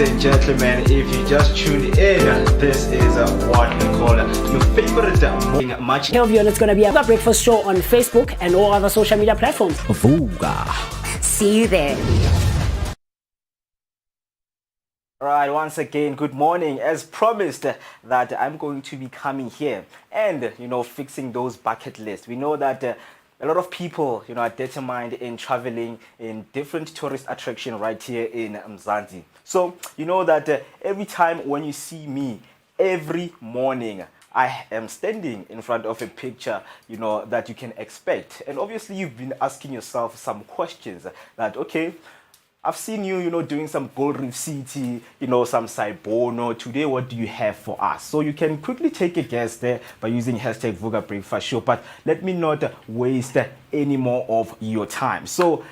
and gentlemen, if you just tuned in, this is what we call your favorite morning match. Hey everyone, it's going to be a breakfast show on Facebook and all other social media platforms. Vooka. See you there. Alright, once again, good morning. As promised that I'm going to be coming here and, fixing those bucket lists. We know that a lot of people, are determined in traveling in different tourist attractions right here in Mzansi. So, you know that every time when you see me, every morning, I am standing in front of a picture, that you can expect. And obviously, you've been asking yourself some questions that, okay, I've seen you, doing some Gold Reef City, some Saibono. Today, what do you have for us? So you can quickly take a guess there by using hashtag Vooka Breakfast Show. But let me not waste any more of your time. So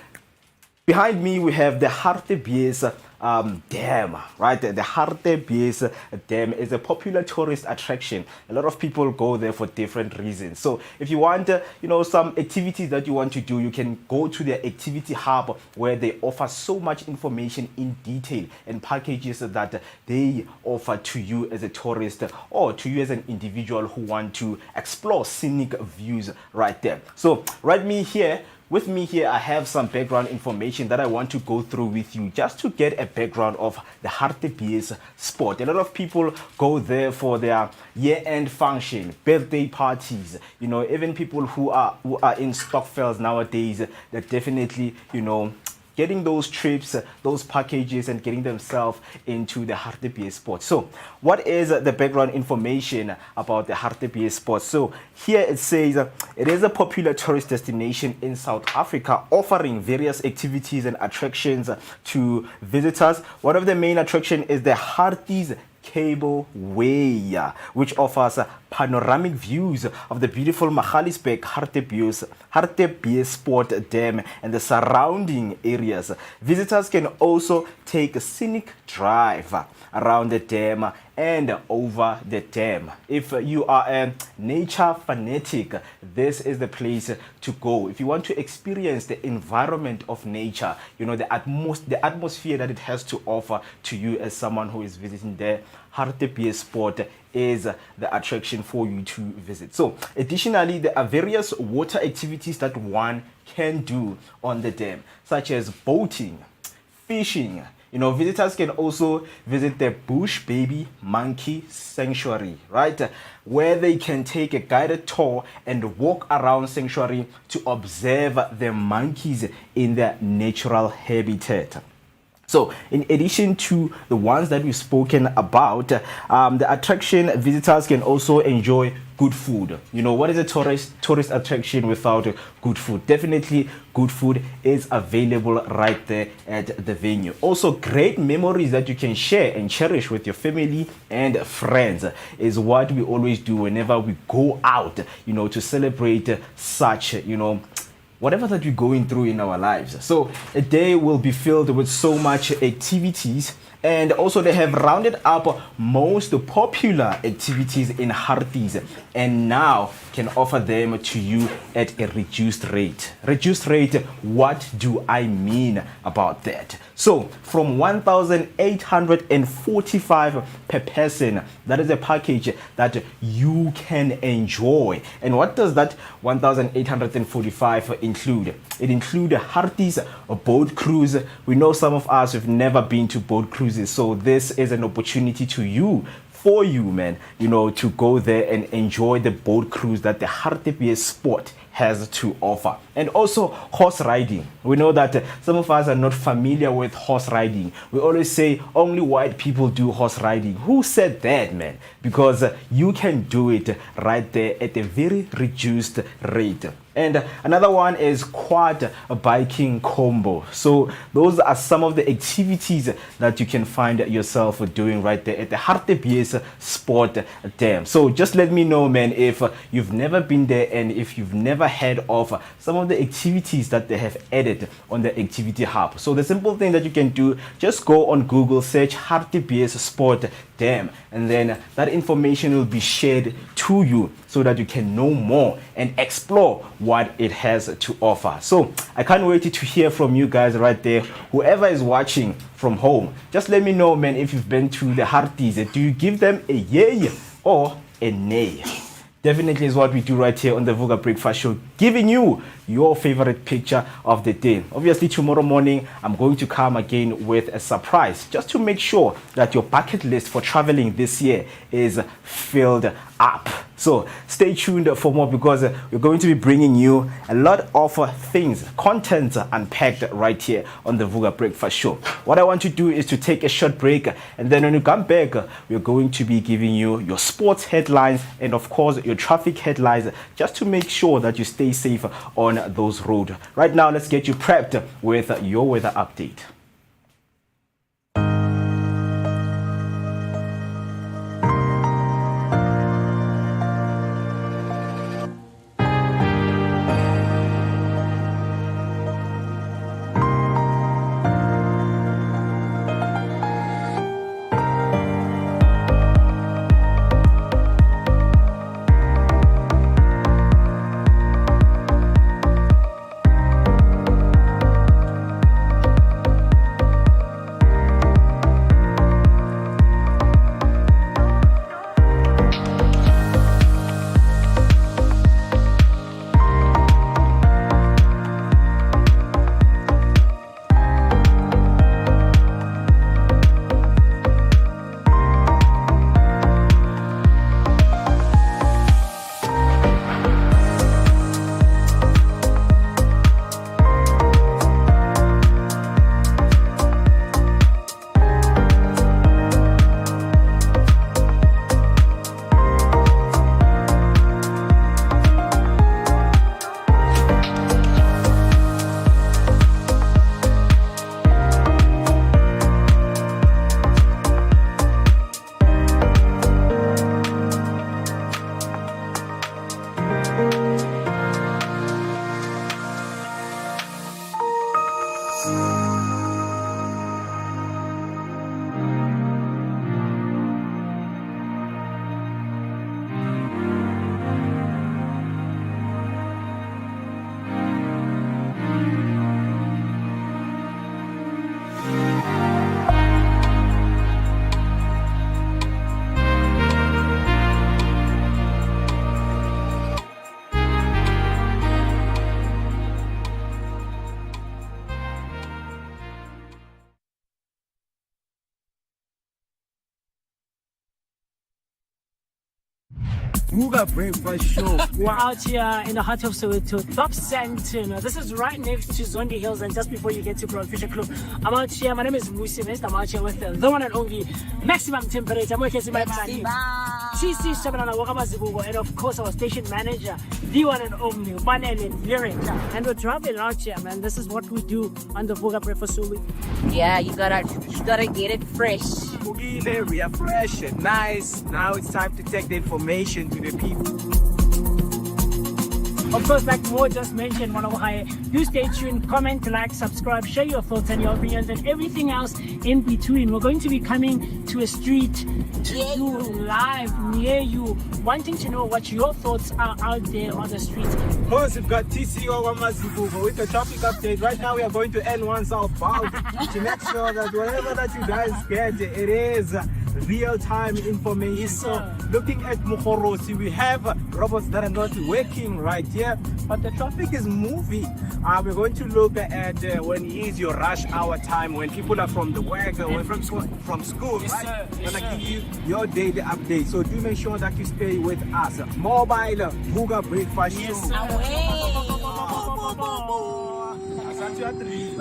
behind me, we have the Hartebees Dam, right? The Hartebees Dam is a popular tourist attraction. A lot of people go there for different reasons. So if you want, some activities that you want to do, you can go to their activity hub where they offer so much information in detail and packages that they offer to you as a tourist or to you as an individual who want to explore scenic views right there. So with me here, I have some background information that I want to go through with you just to get a background of the Hartebees spot. A lot of people go there for their year-end function, birthday parties, even people who are in Stockfells nowadays, they're definitely, getting those trips, those packages, and getting themselves into the Hartebees spot. So what is the background information about the Hartebees spot? So here it says it is a popular tourist destination in South Africa, offering various activities and attractions to visitors. One of the main attractions is the Hartebees Cable Way, which offers panoramic views of the beautiful Magaliesberg Hartebees Sport Dam and the surrounding areas. Visitors can also take a scenic drive around the dam and over the dam. If you are a nature fanatic, this is the place to go. If you want to experience the environment of nature, the atmosphere that it has to offer to you as someone who is visiting there, Hartebees Sport is the attraction for you to visit. So additionally, there are various water activities that one can do on the dam, such as boating, fishing. Visitors can also visit the Bush Baby Monkey Sanctuary, right? Where they can take a guided tour and walk around sanctuary to observe the monkeys in their natural habitat. So in addition to the ones that we've spoken about, the attraction visitors can also enjoy good food. What is a tourist attraction without good food? Definitely good food is available right there at the venue. Also, great memories that you can share and cherish with your family and friends is what we always do whenever we go out, to celebrate such, whatever that we're going through in our lives. So a day will be filled with so much activities, and also they have rounded up most popular activities in Hartebees and now can offer them to you at a reduced rate. Reduced rate, what do I mean about that? So from 1,845 per person, that is a package that you can enjoy. And what does that 1,845 include? It includes Hartebees boat cruise. We know some of us have never been to boat cruises, so this is an opportunity for you, man, to go there and enjoy the boat cruise that the Hartebees Sport has to offer. And also horse riding. We know that some of us are not familiar with horse riding. We always say only white people do horse riding. Who said that, man? Because you can do it right there at a very reduced rate. And another one is quad biking combo. So those are some of the activities that you can find yourself doing right there at the Hartebees Sport Dam. So just let me know, man, if you've never been there and if you've never ahead of some of the activities that they have added on the activity hub. So the simple thing that you can do, just go on Google, search Hartbeespoort Sport Dam, and then that information will be shared to you so that you can know more and explore what it has to offer. So I can't wait to hear from you guys right there. Whoever is watching from home, just let me know, man, if you've been to the Harties. Do you give them a yay or a nay? Definitely is what we do right here on the Vooka Breakfast Show, giving you your favorite picture of the day. Obviously, tomorrow morning, I'm going to come again with a surprise just to make sure that your bucket list for traveling this year is filled up. So stay tuned for more, because we're going to be bringing you a lot of things, content unpacked right here on the Vooka Breakfast Show. What I want to do is to take a short break, and then when you come back, we're going to be giving you your sports headlines and of course your traffic headlines, just to make sure that you stay safe on those roads. Right now, let's get you prepped with your weather update. Vooka Breakfast Show. We're out here in the heart of Soweto, Top Santon. This is right next to Zondi Hills, and just before you get to Broad Fisher Club. I'm out here. My name is Musi West. I'm out here with the one and only maximum temperature. I'm working my man. CC Shabanana Wakamazibugo, and of course our station manager, the one and only Panel Lyric. And we're traveling out here, man. This is what we do on the Vooka Breakfast Show. Yeah, you gotta get it fresh. We are fresh and nice. Now it's time to take the information to the people. Of course, like Mo just mentioned, do stay tuned, comment, like, subscribe, share your thoughts and your opinions and everything else in between. We're going to be coming to a street to do live near you, wanting to know what your thoughts are out there on the street. Of course, we've got TCO Wamazibugo with the traffic update. Right now, we are going to N1 southbound to make sure that whatever that you guys get, it is real-time information. Yes, sir. So, looking at Mukhorosi, we have robots that are not working right here, but the traffic is moving. We're going to look at when is your rush hour time, when people are from the work, or from school, Yes, right? sir. Yes, Gonna sir. give you your daily update. So do make sure that you stay with us. Mobile Vooka Breakfast Show. Yes, sir. Asante ya three.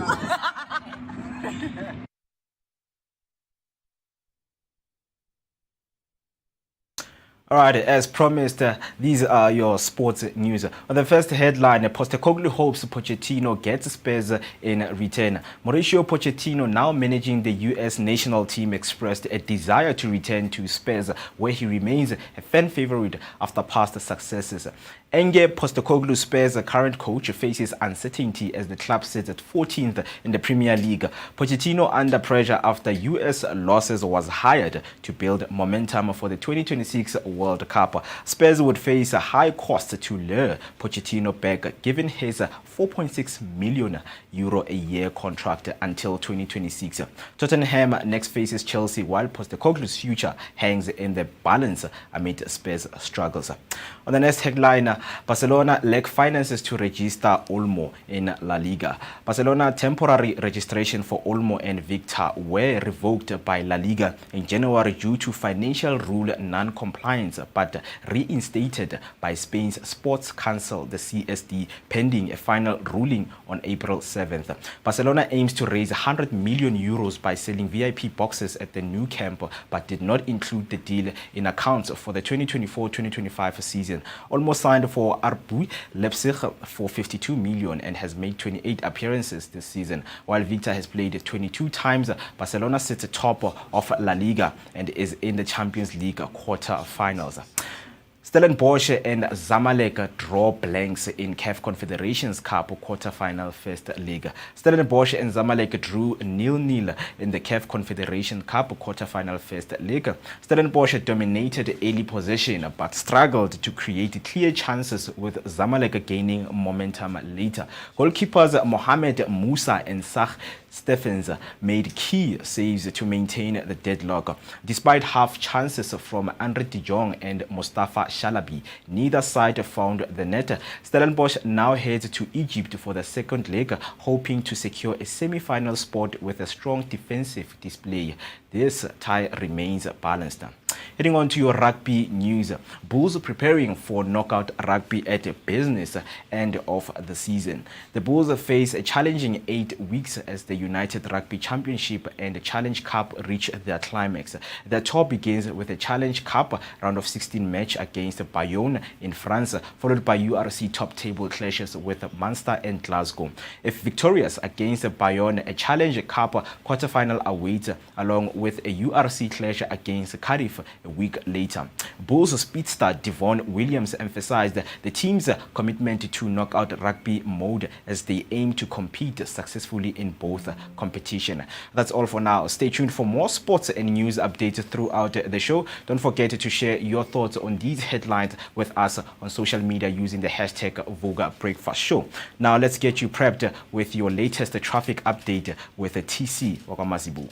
All right, as promised, these are your sports news. On the first headline, Postecoglou hopes Pochettino gets Spurs in return. Mauricio Pochettino, now managing the U.S. national team, expressed a desire to return to Spurs, where he remains a fan favorite after past successes. Enge Postecoglou, Spurs' current coach, faces uncertainty as the club sits at 14th in the Premier League. Pochettino, under pressure after U.S. losses, was hired to build momentum for the 2026 World Cup. Spurs would face a high cost to lure Pochettino back, given his €4.6 million a year contract until 2026. Tottenham next faces Chelsea, while Postecoglou's future hangs in the balance amid Spurs' struggles. On the next headline, Barcelona lack finances to register Olmo in La Liga. Barcelona temporary registration for Olmo and Victor were revoked by La Liga in January due to financial rule non-compliance, but reinstated by Spain's Sports Council, the CSD, pending a final ruling on April 7th. Barcelona aims to raise €100 million by selling VIP boxes at the new camp, but did not include the deal in accounts for the 2024-2025 season. Almost signed for RB Leipzig for €52 million and has made 28 appearances this season. While Victor has played 22 times, Barcelona sits atop of La Liga and is in the Champions League quarter-finals. Stellenbosch and Zamalek draw blanks in CAF Confederations Cup quarter-final first leg. Stellenbosch and Zamalek drew 0-0 in the CAF Confederation Cup quarter-final first leg. Stellenbosch dominated early possession but struggled to create clear chances, with Zamalek gaining momentum later. Goalkeepers Mohamed Musa and Sach Stephens made key saves to maintain the deadlock. Despite half chances from Andre de Jong and Mustafa Shalabi, neither side found the net. Stellenbosch now heads to Egypt for the second leg, hoping to secure a semi-final spot with a strong defensive display. This tie remains balanced. Heading on to your rugby news. Bulls preparing for knockout rugby at business end of the season. The Bulls face a challenging 8 weeks as the United Rugby Championship and Challenge Cup reach their climax. The tour begins with a Challenge Cup round of 16 match against Bayonne in France, followed by URC top table clashes with Munster and Glasgow. If victorious against Bayonne, a Challenge Cup quarterfinal awaits, along with a URC clash against Cardiff a week later. Bulls speedster Devon Williams emphasized the team's commitment to knockout rugby mode as they aim to compete successfully in both competition. That's all for now. Stay tuned for more sports and news updates throughout the show. Don't forget to share your thoughts on these headlines with us on social media using the hashtag Vooka Breakfast Show. Now let's get you prepped with your latest traffic update with the TC Wakamazibu.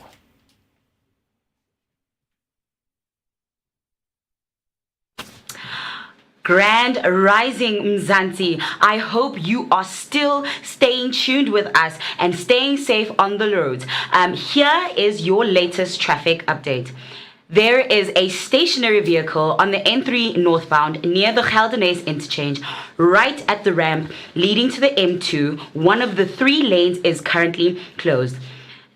Grand Rising Mzansi. I hope you are still staying tuned with us and staying safe on the roads. Here is your latest traffic update. There is a stationary vehicle on the N3 northbound near the Geldernees interchange, right at the ramp leading to the M2. One of the 3 lanes is currently closed.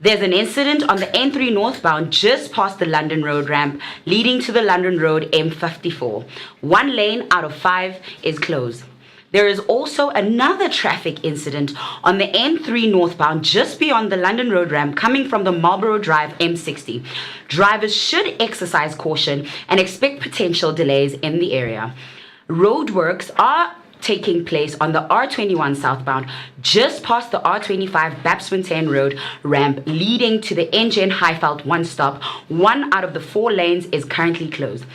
There's an incident on the N3 northbound just past the London Road ramp leading to the London Road M54. 1 lane out of 5 is closed. There is also another traffic incident on the N3 northbound just beyond the London Road ramp coming from the Marlborough Drive M60. Drivers should exercise caution and expect potential delays in the area. Roadworks are taking place on the R21 southbound just past the R25 Bapsfontein Road ramp leading to the NGN Highveld 1 stop. 1 out of the 4 lanes is currently closed.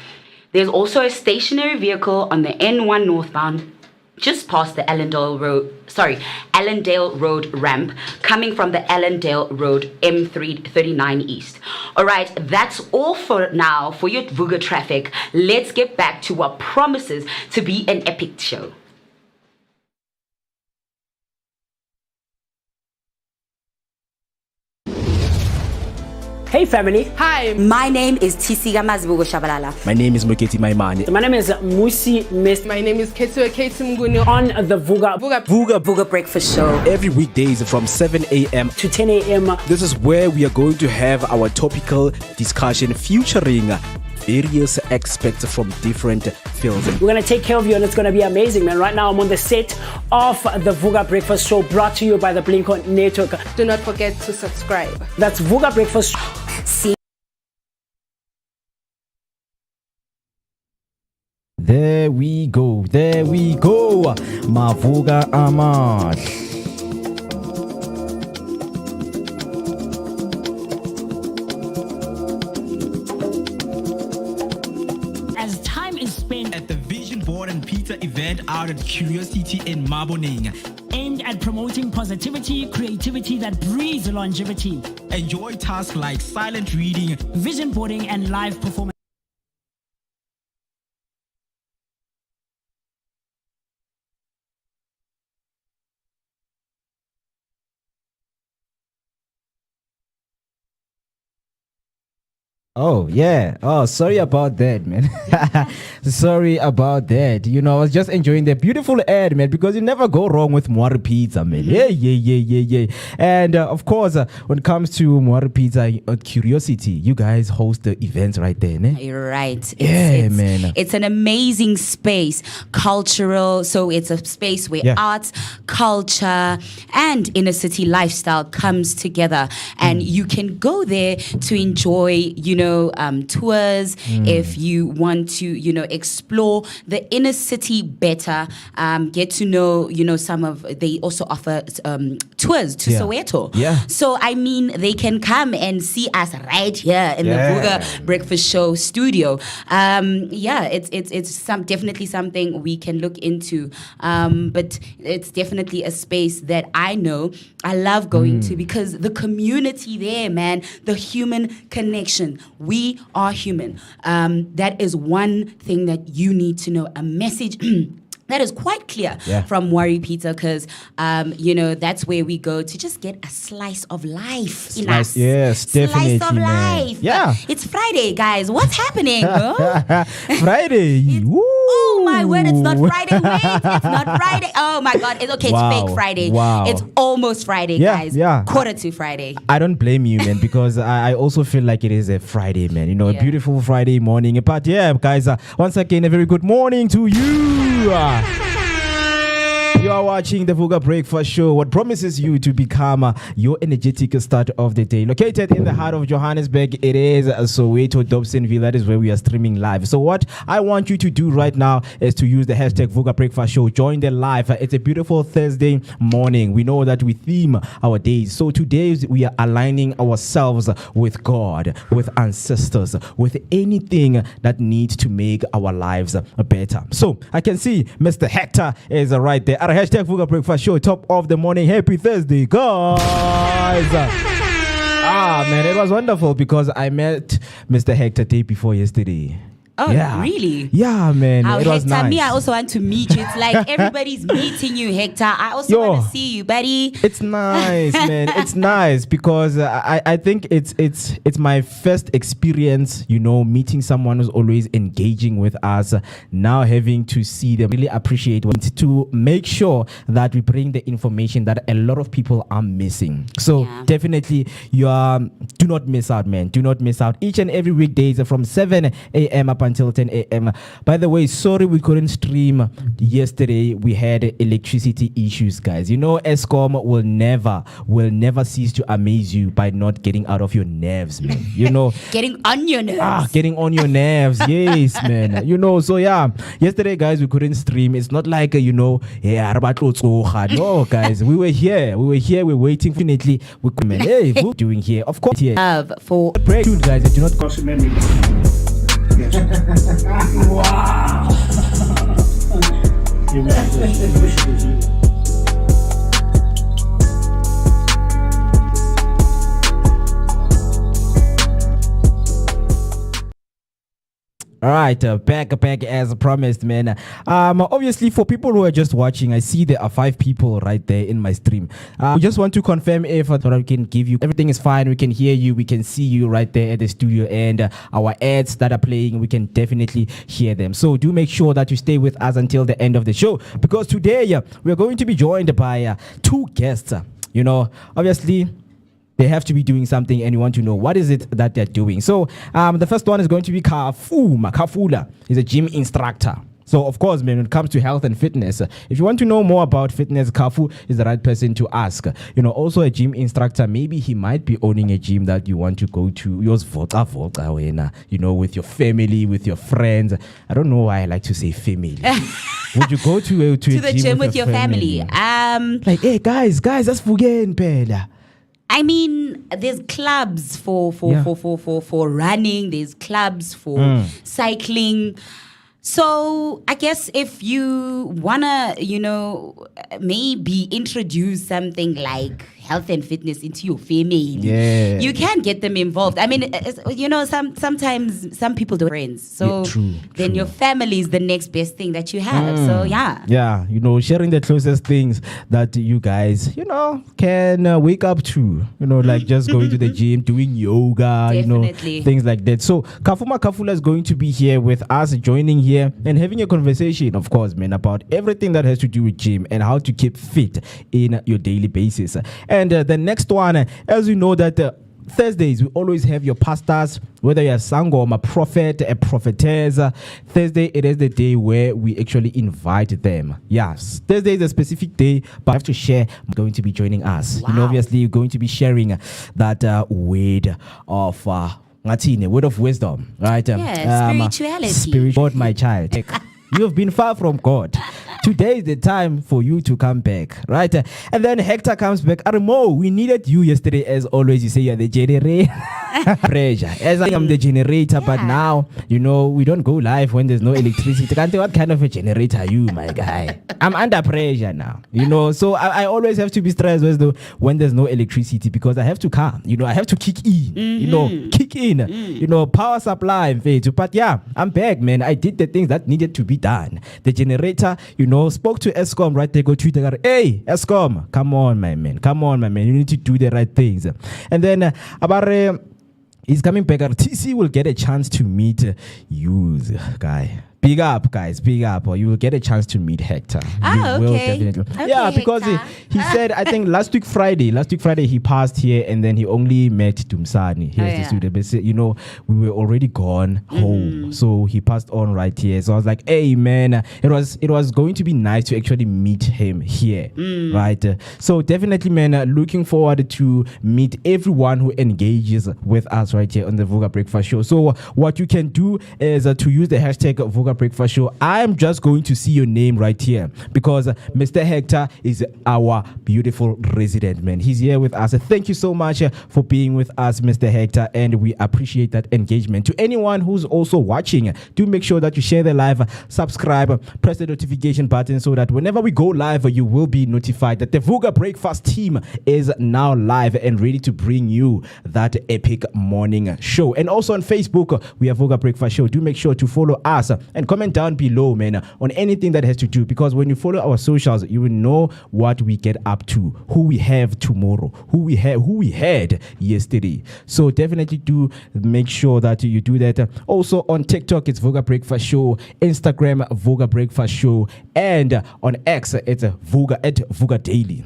There's also a stationary vehicle on the N1 northbound just past the Allendale Road ramp coming from the Allendale Road M339 East. All right, that's all for now for your Vooka traffic. Let's get back to what promises to be an epic show. Hey family. Hi. My name is Tisiga Mazibugo Shabalala. My name is Moketi Maimane. My name is Musi Mist. My name is Ketua Ketumgunu. On the Vooka Vooka Breakfast Show. Every weekdays from 7 a.m. to 10 a.m. This is where we are going to have our topical discussion featuring various experts from different fields. We're going to take care of you and it's going to be amazing, man. Right now, I'm on the set of the Vooka Breakfast Show brought to you by the Blink-On Network. Do not forget to subscribe. That's Vooka Breakfast. See. There we go. Mavuga Amash. As time is spent at the Vision Board and Pizza event out at Curiosity in Maboning, aimed at promoting positivity, creativity that breeds longevity, enjoy tasks like silent reading, vision boarding, and live performance. Oh, yeah. Oh, sorry about that, man. Sorry about that. You know, I was just enjoying the beautiful ad, man, because you never go wrong with Mwari Pizza, man. Yeah. And of course, when it comes to Mwari Pizza Curiosity, you guys host the events right there, ne? You're right. Man. It's an amazing space, cultural. So it's a space where arts, culture, and inner city lifestyle comes together. And you can go there to enjoy, tours. If you want to, explore the inner city better, get to know, they also offer tours to Soweto. Yeah. So, I mean, they can come and see us right here in the Vooka Breakfast Show studio. It's definitely something we can look into. But it's definitely a space that I know I love going to because the community there, man, the human connection. We are human. That is one thing that you need to know. A message that is quite clear from Worry Pizza because, that's where we go to just get a slice of life in us. Yes, definitely. Slice of life. Yeah. It's Friday, guys. What's happening? Friday. Oh, my word. It's not Friday. Wait, it's not Friday. Oh, my God. It's okay. Wow. It's fake Friday. Wow. It's almost Friday, guys. Yeah. Quarter to Friday. I don't blame you, man, because I also feel like it is a Friday, man. A beautiful Friday morning. But yeah, guys, once again, a very good morning to you. You are watching the Vooka Breakfast Show, what promises you to become your energetic start of the day. Located in the heart of Johannesburg, it is Soweto, Dobsonville. That is where we are streaming live. So what I want you to do right now is to use the hashtag Vooka Breakfast Show. Join the live. It's a beautiful Thursday morning. We know that we theme our days. So today we are aligning ourselves with God, with ancestors, with anything that needs to make our lives better. So I can see Mr. Hector is right there. Hashtag Vooka Breakfast Show, top of the morning. Happy Thursday, guys. Man, it was wonderful because I met Mr. Hector day before yesterday. Oh, really? Yeah, man. It was Hector, nice. me, I also want to meet you. It's like everybody's meeting you, Hector. I also want to see you, buddy. It's nice, man. It's nice because I think it's my first experience, meeting someone who's always engaging with us. Now having to see them, really appreciate it to make sure that we bring the information that a lot of people are missing. So definitely, do not miss out, man. Do not miss out. Each and every weekdays from 7 a.m. up until 10 a.m. By the way, sorry we couldn't stream yesterday. We had electricity issues, guys. Eskom will never cease to amaze you by not getting out of your nerves, man. Getting on your nerves. Getting on your nerves. Yes, man. So yesterday, guys, we couldn't stream. It's not like no, guys, we were here. We're waiting. Definitely, we could, man. Hey, what are doing here? Of course, here. For break, guys. Do not cost me. Wow. All right, back as promised, man. Obviously, for people who are just watching, I see there are 5 people right there in my stream. We just want to confirm if we can give you everything is fine. We can hear you, we can see you right there at the studio, and our ads that are playing, we can definitely hear them. So do make sure that you stay with us until the end of the show, because today we're going to be joined by 2 guests. Obviously, They have to be doing something, and you want to know what is it that they're doing. So the first one is going to be Kafula is a gym instructor. So, of course, man, when it comes to health and fitness, if you want to know more about fitness, Kafu is the right person to ask. You know, also a gym instructor, maybe he might be owning a gym that you want to go to. Yours Vooka, you know, with your family, with your friends. I don't know why I like to say family. Would you go to a the gym with your family? Like, hey, guys, that's Fugen Pela. I mean, there's clubs for running. There's clubs for cycling. So I guess if you wanna, maybe introduce something like health and fitness into your family, you can get them involved. I mean, sometimes some people do friends. So then your family is the next best thing that you have. So yeah. Yeah, sharing the closest things that you guys, can wake up to, like just going to the gym, doing yoga, Definitely. Things like that. So Kafuma Kafula is going to be here with us, joining here and having a conversation, of course, man, about everything that has to do with gym and how to keep fit in your daily basis. And the next one, as you know that Thursdays, we always have your pastors, whether you're a sangoma, a prophet, a prophetess. Thursday, it is the day where we actually invite them. Yes, Thursday is a specific day, but I have to share. I'm going to be joining us. Wow. Obviously, you're going to be sharing that word of word of wisdom, right? Spirituality. Spiritual, my child. You have been far from God. Today is the time for you to come back, right? And then Hector comes back. Armo, we needed you yesterday. As always, you say you're the generator. Pressure. As I am the generator, but now, we don't go live when there's no electricity. What kind of a generator are you, my guy? I'm under pressure now, So I always have to be stressed when there's no electricity because I have to come. I have to kick in, kick in, power supply and faith. But yeah, I'm back, man. I did the things that needed to be done. The generator, spoke to Eskom, right? They go Twitter. Hey, Eskom, come on, my man. You need to do the right things. And then he's coming back. TC will get a chance to meet you, guy. Big up, guys. Big up. Or you will get a chance to meet Hector. You will definitely. Okay, yeah, because he said, I think last week Friday he passed here and then he only met Dumsani. Here's the student. But, we were already gone home. So he passed on right here. So I was like, hey, man, it was going to be nice to actually meet him here. Right? So definitely, man, looking forward to meet everyone who engages with us right here on the Vooka Breakfast Show. So what you can do is to use the hashtag Vooka Breakfast Show. I'm just going to see your name right here because Mr. Hector is our beautiful resident, man. He's here with us. Thank you so much for being with us, Mr. Hector, and we appreciate that engagement. To anyone who's also watching, do make sure that you share the live, subscribe, press the notification button so that whenever we go live, you will be notified that the Vooka Breakfast team is now live and ready to bring you that epic morning show. And also on Facebook, we have Vooka Breakfast Show. Do make sure to follow us and comment down below, man, on anything that has to do, because when you follow our socials, you will know what we get up to, who we have tomorrow, who we had yesterday. So definitely do make sure that you do that. Also on TikTok, it's Vooka Breakfast Show, Instagram, Vooka Breakfast Show, and on X, it's Vooka at Vooka Daily.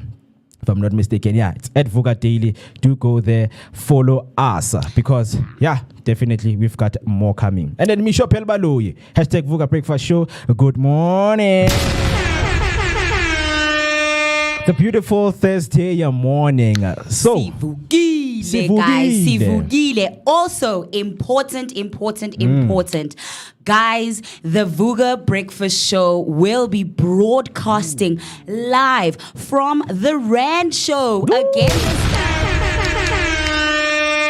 If I'm not mistaken, it's at Vooka Daily. Do go there, follow us, because definitely we've got more coming. And then Misho Pelbaloye, hashtag Vooka Breakfast Show. Good morning. The beautiful Thursday morning. So Sivugile. Also important. Guys, the Vooka Breakfast Show will be broadcasting live from the Rand Show again.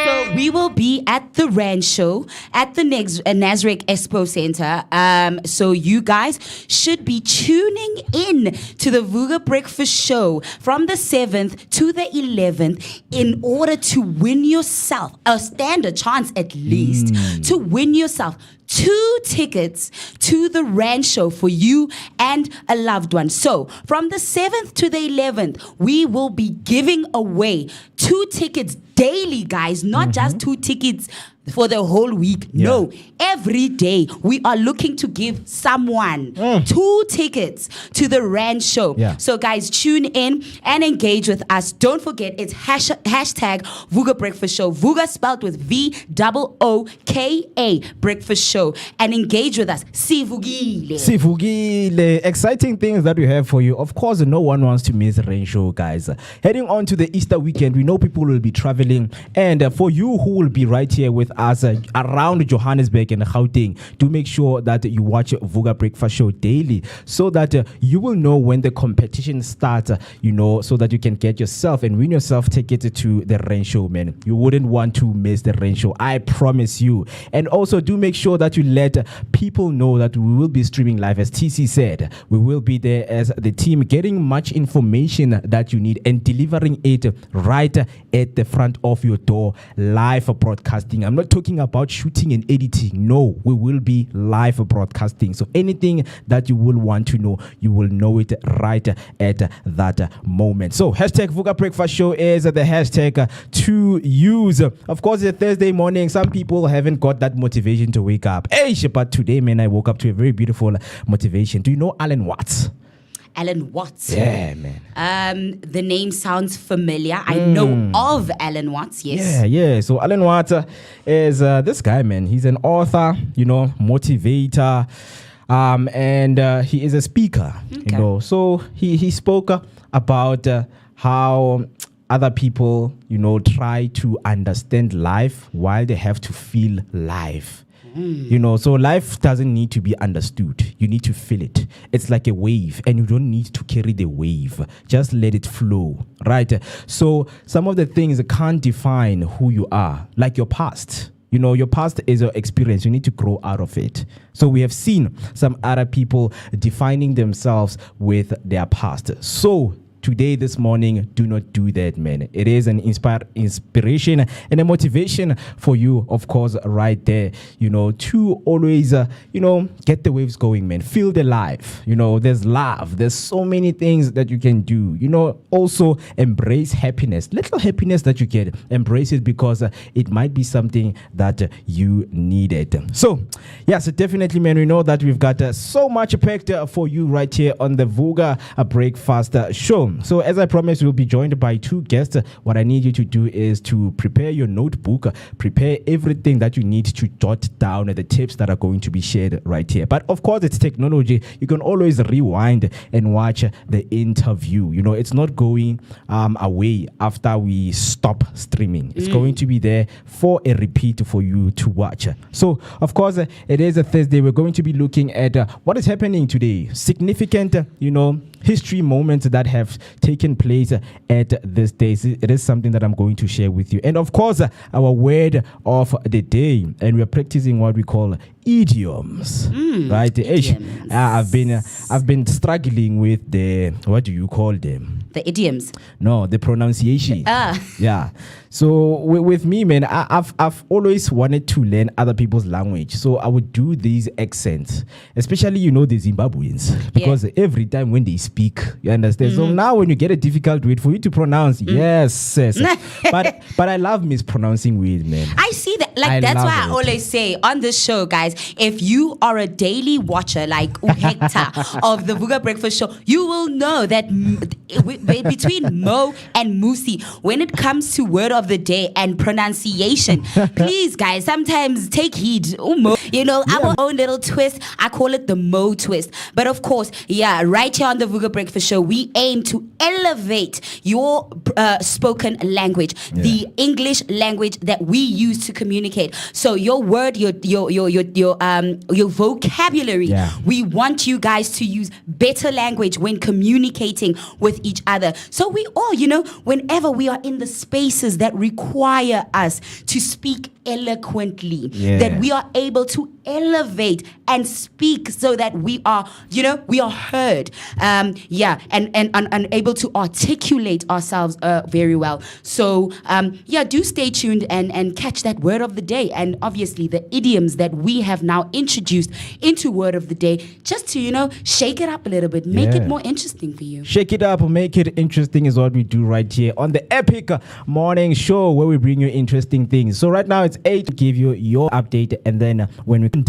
So we will be at the Rand Show at the Nazareth Expo Center. So you guys should be tuning in to the Vooka Breakfast Show from the 7th to the 11th in order to win yourself, stand a chance at least, to win yourself 2 tickets to the Rand Show for you and a loved one. So from the 7th to the 11th, we will be giving away 2 tickets daily, guys, not just 2 tickets for the whole week. No, every day we are looking to give someone 2 tickets to the Rand show. Yeah. So guys, tune in and engage with us. Don't forget, it's hashtag Vooka Breakfast Show. Vooka spelled with VOOKA Breakfast Show. And engage with us. Sivugile. Sivugile. Exciting things that we have for you. Of course, no one wants to miss Rain Show, guys. Heading on to the Easter weekend, we know people will be traveling. And for you who will be right here with us around Johannesburg and Gauteng, do make sure that you watch Vooka Breakfast Show daily so that you will know when the competition starts, so that you can get yourself and win yourself tickets to the Rain Show, man. You wouldn't want to miss the Rain Show. I promise you. And also do make sure that you let people know that we will be streaming live. As TC said, we will be there as the team, getting much information that you need and delivering it right at the front of your door, live broadcasting. I'm not talking about shooting and editing. No, we will be live broadcasting. So anything that you will want to know, you will know it right at that moment. So hashtag Vooka Breakfast Show is the hashtag to use. Of course, it's a Thursday morning. Some people haven't got that motivation to wake up. Hey, but today, man, I woke up to a very beautiful motivation. Do you know Alan Watts? Alan Watts. Yeah, man. The name sounds familiar. I know of Alan Watts, yes. Yeah. So Alan Watts is this guy, man. He's an author, motivator, and he is a speaker, So he spoke about how other people, try to understand life while they have to feel life. So life doesn't need to be understood. You need to feel it. It's like a wave, and you don't need to carry the wave. Just let it flow, right? So some of the things can't define who you are, like your past. Your past is your experience. You need to grow out of it. So we have seen some other people defining themselves with their past. So today, this morning, do not do that, man. It is an inspiration and a motivation for you, of course, right there, to always, get the waves going, man. Feel the life. There's love. There's so many things that you can do. Also embrace happiness. Little happiness that you get, embrace it because it might be something that you needed. So, yes, definitely, man. We know that we've got so much packed for you right here on the Vooka Breakfast Show. So as I promised, we'll be joined by 2 guests. What I need you to do is to prepare your notebook, prepare everything that you need to jot down the tips that are going to be shared right here. But of course, it's technology. You can always rewind and watch the interview. It's not going away after we stop streaming. It's going to be there for a repeat for you to watch. So of course, it is a Thursday. We're going to be looking at what is happening today. Significant, history moments that have taken place at this day. It is something that I'm going to share with you. And of course, our word of the day. And we're practicing what we call idioms. Right? Idioms. I've been struggling with the, what do you call them? The idioms. No, the pronunciation. Yeah. So with me, man, I've always wanted to learn other people's language. So I would do these accents, especially, the Zimbabweans, because every time when they speak, you understand. So now when you get a difficult word for you to pronounce, yes. but I love mispronouncing words, man. I see that. That's why I always say on this show, guys, if you are a daily watcher like Hector of the Vooka Breakfast Show, you will know that between Mo and Musi, when it comes to word of the day and pronunciation, please, guys, sometimes take heed. Our own little twist. I call it the Mo twist. But of course, right here on the Vooka Breakfast Show, we aim to elevate your spoken language, the English language that we use to communicate. So your word, your vocabulary. We want you guys to use better language when communicating with each other. So we all, whenever we are in the spaces that require us to speak eloquently, that we are able to elevate and speak so that we are, we are heard, and able to articulate ourselves very well. So, do stay tuned and catch that word of the day, and obviously the idioms that we have now introduced into word of the day, just to, shake it up a little bit, make it more interesting for you. Shake it up, make it interesting is what we do right here on the Epic Morning Show, where we bring you interesting things. So right now it's 8 to give you your update, and then when we come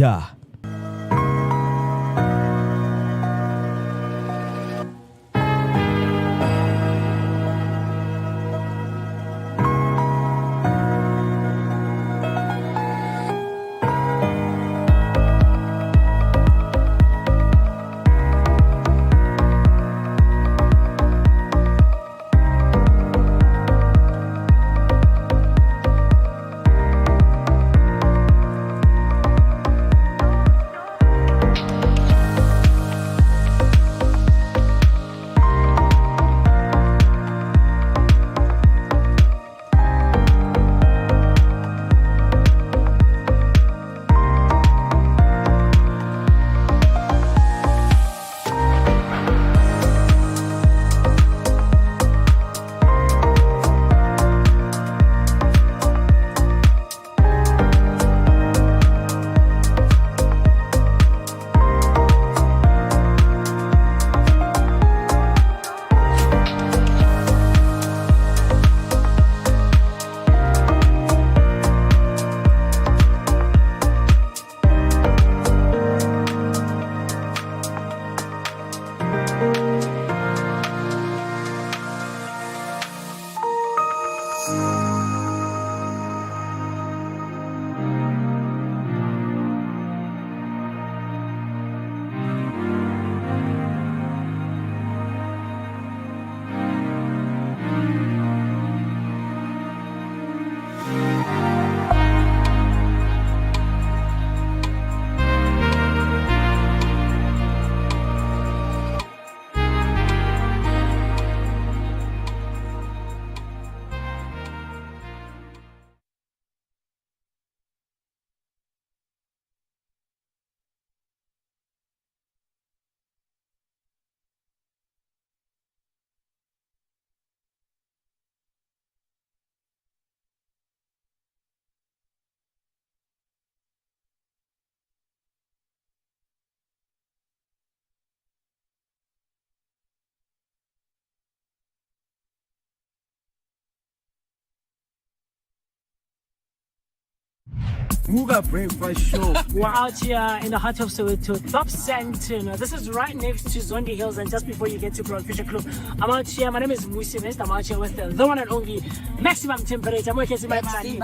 Vooka Breakfast Show. We're out here in the heart of Soweto, Top Santon. This is right next to Zondi Hills, and just before you get to Broad Fisher Club. I'm out here. My name is Musi West. I'm out here with the one and only maximum temperature. I'm working with my man,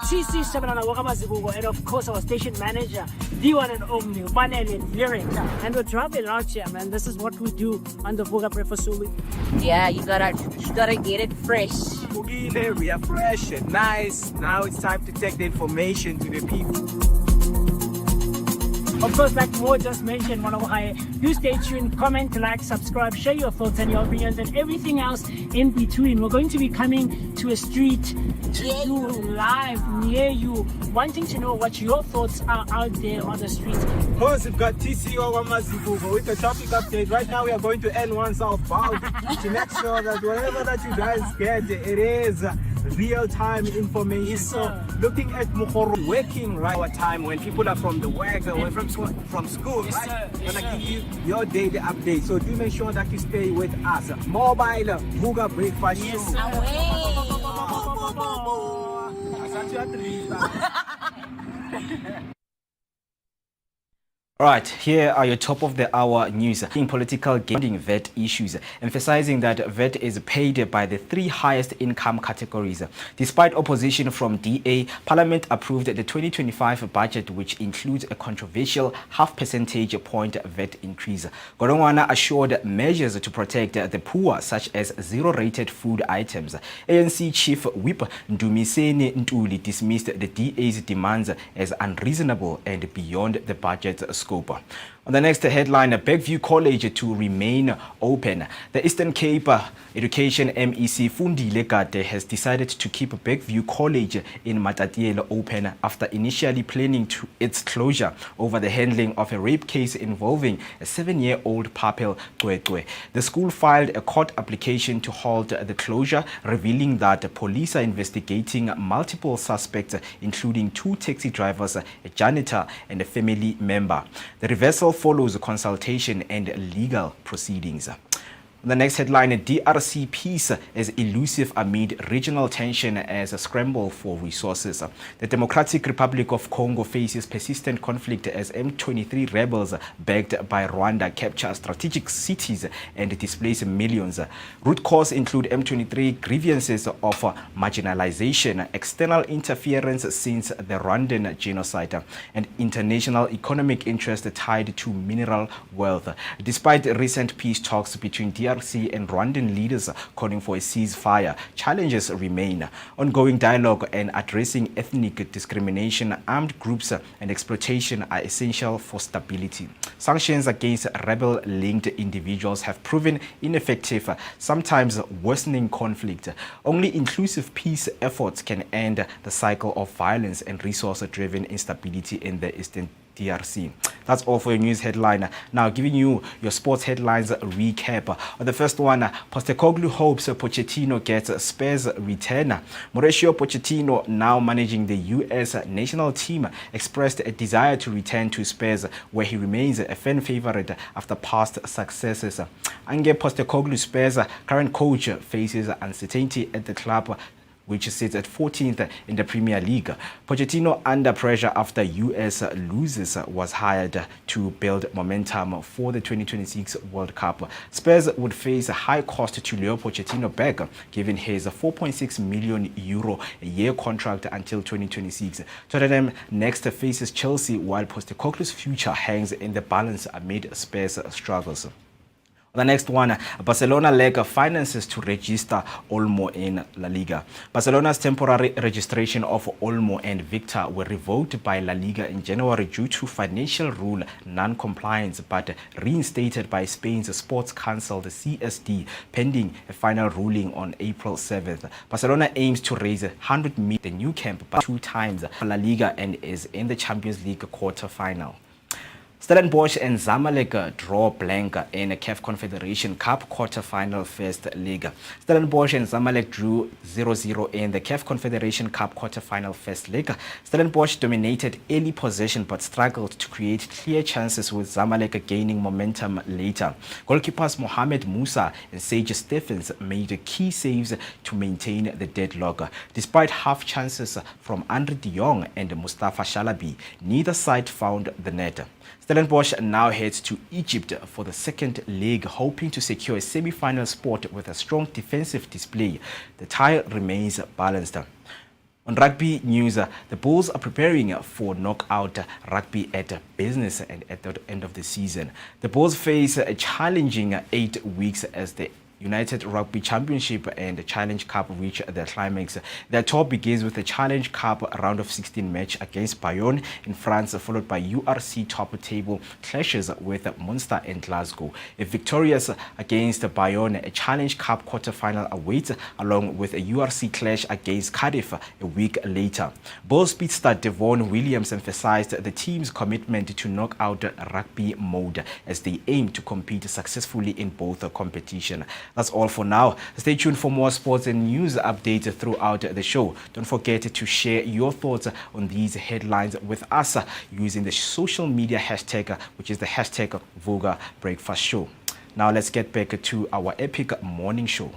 TC Shabanana Wakamazibugo, and of course our station manager, the one and only Manele Lyric. And we're traveling out here, man. This is what we do on the Vooka Breakfast Show. Yeah, you gotta get it fresh. We are fresh and nice. Now it's time to take the information to the people. Of course, like Mo just mentioned, do stay tuned, comment, like, subscribe, share your thoughts and your opinions and everything else in between. We're going to be coming to a street to do live near you, wanting to know what your thoughts are out there on the street. Of course, we've got TCO Wamazibugo with the traffic update. Right now, we are going to N1 southbound to make sure that whatever that you guys get, it is real-time information. Yes, so looking at Mukoro working right our time when people are from the work or from school, Yes, right? sir. Yes, Gonna sir. give you your daily update. So do make sure that you stay with us. Mobile Vooka Breakfast Yes, Show. sir. Alright, here are your top of the hour news. In political gaming VAT issues, emphasizing that VAT is paid by the three highest income categories. Despite opposition from DA, Parliament approved the 2025 budget, which includes a controversial half percentage point VAT increase. Godongwana assured measures to protect the poor, such as zero-rated food items. ANC Chief Whip Ndumiseni Ntuli dismissed the DA's demands as unreasonable and beyond the budget's scope. On the next headline, Bergview College to remain open. The Eastern Cape Education MEC Fundile Kade has decided to keep Bergview College in Matatiele open after initially planning to its closure over the handling of a rape case involving a 7-year-old Papel Kwekwe. The school filed a court application to halt the closure, revealing that police are investigating multiple suspects, including 2 taxi drivers, a janitor, and a family member. The reversal follows consultation and legal proceedings. The next headline, DRC peace is elusive amid regional tension as a scramble for resources. The Democratic Republic of Congo faces persistent conflict as M23 rebels backed by Rwanda capture strategic cities and displace millions. Root cause include M23 grievances of marginalization, external interference since the Rwandan genocide, and international economic interest tied to mineral wealth. Despite recent peace talks between DRC and Rwandan leaders calling for a ceasefire, challenges remain. Ongoing dialogue and addressing ethnic discrimination, armed groups, and exploitation are essential for stability. Sanctions against rebel-linked individuals have proven ineffective, sometimes worsening conflict. Only inclusive peace efforts can end the cycle of violence and resource-driven instability in the Eastern DRC. That's all for your news headline. Now, giving you your sports headlines recap. The first one, Postecoglou hopes Pochettino gets Spurs return. Mauricio Pochettino, now managing the US national team, expressed a desire to return to Spurs, where he remains a fan favorite after past successes. Ange Postecoglou, Spurs current coach, faces uncertainty at the club, which sits at 14th in the Premier League. Pochettino, under pressure after US loses, was hired to build momentum for the 2026 World Cup. Spurs would face a high cost to lure Pochettino back, given his €4.6 million a year contract until 2026. Tottenham next faces Chelsea, while Postecoglou's future hangs in the balance amid Spurs' struggles. The next one, Barcelona lack finances to register Olmo in La Liga. Barcelona's temporary registration of Olmo and Victor were revoked by La Liga in January due to financial rule non-compliance, but reinstated by Spain's Sports Council, the CSD, pending a final ruling on April 7th. Barcelona aims to raise 100 million the new camp by 2 times La Liga and is in the Champions League quarter-final. Stellenbosch and Zamalek draw blank in a CAF Confederation Cup quarter-final first leg. Stellenbosch and Zamalek drew 0-0 in the CAF Confederation Cup quarter-final first leg. Stellenbosch dominated early possession but struggled to create clear chances, with Zamalek gaining momentum later. Goalkeepers Mohamed Musa and Sage Stephens made key saves to maintain the deadlock. Despite half chances from Andre de Jong and Mustafa Shalabi, neither side found the net. Stellenbosch now heads to Egypt for the second leg, hoping to secure a semi-final spot with a strong defensive display. The tie remains balanced. On rugby news, the Bulls are preparing for knockout rugby at business and at the end of the season. The Bulls face a challenging 8 weeks as the United Rugby Championship and the Challenge Cup reach their climax. Their tour begins with the Challenge Cup round of 16 match against Bayonne in France, followed by URC top table clashes with Munster and Glasgow. If victorious against Bayonne, a Challenge Cup quarter-final awaits, along with a URC clash against Cardiff a week later. Bull speedster Devon Williams emphasized the team's commitment to knockout rugby mode as they aim to compete successfully in both competition. That's all for now. Stay tuned for more sports and news updates throughout the show. Don't forget to share your thoughts on these headlines with us using the social media hashtag, which is the hashtag Vooka Breakfast Show. Now let's get back to our epic morning show.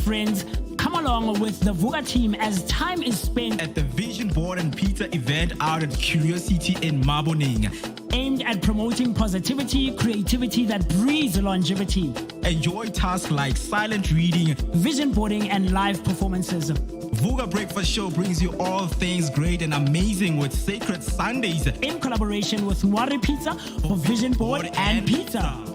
Friends, come along with the Vooka team as time is spent at the Vision Board and Peter event out at Curiosity in Maboneng, aimed at promoting positivity, creativity that breeds longevity. Enjoy tasks like silent reading, vision boarding, and live performances. Vooka Breakfast Show brings you all things great and amazing with Sacred Sundays in collaboration with Mwari Pizza for Vision Board and Pizza.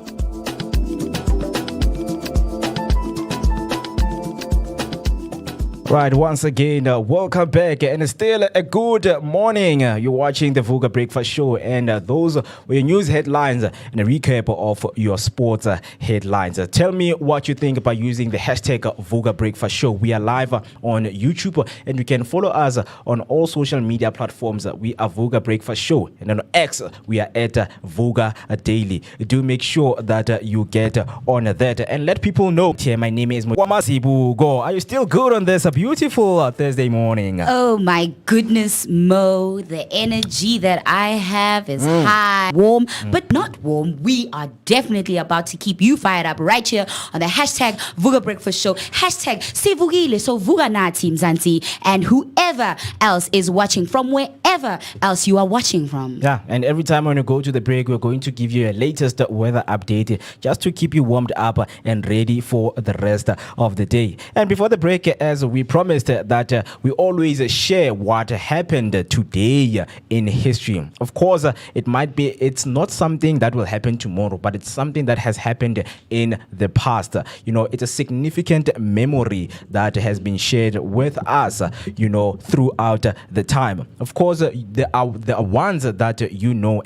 Right, once again, welcome back, and still a good morning. You're watching the Vooka Breakfast Show, and those were your news headlines and a recap of your sports headlines. Tell me what you think by using the hashtag Vooka Breakfast Show. We are live on YouTube, and you can follow us on all social media platforms. We are Vooka Breakfast Show, and on X, we are at Vooka Daily. Do make sure that you get on that and let people know. Here, my name is Go. Are you still good on this beautiful Thursday morning? Oh my goodness, Mo. The energy that I have is high. Warm, but not warm. We are definitely about to keep you fired up right here on the hashtag Vooka Breakfast Show. Hashtag Sivugile, so Vooka Nati Mzansi, and whoever else is watching from wherever else you are watching from. Yeah, and every time when you go to the break, we're going to give you a latest weather update just to keep you warmed up and ready for the rest of the day. And before the break, as we promised that we always share what happened today in history. Of course, it's not something that will happen tomorrow, but it's something that has happened in the past. It's a significant memory that has been shared with us, throughout the time. Of course, there are ones that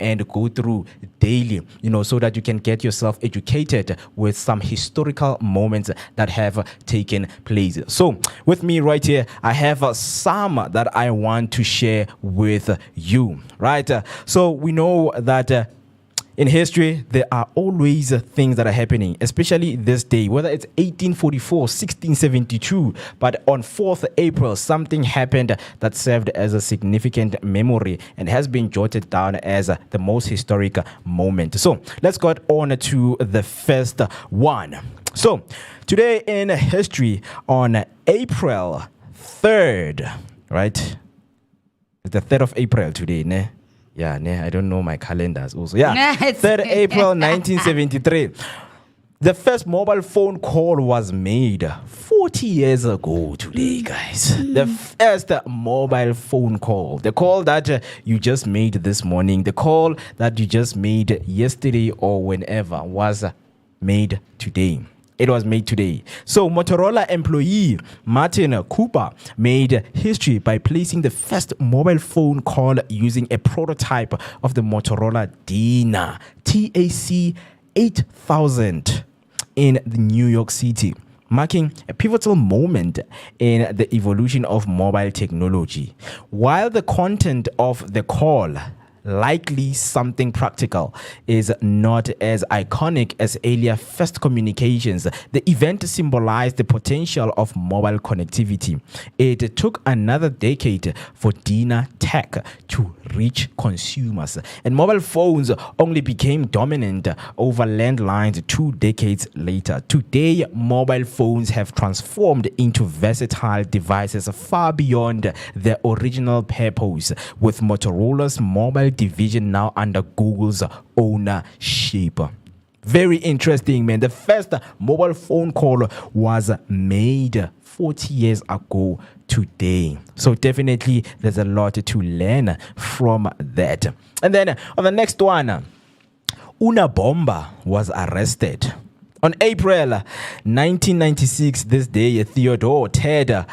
and go through daily, so that you can get yourself educated with some historical moments that have taken place. So with me right here, I have some that I want to share with you, right? So we know that in history, there are always things that are happening, especially this day, whether it's 1844, 1672, but on 4th April, something happened that served as a significant memory and has been jotted down as the most historic moment. So let's go on to the first one. So today in history, on April 3rd, right? It's the 3rd of April today, ne? Yeah, I don't know my calendars also. Yeah, 3rd April 1973. The first mobile phone call was made 40 years ago today, guys. The first mobile phone call. The call that you just made this morning, the call that you just made yesterday or whenever was made today. It was made today. So Motorola employee Martin Cooper made history by placing the first mobile phone call using a prototype of the Motorola Dina TAC 8000 in New York City, marking a pivotal moment in the evolution of mobile technology. While the content of the call, likely something practical, is not as iconic as earlier first communications, the event symbolized the potential of mobile connectivity. It took another decade for Dina tech to reach consumers, and mobile phones only became dominant over landlines 2 decades later. Today, mobile phones have transformed into versatile devices far beyond their original purpose, with Motorola's mobile division now under Google's ownership. Very interesting, man. The first mobile phone call was made 40 years ago today. So definitely there's a lot to learn from that. And then on the next one, Unabomber was arrested. On April 1996, this day, Theodore Ted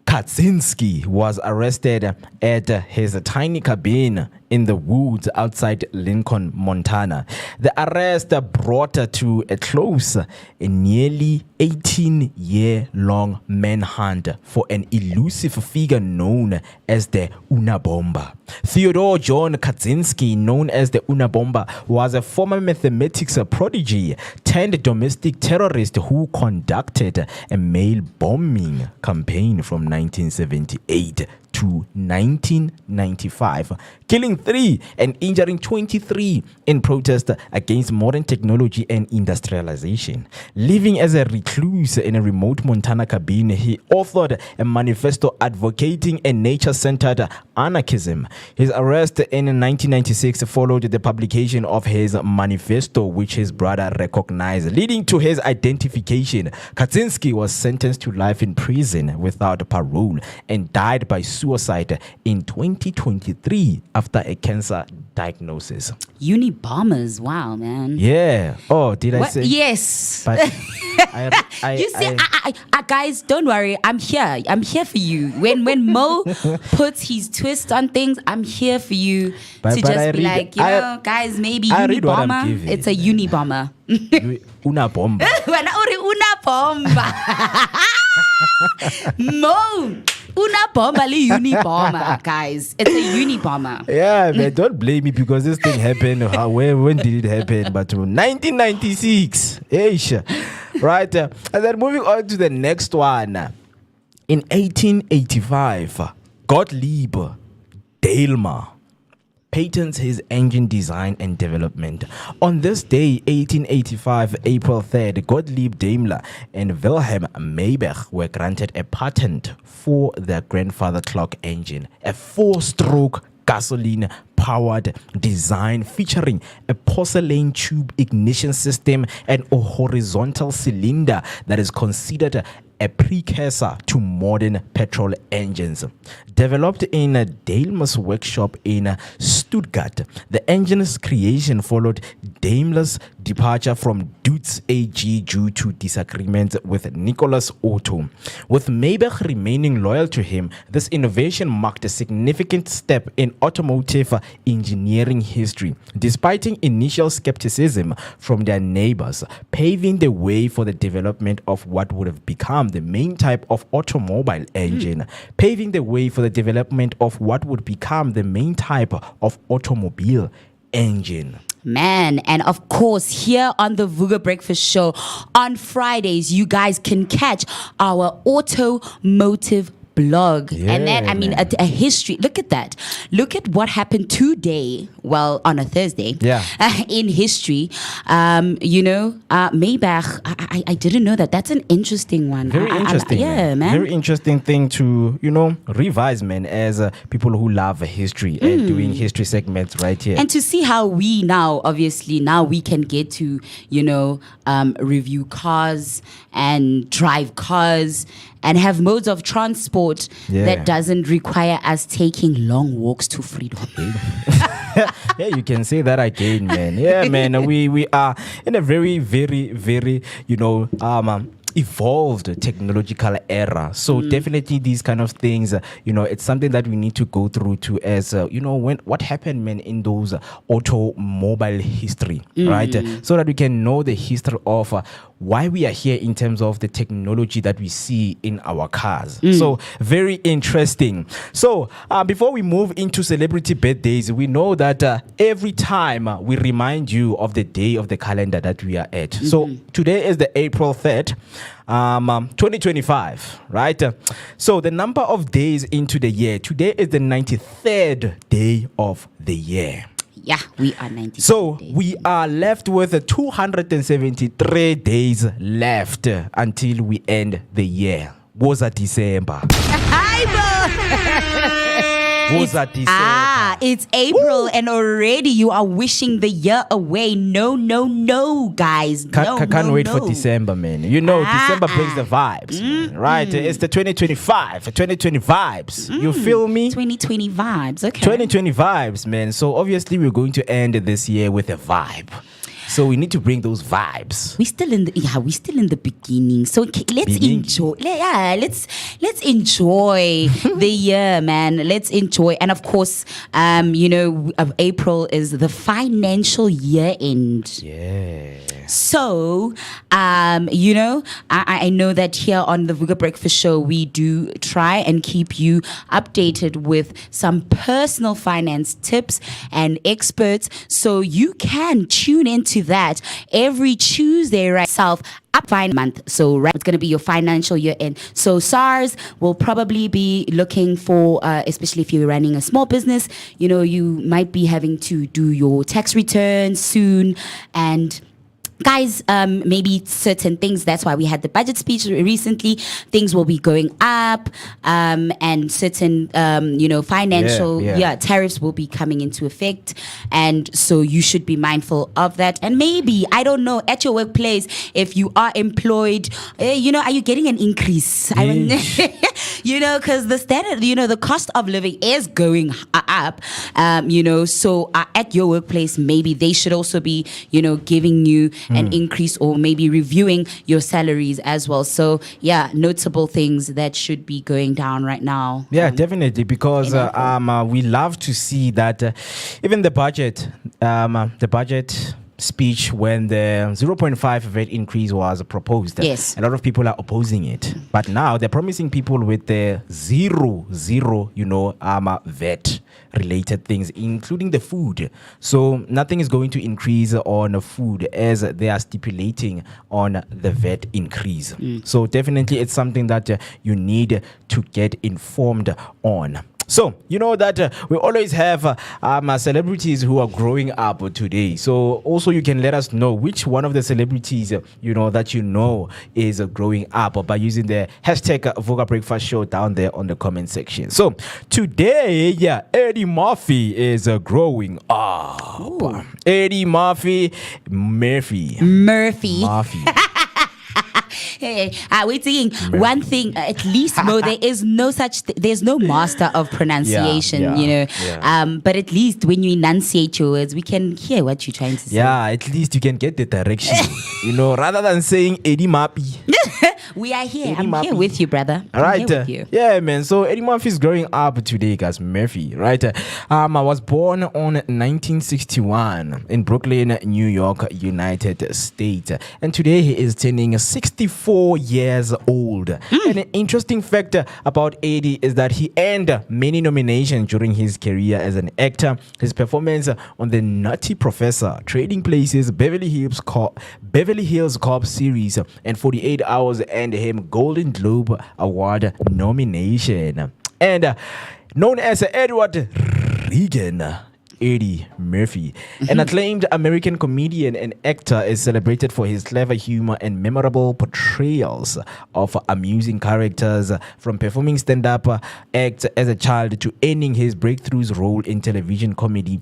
Kaczynski was arrested at his tiny cabin in the woods outside Lincoln, Montana. The arrest brought to a close a nearly 18-year-long manhunt for an elusive figure known as the Unabomber. Theodore John Kaczynski, known as the Unabomber, was a former mathematics prodigy turned domestic terrorist who conducted a mail bombing campaign from 1978 to 1995, killing 3 and injuring 23 in protest against modern technology and industrialization. Living as a recluse in a remote Montana cabin, he authored a manifesto advocating a nature-centered anarchism. His arrest in 1996 followed the publication of his manifesto, which his brother recognized, leading to his identification. Kaczynski was sentenced to life in prison without parole and died by suicide suicide in 2023 after a cancer diagnosis. Unibombers, wow, man. Yeah. Oh, did I What? say? Yes. But You see, guys, don't worry. I'm here. I'm here for you. When Mo puts his twist on things, I'm here for you But to just I be read- like, you know, guys, maybe I read what I'm Unibomber. giving. It's a Unibomber. Una bomba. Wena uri Unabomber. Mo, Unabomber li Unibomber, guys. It's a Unibomber. Yeah, man, don't blame me because this thing happened. When did it happen? But 1996. Ish. Right. And then moving on to the next one. In 1885, Gottlieb Daimler patents his engine design and development. On this day, 1885, April 3rd, Gottlieb Daimler and Wilhelm Maybach were granted a patent for their grandfather clock engine, a 4-stroke gasoline-powered design featuring a porcelain tube ignition system and a horizontal cylinder that is considered a precursor to modern petrol engines. Developed in Daimler's workshop in Stuttgart, the engine's creation followed Daimler's departure from Deutz AG due to disagreements with Nicholas Otto. With Maybach remaining loyal to him, this innovation marked a significant step in automotive engineering history, despite initial skepticism from their neighbors, paving the way for the development of what would have become the main type of automobile engine, paving the way for the development of what would become the main type of automobile engine. Man, and of course, here on the Vooka Breakfast Show on Fridays, you guys can catch our automotive blog. Yeah, and then, I mean, a history. Look at that. Look at what happened today, well, on a Thursday, in history. You know, Maybach, I didn't know that. That's an interesting one. Very interesting. Yeah, man. Very interesting thing to, you know, revise, man, as people who love history and doing history segments right here. And to see how we now, obviously, now we can get to, you know, review cars and drive cars and have modes of transport that doesn't require us taking long walks to freedom. Yeah, you can say that again, man. Yeah, man. We are in a very, very, very, you know, evolved technological era. So definitely these kind of things, you know, it's something that we need to go through to as, you know, what happened, man, in those automobile history, right? So that we can know the history of why we are here in terms of the technology that we see in our cars. So very interesting. So before we move into celebrity birthdays, we know that every time we remind you of the day of the calendar that we are at. So today is the April 3rd, 2025, right? So the number of days into the year, today is the 93rd day of the year. Yeah, we are 90. So we are left with 273 days left until we end the year. Was that December? Was that December? It's April and already you are wishing the year away. No, guys. Can't wait for December, man. You know, December brings the vibes, man, right? It's the 2020 vibes. You feel me? 2020 vibes, okay. 2020 vibes, man. So obviously we're going to end this year with a vibe. So we need to bring those vibes. We're still in the beginning. So let's enjoy. Let's enjoy the year, man. Let's enjoy. And of course, you know, April is the financial year end. Yeah. So, you know, I know that here on the Vooka Breakfast Show, we do try and keep you updated with some personal finance tips and experts. So you can tune into that every Tuesday, right? Up fine month. So right, it's going to be your financial year end. So SARS will probably be looking for, especially if you're running a small business, you know, you might be having to do your tax returns soon. And guys, maybe certain things, that's why we had the budget speech recently, things will be going up, and certain financial tariffs will be coming into effect, and so you should be mindful of that. And maybe, I don't know, at your workplace, if you are employed, are you getting an increase? I mean, because the standard, the cost of living is going up, so at your workplace, maybe they should also be giving you an increase, or maybe reviewing your salaries as well. So notable things that should be going down right now. Definitely, because we love to see that even the budget speech, when the 0.5 VAT increase was proposed, yes, a lot of people are opposing it, but now they're promising people with the zero VAT related things, including the food. So nothing is going to increase on food, as they are stipulating on the VAT increase. So definitely it's something that you need to get informed on. So, that we always have celebrities who are growing up today. So, also you can let us know which one of the celebrities, that is growing up by using the hashtag Vooka Breakfast Show down there on the comment section. So, today, Eddie Murphy is growing up. Ooh. Eddie Murphy. Hey, we're saying one thing, at least, Mo, there's no master of pronunciation, but at least when you enunciate your words, we can hear what you're trying to say. Yeah, at least you can get the direction, rather than saying Eddie Murphy. We are here. I'm here with you, brother. Right. Here with you. Yeah, man. So Eddie Murphy is growing up today, guys. Murphy, right? I was born on 1961 in Brooklyn, New York, United States. And today he is turning 64 years old. And an interesting fact about Eddie is that he earned many nominations during his career as an actor. His performance on The Nutty Professor, Trading Places, Beverly Hills Cop series, and 48 Hours earned him Golden Globe Award nomination. And known as Edward Regan, Eddie Murphy, an acclaimed American comedian and actor, is celebrated for his clever humor and memorable portrayals of amusing characters, from performing stand-up acts as a child to earning his breakthroughs role in television comedy.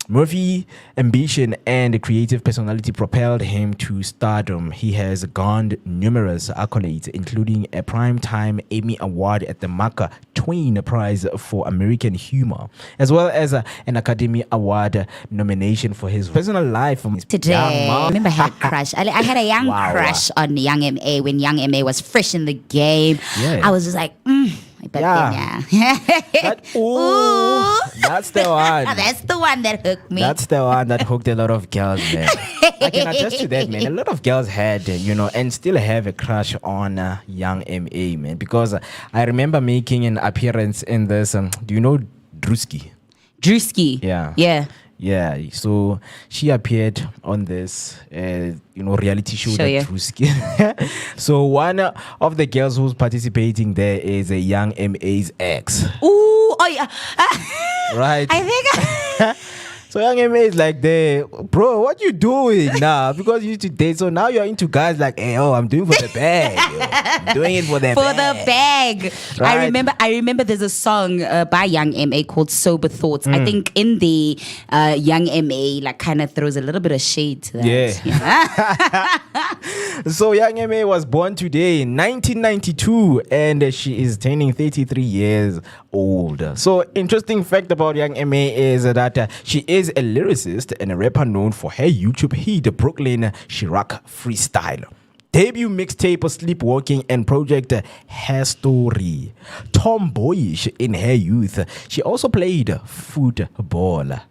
Murphy's ambition and creative personality propelled him to stardom. He has garnered numerous accolades, including a Primetime Emmy Award at the Mark Twain Prize for American Humor, as well as an Academy Award nomination for his personal life. Today, I remember I had a crush. I had a young crush on Young M.A. when Young M.A. was fresh in the game. I was just like, but that's the one. That's the one that hooked me. That's the one that hooked a lot of girls, man. I can attest to that, man. A lot of girls had, and still have a crush on Young M.A., man. Because I remember making an appearance in this. Do you know Drewski? Drewski? Yeah. Yeah, so she appeared on this, reality show, Drewski. So one of the girls who's participating there is a Young M.A.'s ex. Ooh, oh yeah. Right. I think... So Young M.A. is like, bro, what you doing now? Because you used to date, so now you're into guys like, hey, I'm doing for the bag. I'm doing it for the bag. Right. I remember there's a song by Young M.A. called Sober Thoughts. I think in the Young M.A. kind of throws a little bit of shade to that. Yeah. So Young M.A. was born today in 1992, and she is turning 33 years old. So interesting fact about Young M.A. is that she is a lyricist and a rapper known for her YouTube hit Brooklyn Chirac Freestyle, debut mixtape Sleepwalking, and project Her Story. Tomboyish in her youth, she also played football.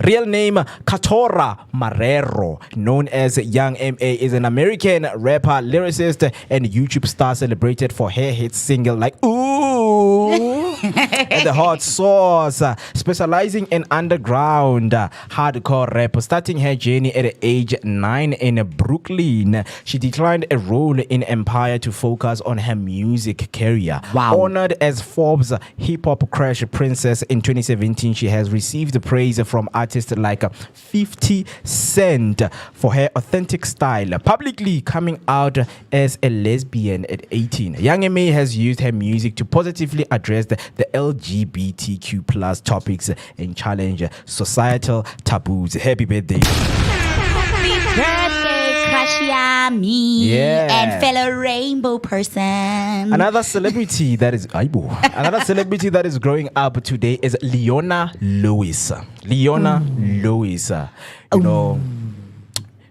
Real name Katora Marrero, known as Young M.A., is an American rapper, lyricist, and YouTube star celebrated for her hit single like Ooh and the Hot Sauce, specializing in underground hardcore rap. Starting her journey at age 9 in Brooklyn, she declined a role in Empire to focus on her music career. Wow. Honored as Forbes Hip Hop Crash Princess in 2017, she has received praise from artists artists like 50 Cent for her authentic style, publicly coming out as a lesbian at 18. Young M.A. has used her music to positively address the LGBTQ plus topics and challenge societal taboos. Happy birthday. Me Yeah. and fellow rainbow person. Another celebrity that is growing up today is Leona Lewis. Lewis. You know,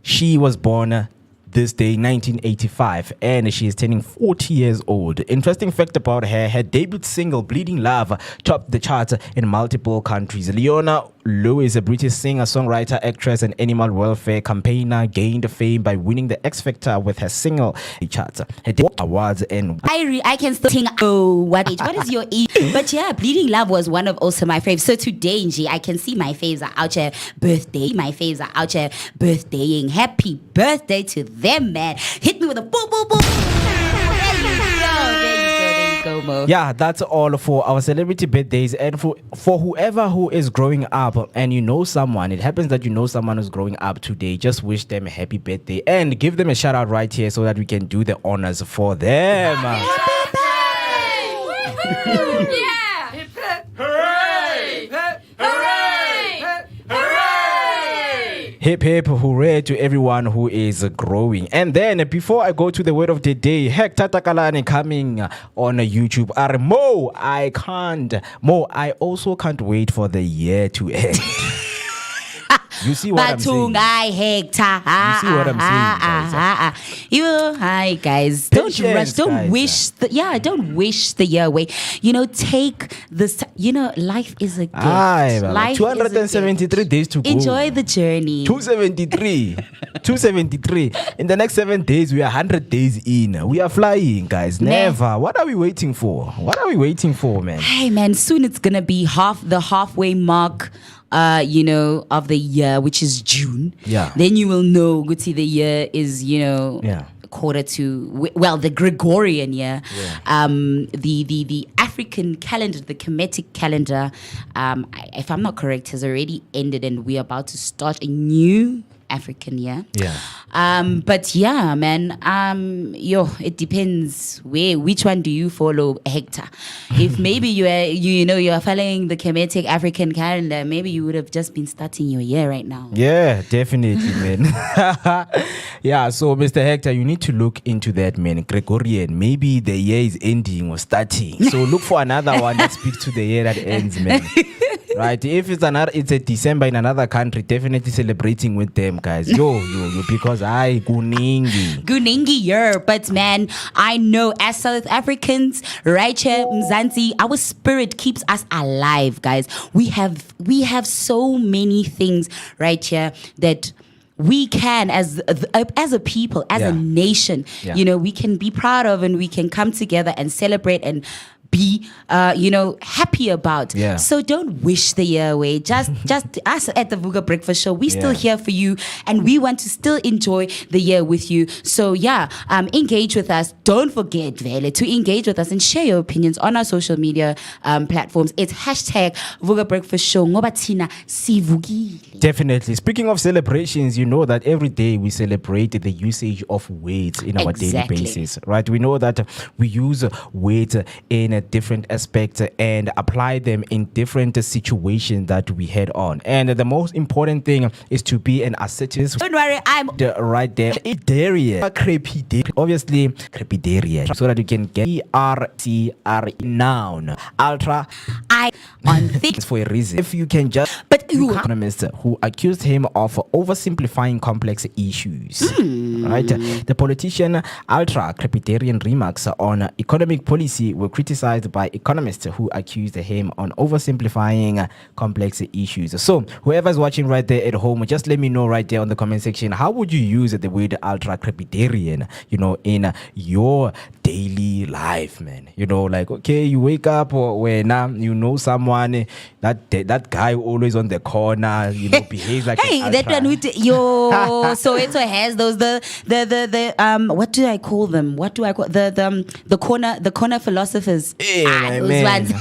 she was born this day 1985 and she is turning 40 years old. Interesting fact about her debut single Bleeding Love topped the charts in multiple countries. Leona Lewis, a British singer, songwriter, actress, and animal welfare campaigner, gained fame by winning the X Factor with her single charts. Her awards and I can still think, what is your age? But yeah, Bleeding Love was one of also my faves. So today, Nji, I can see my faves are out here birthday. My faves are out here birthdaying. Happy birthday to them, man. Hit me with a boom, boom, boom. There you go, Mo. yeah, that's all for our celebrity birthdays. And for whoever who is growing up and you know someone, it happens that you know someone who's growing up today, just wish them a happy birthday and give them a shout out right here so that we can do the honors for them. Hip hip hooray to everyone who is growing. And then before I go to the word of the day, Hector Takalani coming on YouTube. Mo, I also can't wait for the year to end. You see what I'm saying? Hector. You see what I'm saying, Hi guys. Don't Patience, rush. Don't guys. wish. Don't wish the year away. You know, take this. Life is a gift. Life 273 days to go. Enjoy the journey. 273. In the next 7 days, we are 100 days in. We are flying, guys. Never. What are we waiting for? Man? Hey man, soon it's gonna be the halfway mark. Of the year, which is June. Yeah. Then you will know, Guti, the year is, quarter to, the Gregorian year. Yeah. The African calendar, the Kemetic calendar, if I'm not correct, has already ended and we're about to start a new African year. Yeah. But yeah, man, it depends which one do you follow, Hector? If maybe you are following the Kemetic African calendar, maybe you would have just been starting your year right now. Yeah, definitely, man. Yeah, so Mr. Hector, you need to look into that, man. Gregorian, maybe the year is ending or starting. So look for another one that speaks to the year that ends, man. Right, if it's a December in another country, definitely celebrating with them, guys. Yo, because Guningi year. But man, I know as South Africans, right here, Mzansi, our spirit keeps us alive, guys. We have so many things right here that we can, as a people, as a nation, we can be proud of, and we can come together and celebrate and be happy about. So don't wish the year away. Just us at the Vooka Breakfast Show, we still here for you, and we want to still enjoy the year with you. So engage with us. Don't forget, Vele, to engage with us and share your opinions on our social media platforms. It's #Vooka Breakfast Show. Ngoba thina sivukile. Definitely. Speaking of celebrations, you know that every day we celebrate the usage of words in our daily basis, right? We know that we use words in different aspects and apply them in different situations that we head on. And the most important thing is to be an assertive. Don't worry, I'm right there. Obviously, crepidarian, so that you can get ERCR noun. Ultra. I on things for a reason. If you can just. But you economist who accused him of oversimplifying complex issues. Right? The politician ultra crepidarian remarks on economic policy were criticized by economists who accused him on oversimplifying complex issues. So whoever's watching right there at home, just let me know right there on the comment section, how would you use the word ultra crepidarian, in your daily life, man? Like, okay, you wake up when you know someone, that guy always on the corner, behaves like hey, that one with so it has those the what do I call them? The corner philosophers. Hey, those ones.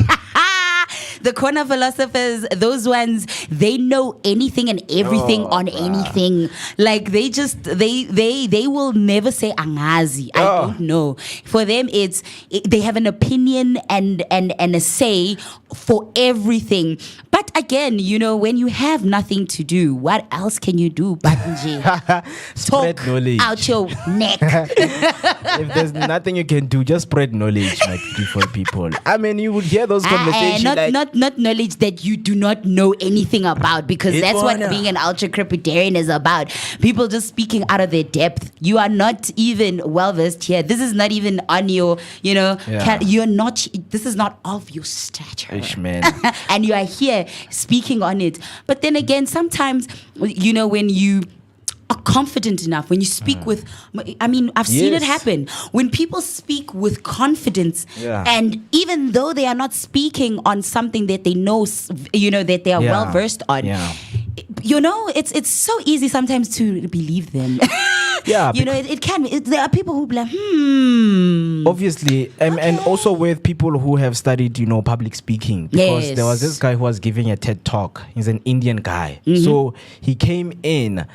the corner philosophers, those ones, they know anything and everything on anything. Like they just they will never say angazi. I don't know. For them, they have an opinion and a say for everything. But again, when you have nothing to do, what else can you do but spread talk knowledge out your neck? If there's nothing you can do, just spread knowledge, my beautiful people. I mean, you would hear those conversations. Not knowledge that you do not know anything about, because that's what being an ultra crepidarian is about. People just speaking out of their depth. You are not even well versed here. This is not even on your, you're not. This is not of your stature. Man. And you are here speaking on it. But then again, sometimes, when you are confident enough, when you speak with, I've seen it happen. When people speak with confidence, and even though they are not speaking on something that they know, that they are well versed on, it's so easy sometimes to believe them. Yeah, it can be. There are people who be like, obviously, and also with people who have studied, public speaking. Because there was this guy who was giving a TED talk. He's an Indian guy. So he came in,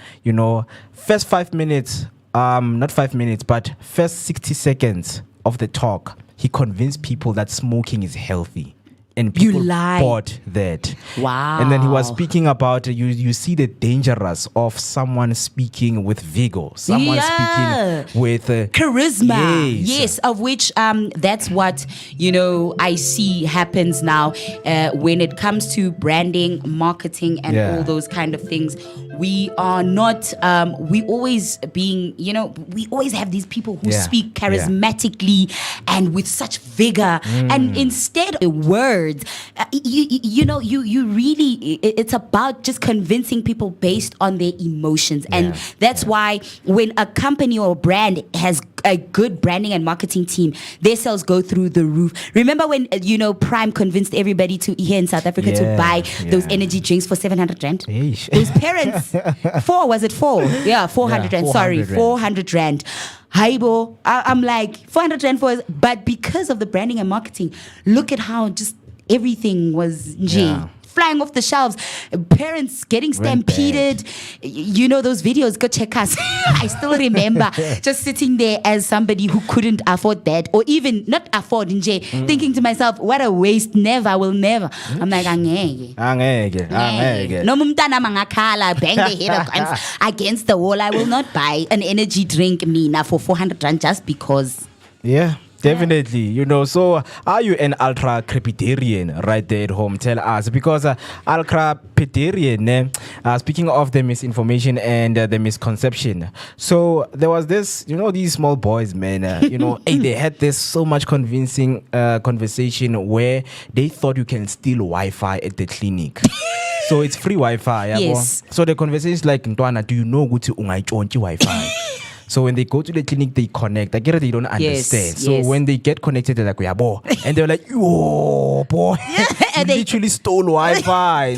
first 5 minutes, not 5 minutes, but first 60 seconds of the talk, he convinced people that smoking is healthy. And people bought that. Wow. And then he was speaking about, you see the dangers of someone speaking with vigor, someone speaking with charisma. Yes, of which that's what, I see happens now when it comes to branding, marketing, and all those kind of things. We are not, we always we always have these people who speak charismatically and with such vigor. And instead of words, you really, it's about just convincing people based on their emotions. And that's why when a company or a brand has a good branding and marketing team, their sales go through the roof. Remember when, Prime convinced everybody here in South Africa to buy those energy drinks for 700 rand? Those parents, 4? Yeah, 400 rand. Sorry, 400 rand. Haibo, I'm like 400 rand for, but because of the branding and marketing, look at how just everything was flying off the shelves. Parents getting stampeded. Those videos, go check us. I still remember just sitting there as somebody who couldn't afford that, or even not afford, thinking to myself, what a waste. Never, I will never. I'm like, angeke. No mumtana mangakhala, bang the head against the wall. I will not buy an energy drink, Mina, for 400 rand just because. Yeah. Definitely, so are you an ultra crepidarian right there at home? Tell us, because ultra crepidarian, speaking of the misinformation and the misconception. So there was this, these small boys, man, they had this so much convincing conversation where they thought you can steal Wi-Fi at the clinic. So it's free Wi-Fi. Yes. So the conversation is like, Ntwana, do you know what to Wi-Fi? So when they go to the clinic, they connect. I get it, they don't understand. So when they get connected, they're like, and they're like, yo, boy, you literally stole Wi-Fi.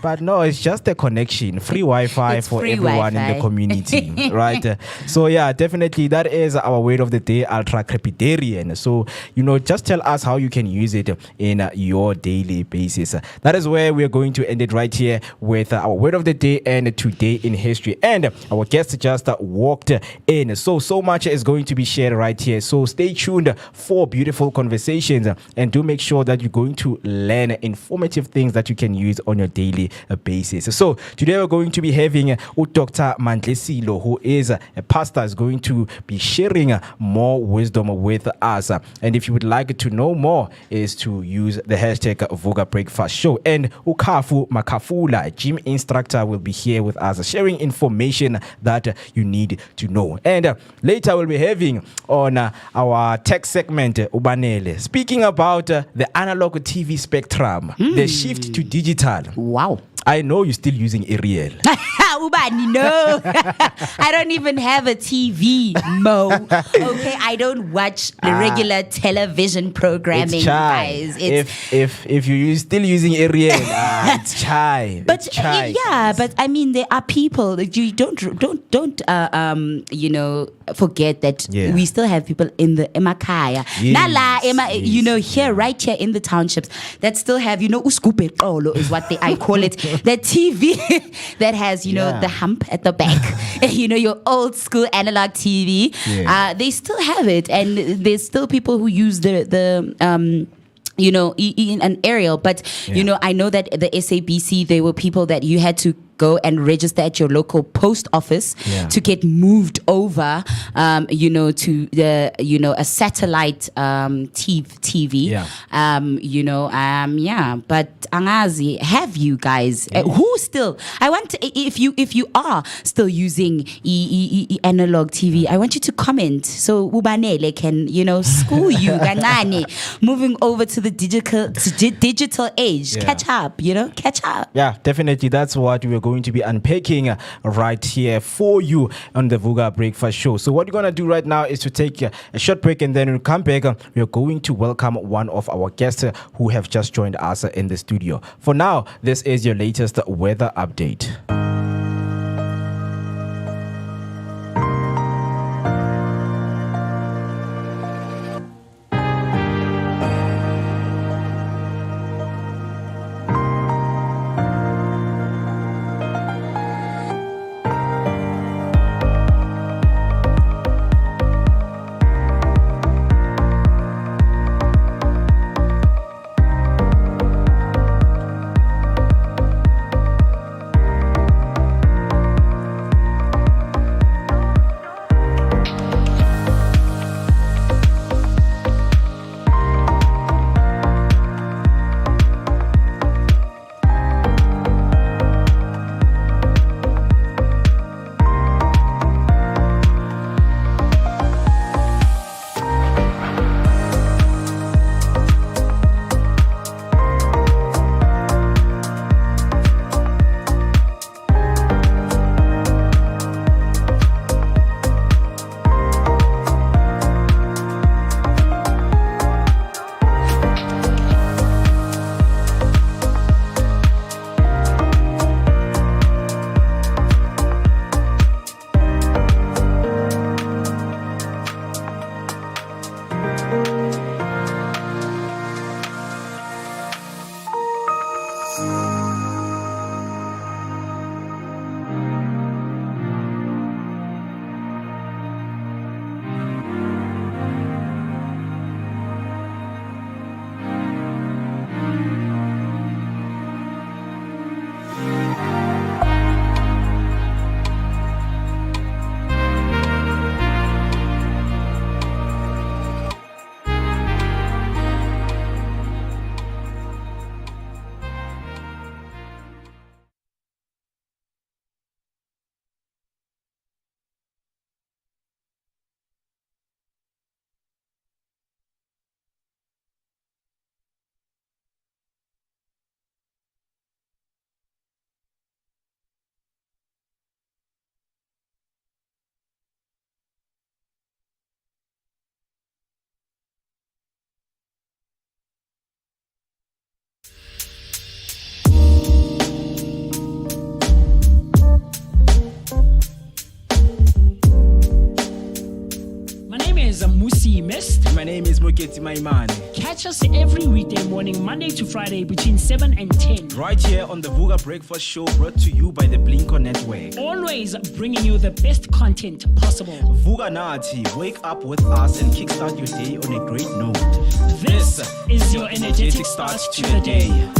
But no, it's just a connection. Free Wi-Fi for everyone in the community, right? So yeah, definitely that is our word of the day, ultra crepidarian. So, just tell us how you can use it in your daily basis. That is where we're going to end it right here with our word of the day and today in history. And our guest just walked in. So much is going to be shared right here. So stay tuned for beautiful conversations and do make sure that you're going to learn informative things that you can use on your daily basis. So today we're going to be having Dr. Mandlesilo, who is a pastor, is going to be sharing more wisdom with us. And if you would like to know more, is to use the hashtag Vooka Breakfast Show. And Ukafu Makafula, gym instructor, will be here with us, sharing information that you need to know. And later we'll be having on our tech segment Ubanele, speaking about the analog TV spectrum, the shift to digital. Wow. I know you're still using Ariel. Ubani, no. I don't even have a TV, Mo. Okay, I don't watch the regular television programming, It's chai. guys. It's If you're still using Ariel, it's chai. but It's chai. yeah, but I mean, there are people that you don't forget that Yeah. we still have people in the emakaya, here, right here in the townships that still have uskupe qolo is what I call it, that TV that has the hump at the back, your old school analog TV. Yeah. They still have it, and there's still people who use the in an aerial, but I know that the SABC, there were people that you had to go and register at your local post office to get moved over, to the, a satellite TV. But Angazi, have you guys, who still, I want to, if you are still using analog TV, I want you to comment so Ubanele can, school you, ganani, moving over to the digital age. Catch up, catch up. Yeah, definitely. That's what we're going to be unpacking right here for you on the Vooka Breakfast Show. So what we're going to do right now is to take a short break, and then we'll come back. We're going to welcome one of our guests who have just joined us in the studio. For now, this is your latest weather update. My name is Moketi Maimane. Catch us every weekday morning, Monday to Friday, between 7 and 10. Right here on the Vooka Breakfast Show, brought to you by the Blinko Network. Always bringing you the best content possible. Vooka Nati, wake up with us and kickstart your day on a great note. This is your energetic start to the day.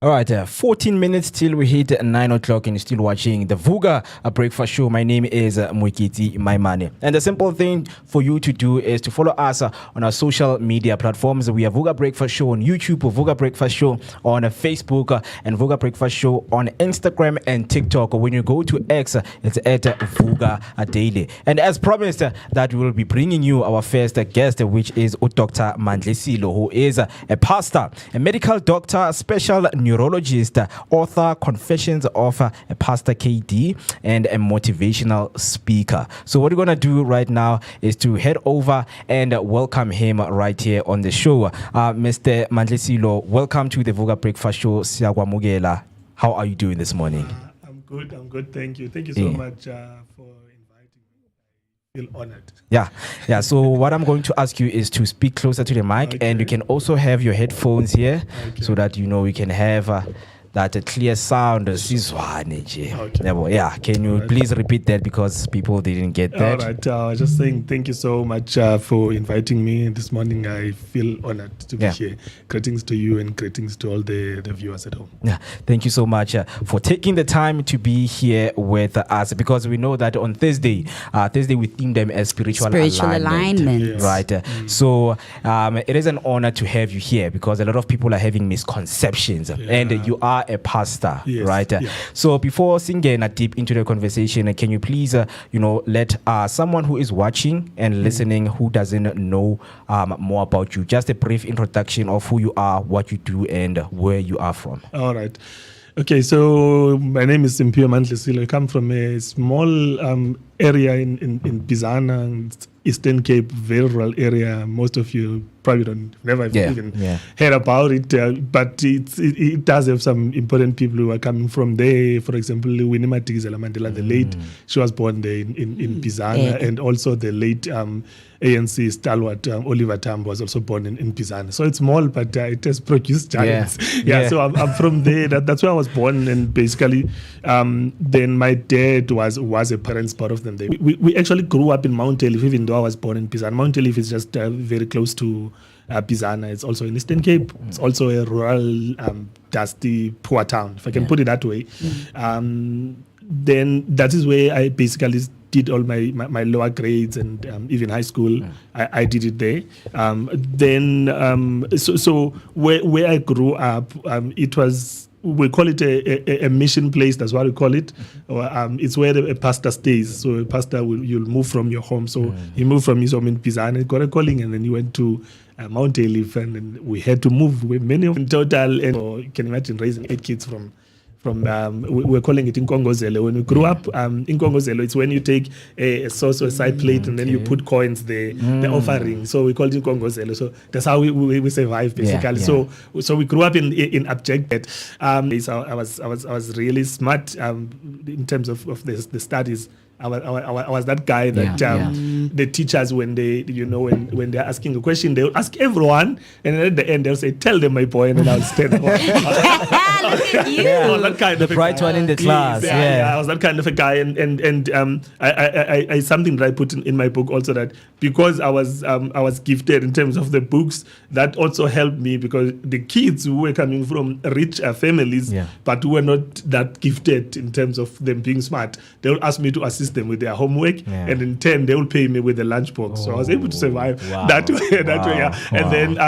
All right, 14 minutes till we hit 9 o'clock and you're still watching the Vooka Breakfast Show. My name is Mwikiti Maimane. And the simple thing for you to do is to follow us on our social media platforms. We have Vooka Breakfast Show on YouTube, Vooka Breakfast Show on Facebook, and Vooka Breakfast Show on Instagram and TikTok. When you go to X, it's at Vooka Daily. And as promised, that we will be bringing you our first guest, which is Dr. Mandlesilo, who is a pastor, a medical doctor, special neurologist, author, Confessions of a Pastor KD, and a motivational speaker. So what we're going to do right now is to head over and welcome him right here on the show. Mr. Mandlesilo, welcome to the Vooka Breakfast Show. Siagwamugela. How are you doing this morning? I'm good. Thank you so much for inviting me. I feel honored. Yeah. So what I'm going to ask you is to speak closer to the mic, and you can also have your headphones here, so that we can have that clear sound. Yeah, can you please repeat that because people didn't get that? All right. I was just saying thank you so much for inviting me this morning. I feel honored to be here. Greetings to you and greetings to all the viewers at home. Yeah, thank you so much for taking the time to be here with us, because we know that on Thursday we theme them as spiritual alignment. Yes. Right. So it is an honor to have you here, because a lot of people are having misconceptions, and you are a pastor, right? So before singing deep into the conversation, can you please let someone who is watching and listening who doesn't know more about you, just a brief introduction of who you are, what you do, and where you are from? All right. Okay, so my name is Simpio Mandlesilo. I come from a small area in Bizana, Eastern Cape, very rural area. Most of you probably never even heard about it, but it does have some important people who are coming from there. For example, Winnie Madikizela Mandela, the late, she was born there in Bizana, and also the late ANC stalwart Oliver Tambo was also born in Bizana. So it's small, but it has produced giants. So I'm from there. That's where I was born, and basically, then my dad was a parent's part of them. We actually grew up in Mount Elif, even though I was born in Bizana. Mount Elif is just very close to Bizana. It's also in Eastern Cape. It's also a rural, dusty, poor town, if I can put it that way. Then that is where I basically did all my lower grades, and even high school. I did it there. So where I grew up, it was, we call it a mission place. That's what we call it. It's where a pastor stays. So a pastor you'll move from your home. So he moved from his home in Bizana, got a calling, and then he went to Mount Elif, and then we had to move with many of them in total. And you can imagine raising 8 kids from we're calling it Inkongozelo. When we grew up, Inkongozelo, it's when you take a sauce or a side plate and then you put coins there, the offering. So we called it Inkongozelo. So that's how we survive basically. So we grew up in abject. So I was really smart in terms of the studies. I was that guy that the teachers, when they when they're asking a question, they'll ask everyone, and then at the end they'll say, "Tell them, my boy," and then I'll stand up. That kind of bright one in the class. I was that kind of a guy, and I something that I put in my book also, that because I was gifted in terms of the books, that also helped me, because the kids who were coming from rich families, but who were not that gifted in terms of them being smart, they would ask me to assist them with their homework, and in turn they will pay me with the lunchbox. So I was able to survive that way. And then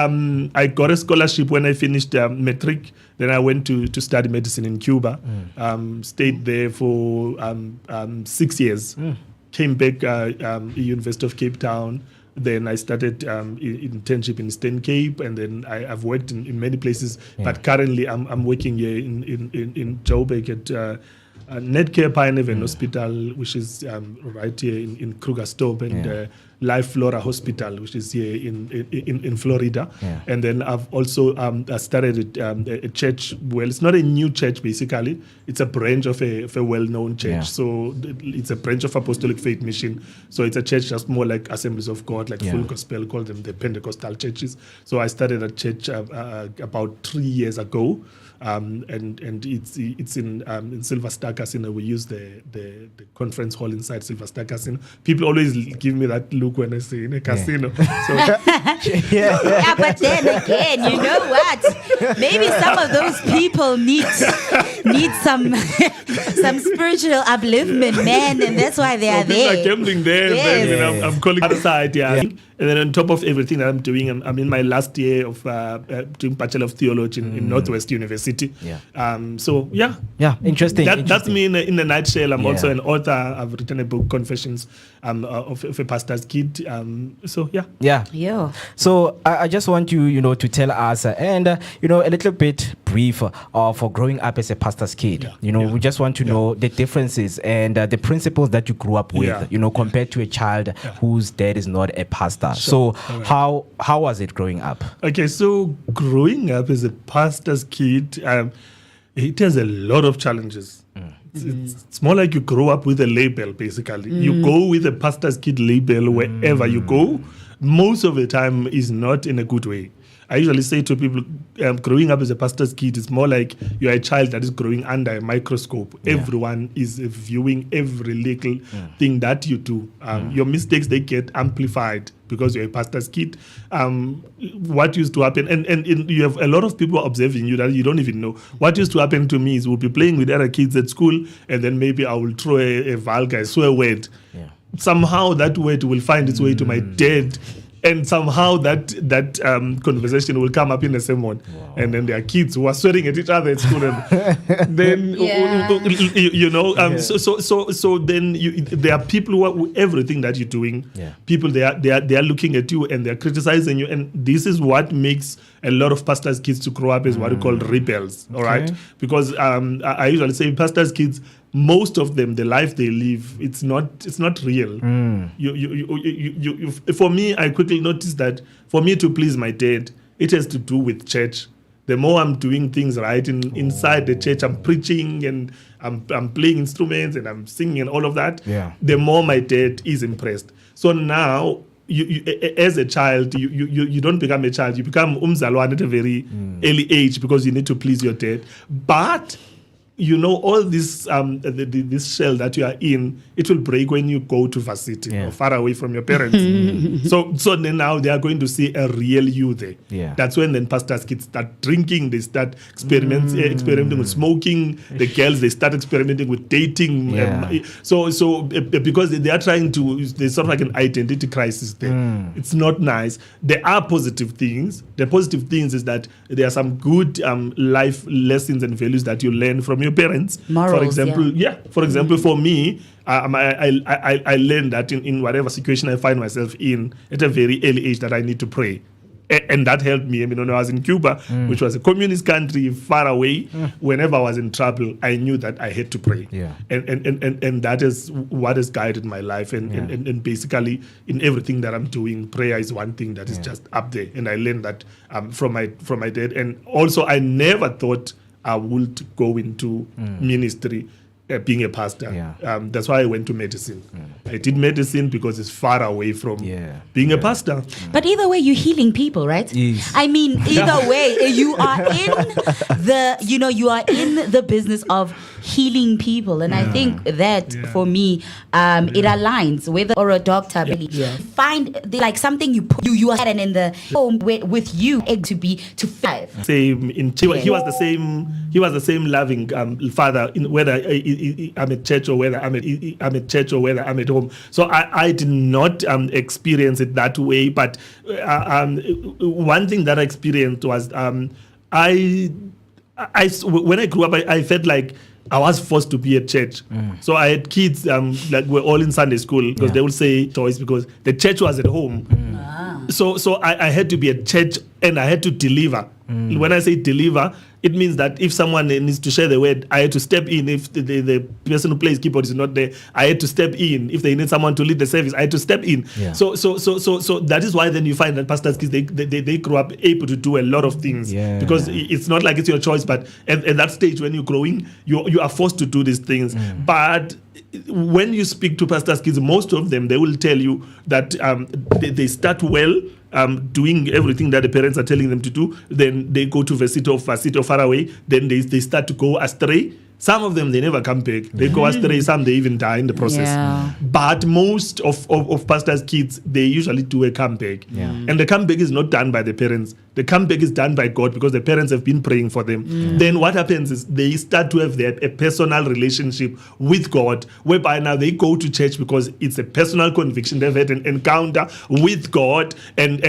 I got a scholarship when I finished matric. Then I went to study medicine in Cuba. Stayed there for 6 years. Came back University of Cape Town. Then I started internship in Eastern Cape, and then I've worked in many places. But currently I'm working here in Joburg at Netcare Pioneer Hospital, which is right here in Krugersdorp, and Life Flora Hospital, which is here in Florida. And then I've also started a church. Well, it's not a new church basically. It's a branch of a well-known church. So it's a branch of Apostolic Faith Mission. So it's a church just more like Assemblies of God, like Full Gospel, call them the Pentecostal churches. So I started a church about 3 years ago. And it's in Silver Star Casino. We use the conference hall inside Silver Star Casino. People always give me that look look when I say in a casino. So Yeah, but then again, you know what? Maybe some of those people need some some spiritual upliftment, man, and that's why they are people there. are gambling there. Yes. Then I'm calling other side, yeah. And then on top of everything that I'm doing, I'm in my last year of doing Bachelor of Theology in Northwest University. Yeah. So yeah. Yeah, interesting. That's me in a nutshell. I'm Yeah. also an author. I've written a book, Confessions of a Pastor's Kid. So yeah. Yeah. Yo. So I just want you, to tell us and a little bit brief for growing up as a pastor's kid. We just want to know the differences and the principles that you grew up with. Compared to a child whose dad is not a pastor. Sure. So how was it growing up? Okay, so growing up as a pastor's kid, it has a lot of challenges. It's more like you grow up with a label, basically. You go with a pastor's kid label wherever you go. Most of the time is not in a good way. I usually say to people, growing up as a pastor's kid is more like you're a child that is growing under a microscope. Yeah. Everyone is viewing every little thing that you do. Your mistakes, they get amplified because you're a pastor's kid. What used to happen, and you have a lot of people observing you that you don't even know. What used to happen to me is we'll be playing with other kids at school, and then maybe I will throw a vulgar swear word. Yeah. Somehow that word will find its way to my dad. And somehow that conversation will come up in a sermon. Wow. And then there are kids who are swearing at each other at school. And then, so then there are people who everything that you're doing, people, they are looking at you and they're criticizing you. And this is what makes a lot of pastors' kids to grow up as what we call rebels, all right? Because I usually say pastors' kids, most of them, the life they live, it's not real. You, for me, I quickly noticed that for me to please my dad, it has to do with church. The more I'm doing things right inside the church, I'm preaching and I'm playing instruments and I'm singing and all of that, the more my dad is impressed. So now, you as a child, you don't become a child. You become umzalwane at a very early age because you need to please your dad. But all this this shell that you are in, it will break when you go to varsity or far away from your parents. So then now they are going to see a real you there. That's when then pastors' kids start drinking, they start experimenting with smoking. The girls, they start experimenting with dating. So because they are trying to, there's sort of like an identity crisis there. It's not nice. There are positive things. The positive things is that there are some good life lessons and values that you learn from your parents. Morals, for example, for me, I learned that in whatever situation I find myself in at a very early age that I need to pray. And that helped me. I mean, when I was in Cuba, which was a communist country far away, whenever I was in trouble, I knew that I had to pray. And that is what has guided my life. And basically, in everything that I'm doing, prayer is one thing that is just up there. And I learned that from my dad. And also, I never thought I would go into ministry, being a pastor. That's why I went to medicine. I did medicine because it's far away from being a pastor. But either way, you're healing people, right? Yes. I mean, either way, you are in the business of healing people, and I think that for me, it aligns. Whether or a doctor, find like something you are and in the home with you to be to five. Same in Chihuahua. He was the same loving father in whether I'm at church or whether I'm at home. So I did not experience it that way. But one thing that I experienced was when I grew up, I felt like I was forced to be at church. So I had kids like we're all in Sunday school because they would say toys because the church was at home. So I had to be at church and I had to deliver. When I say deliver, it means that if someone needs to share the word, I had to step in. If the person who plays keyboard is not there, I had to step in. If they need someone to lead the service, I had to step in. So that is why then you find that pastors' kids, they grow up able to do a lot of things because it's not like it's your choice, but at that stage when you're growing, you are forced to do these things. But when you speak to pastors' kids, most of them, they will tell you that they start well, doing everything that the parents are telling them to do. Then they go to varsity or far away. Then they start to go astray. Some of them, they never come back. They go astray. Some, they even die in the process. Yeah. But most of pastors' kids, they usually do a comeback. And the comeback is not done by the parents. The comeback is done by God because the parents have been praying for them. Then what happens is they start to have a personal relationship with God, whereby now they go to church because it's a personal conviction. They've had an encounter with God, and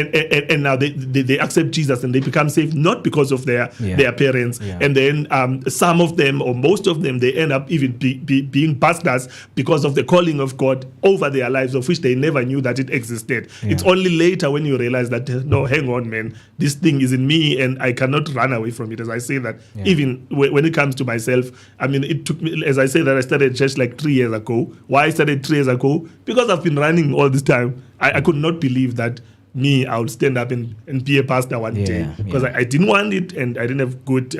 now they accept Jesus and they become saved, not because of their parents. And then some of them, or most of them, they end up even being pastors because of the calling of God over their lives, of which they never knew that it existed. It's only later when you realize that, no, hang on, man, this thing is in me and I cannot run away from it. As I say that, even when it comes to myself, I mean, it took me, as I say that I started church like 3 years ago. Why I started 3 years ago? Because I've been running all this time. I could not believe that I would stand up and be a pastor one day, because I didn't want it and I didn't have good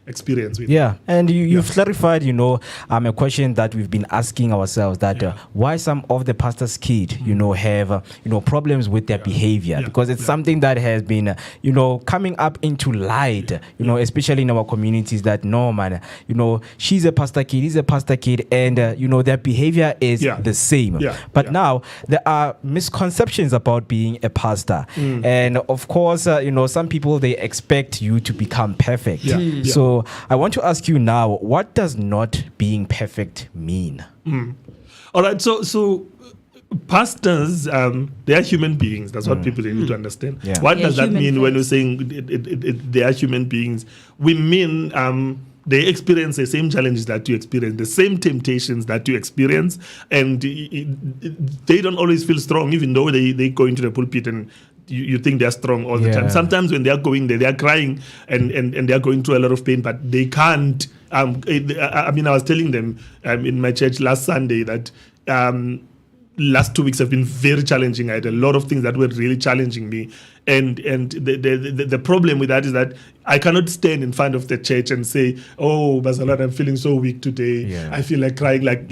experience with it. And you've clarified, a question that we've been asking ourselves, that why some of the pastors' kids, have, problems with their behavior, because it's something that has been, coming up into light, especially in our communities, that no, man, she's a pastor kid, he's a pastor kid, and, their behavior is the same. But now there are misconceptions about being a pastor. And of course, some people, they expect you to become perfect. So I want to ask you now, what does not being perfect mean? All right, so pastors, they are human beings. That's what people need to understand. What does that mean when we're saying they are human beings? We mean they experience the same challenges that you experience, the same temptations that you experience, and they don't always feel strong, even though they go into the pulpit and you think they're strong all the time. Sometimes when they are going there, they are crying and they are going through a lot of pain, but they can't. I was telling them in my church last Sunday that last 2 weeks have been very challenging. I had a lot of things that were really challenging me. And the problem with that is that I cannot stand in front of the church and say, oh, Basalan, I'm feeling so weak today. I feel like crying, like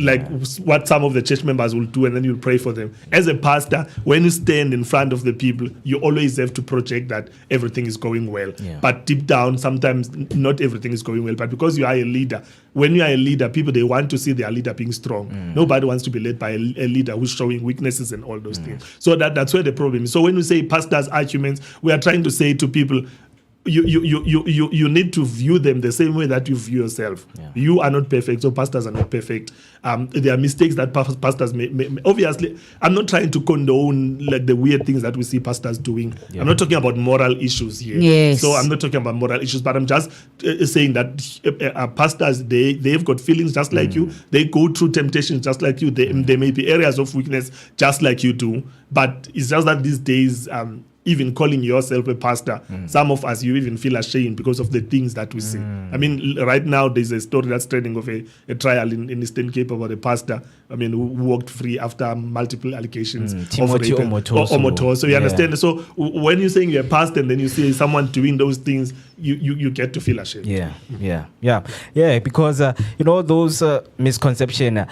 what some of the church members will do, and then you'll pray for them. As a pastor, when you stand in front of the people, you always have to project that everything is going well. But deep down, sometimes not everything is going well. But because you are a leader, when you are a leader, people, they want to see their leader being strong. Nobody wants to be led by a leader who's showing weaknesses and all those things. So that's where the problem is. So when we say pastors are humans, we are trying to say to people, you need to view them the same way that you view yourself. You are not perfect, so pastors are not perfect. There are mistakes that pastors may. Obviously, I'm not trying to condone like the weird things that we see pastors doing. I'm not talking about moral issues here. So I'm not talking about moral issues, but I'm just saying that pastors, they've got feelings just like you. They go through temptations just like you. There may be areas of weakness just like you do. But it's just that these days, even calling yourself a pastor, some of us, you even feel ashamed because of the things that we see. I mean, right now there's a story that's trending of a trial in Eastern Cape about a pastor, who walked free after multiple allegations of Timothy rape. Omotoso. So you understand? So when you're saying you're a pastor and then you see someone doing those things, you get to feel ashamed. Because those misconceptions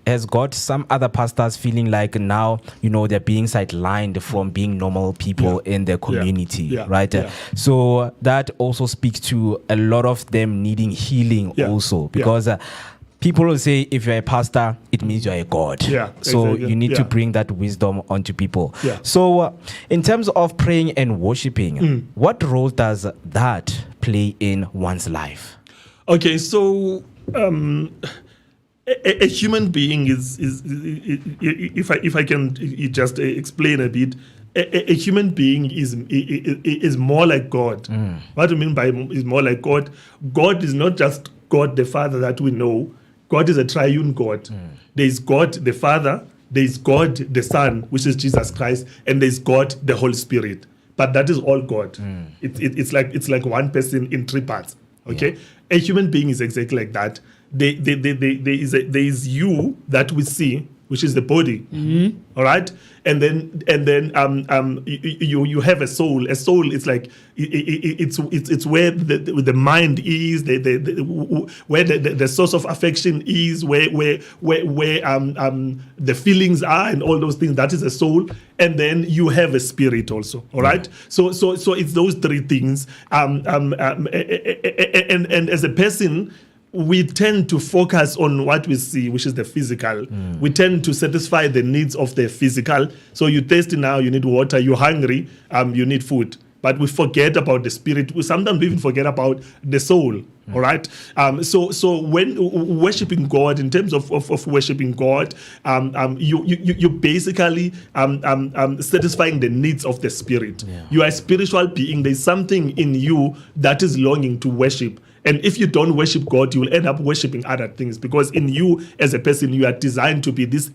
has got some other pastors feeling like now they're being sidelined from being normal people in their community, right? So that also speaks to a lot of them needing healing also, because people will say if you're a pastor, it means you're a god. So you need to bring that wisdom onto people. So in terms of praying and worshiping, what role does that play in one's life? Okay, so a human being is if I can just explain a bit, a human being is more like God. What do you mean by is more like God? God is not just God the Father that we know. God is a triune God. There is God the Father, there is God the Son, which is Jesus Christ, and there is God the Holy Spirit. But that is all God. It's like one person in three parts. Okay, a human being is exactly like that. There is you that we see, which is the body. All right, and then you have a soul. A soul is like it's where the mind is, where the source of affection is, where the feelings are, and all those things. That is a soul. And then you have a spirit also. All right. So it's those three things. And as a person, we tend to focus on what we see, which is the physical. We tend to satisfy the needs of the physical. So you're thirsty now, you need water. You're hungry, you need food. But we forget about the spirit. We sometimes even forget about the soul. All right. So when worshiping God, in terms of worshiping God, you basically satisfying the needs of the spirit. Yeah. You are a spiritual being. There's something in you that is longing to worship. And if you don't worship God, you will end up worshiping other things, because in you as a person, you are designed to be this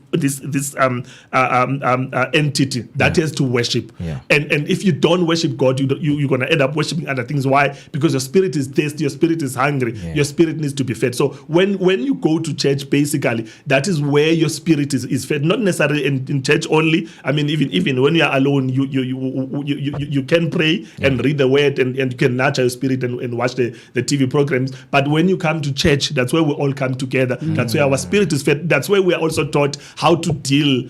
entity that has to worship. Yeah. And if you don't worship God, you're going to end up worshiping other things. Why? Because your spirit is thirsty, your spirit is hungry, your spirit needs to be fed. So when you go to church, basically, that is where your spirit is fed. Not necessarily in church only. I mean, even when you are alone, you can pray and read the word, and you can nurture your spirit and watch the TV programs. But when you come to church, that's where we all come together. That's where our spirit is fed. That's where we are also taught how to deal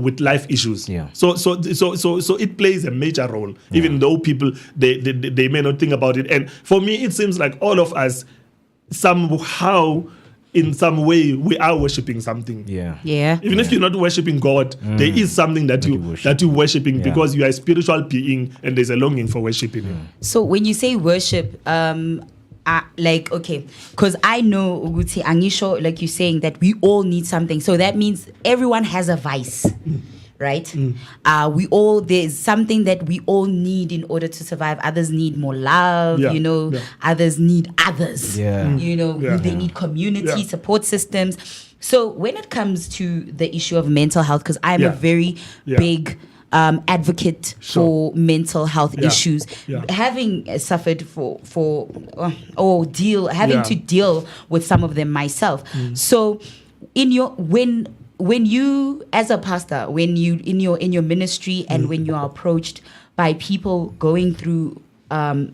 with life issues. Yeah. So it plays a major role, even though people they may not think about it. And for me, it seems like all of us somehow, in some way, we are worshiping something. Yeah. Even if you're not worshiping God, there is something that you're worshiping, because you are a spiritual being, and there's a longing for worshiping. So when you say worship, because I know, Uguti, Angisho, like you're saying, that we all need something. So that means everyone has a vice, right? There's something that we all need in order to survive. Others need more love, others need others, they need community, support systems. So when it comes to the issue of mental health, because I'm a very big advocate for mental health issues, having suffered to deal with some of them myself. So when you, as a pastor, when you in your ministry, and when you are approached by people going through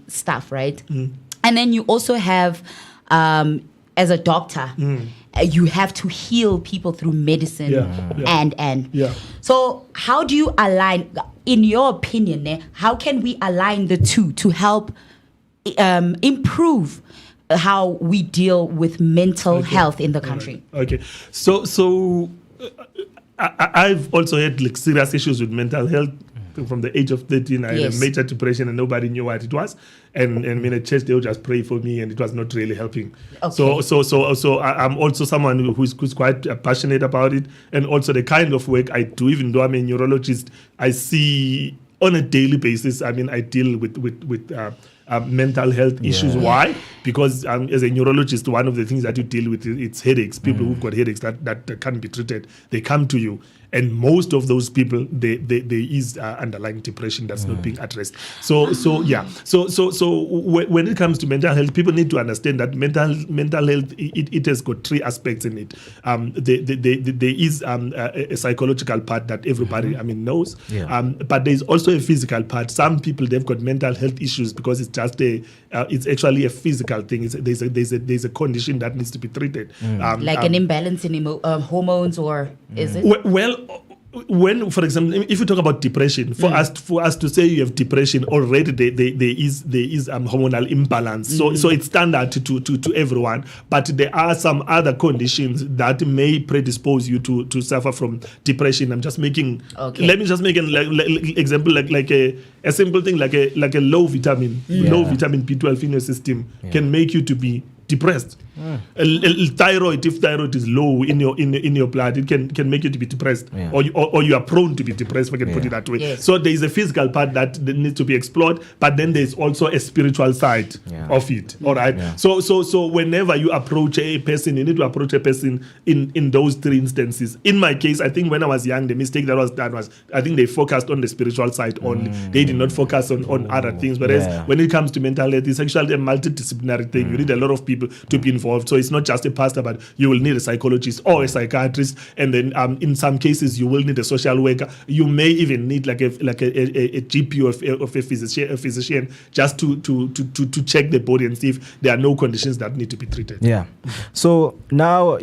stuff, right? And then you also have, as a doctor, you have to heal people through medicine and so how do you align, in your opinion, how can we align the two to help improve how we deal with mental health in the country? So I've also had like serious issues with mental health. From the age of 13, I had a major depression, and nobody knew what it was. And in a church, they would just pray for me, and it was not really helping. Okay. So I'm also someone who's quite passionate about it, and also the kind of work I do. Even though I'm a neurologist, I see on a daily basis. I mean, I deal with mental health issues. Why? Because as a neurologist, one of the things that you deal with is headaches. People who've got headaches that can't be treated, they come to you. And most of those people, there is underlying depression that's not being addressed. So when it comes to mental health, people need to understand that mental health, it has got three aspects in it. There is a psychological part that everybody knows, but there's also a physical part. Some people, they've got mental health issues because it's just it's actually a physical thing. There's a condition that needs to be treated, like an imbalance in hormones, or is it? Well, when, for example, if you talk about depression, for us to say you have depression, already there is hormonal imbalance. So it's standard to everyone, but there are some other conditions that may predispose you to suffer from depression. I'm just making. Okay. Let me just make an example, like a simple thing, like a low vitamin B12 in your system can make you to be depressed. Thyroid, if thyroid is low in your blood, it can make you to be depressed, or you are prone to be depressed, if I can put it that way. Yes. So there is a physical part that needs to be explored, but then there's also a spiritual side of it. All right. Yeah. So whenever you approach a person, you need to approach a person in those three instances. In my case, I think when I was young, the mistake that was done was, I think they focused on the spiritual side only. They did not focus on other things. Whereas when it comes to mental health, it's actually a multidisciplinary thing. You need a lot of people to be involved. So it's not just a pastor, but you will need a psychologist or a psychiatrist, and then in some cases you will need a social worker. You may even need like a GP or a physician just to check the body and see if there are no conditions that need to be treated. Yeah. So now,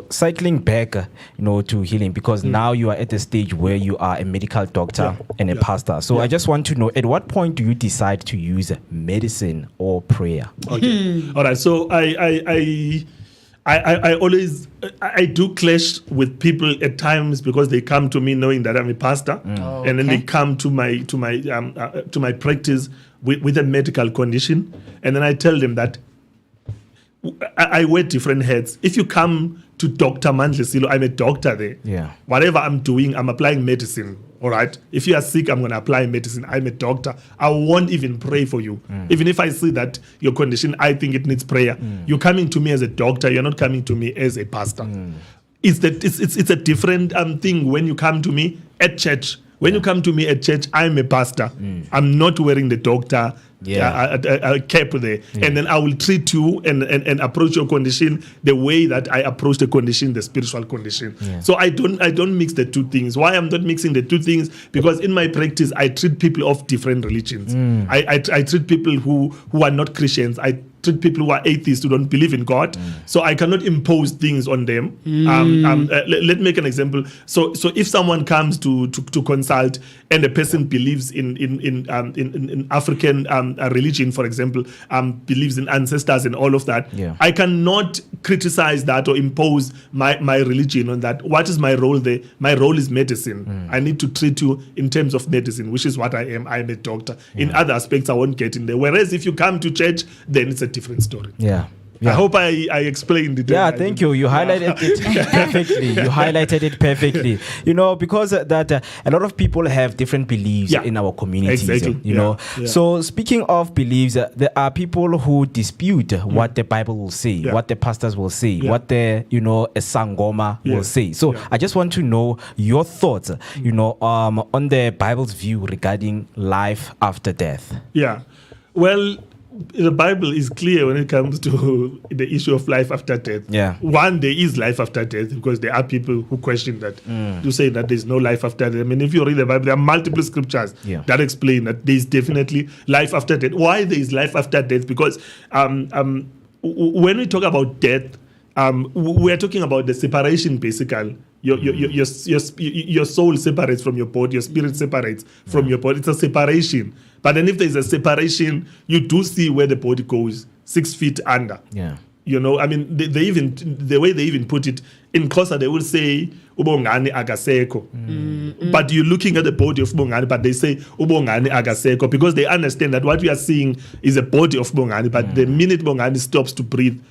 cycling back, to healing, because now you are at a stage where you are a medical doctor and a pastor. So I just want to know, at what point do you decide to use medicine or prayer? Okay. All right. So I I always I do clash with people at times because they come to me knowing that I'm a pastor, and then they come to my practice with a medical condition, and then I tell them that I wear different hats. If you come to Dr. Mandlesilo, I'm a doctor there. Yeah. Whatever I'm doing, I'm applying medicine. All right. If you are sick, I'm going to apply medicine. I'm a doctor. I won't even pray for you. Even if I see that your condition, I think it needs prayer. You're coming to me as a doctor. You're not coming to me as a pastor. It's a different thing when you come to me at church. When you come to me at church, I'm a pastor. I'm not wearing the doctor cap there. And then I will treat you and approach your condition the way that I approach the condition, the spiritual condition. So I don't mix the two things. Why I'm not mixing the two things? Because in my practice, I treat people of different religions. I treat people who are not Christians. I treat people who are atheists, who don't believe in God. So I cannot impose things on them. Let me make an example. So if someone comes to consult and the person believes in African religion, for example, believes in ancestors and all of that, I cannot criticize that or impose my religion on that. What is my role there? My role is medicine. I need to treat you in terms of medicine, which is what I am. I'm a doctor. In other aspects, I won't get in there. Whereas if you come to church, then it's a different story. I hope I explained it. Yeah, thank you. You highlighted it perfectly. You highlighted it perfectly. You know, because that a lot of people have different beliefs in our communities. Exactly. You know, so speaking of beliefs, there are people who dispute what the Bible will say, what the pastors will say, what the a sangoma will say. So I just want to know your thoughts, on the Bible's view regarding life after death. Yeah, well, the Bible is clear when it comes to the issue of life after death. One, there is life after death because there are people who question that, to say that there's no life after death. I mean, if you read the Bible, there are multiple scriptures that explain that there's definitely life after death. Why there is life after death? Because when we talk about death, we are talking about the separation, basically. Your soul separates from your body, your spirit separates from your body. It's a separation. But then if there's a separation, you do see where the body goes, 6 feet under. I mean, they even, the way they even put it, in Xhosa they will say, ubongani agaseko. But you're looking at the body of Bongani, but they say, ubongani agaseko, because they understand that what we are seeing is a body of Bongani, but the minute Bongani stops to breathe,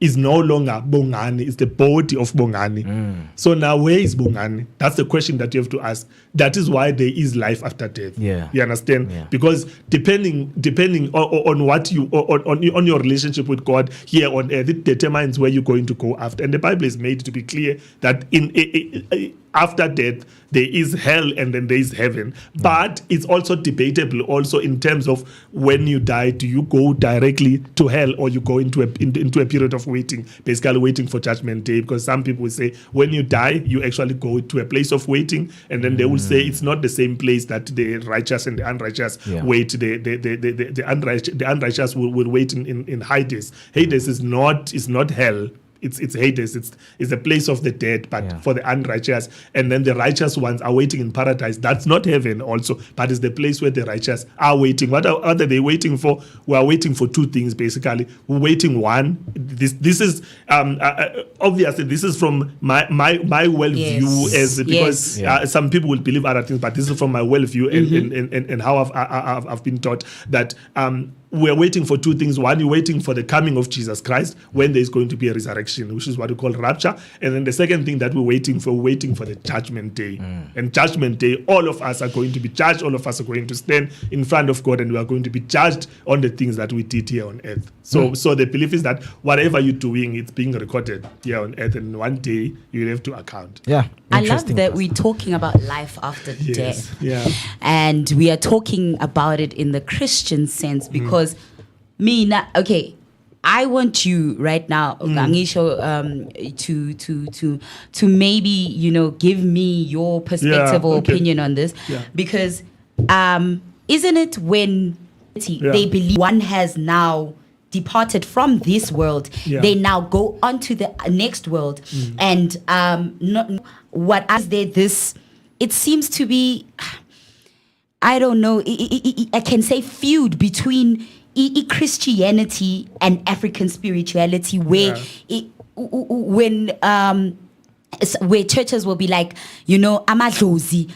is no longer Bongani, it's the body of Bongani. So now where is Bongani? That's the question that you have to ask. That is why there is life after death. You understand? Because depending on what you on your relationship with God here on earth, it determines where you're going to go after. And the Bible is made to be clear that after death there is hell and then there is heaven. But it's also debatable also in terms of when you die, do you go directly to hell or you go into a period of waiting, basically waiting for judgment day? Because some people will say when you die, you actually go to a place of waiting, and then they will say it's not the same place that the righteous and the unrighteous wait. The unrighteous will wait in Hades. Hades is not hell. It's Hades. It's a place of the dead, but for the unrighteous. And then the righteous ones are waiting in paradise. That's not heaven also, but it's the place where the righteous are waiting. What are they waiting for? We are waiting for two things, basically. We're waiting, one, this is obviously this is from my worldview, as because some people will believe other things, but this is from my worldview and how I've been taught that we're waiting for two things. One, you're waiting for the coming of Jesus Christ when there's going to be a resurrection, which is what we call rapture. And then the second thing that we're waiting for the judgment day. And judgment day, all of us are going to be judged. All of us are going to stand in front of God, and we are going to be judged on the things that we did here on earth. So the belief is that whatever you're doing, it's being recorded here on earth, and one day you'll have to account. I love that we're talking about life after death. And we are talking about it in the Christian sense because I want you right now, Gangisho, to maybe, give me your perspective or opinion on this. Because isn't it when they believe one has now departed from this world, they now go on to the next world, and what as there this, it seems to be, I don't know, I can say feud between Christianity and African spirituality, where where churches will be like, amadlozi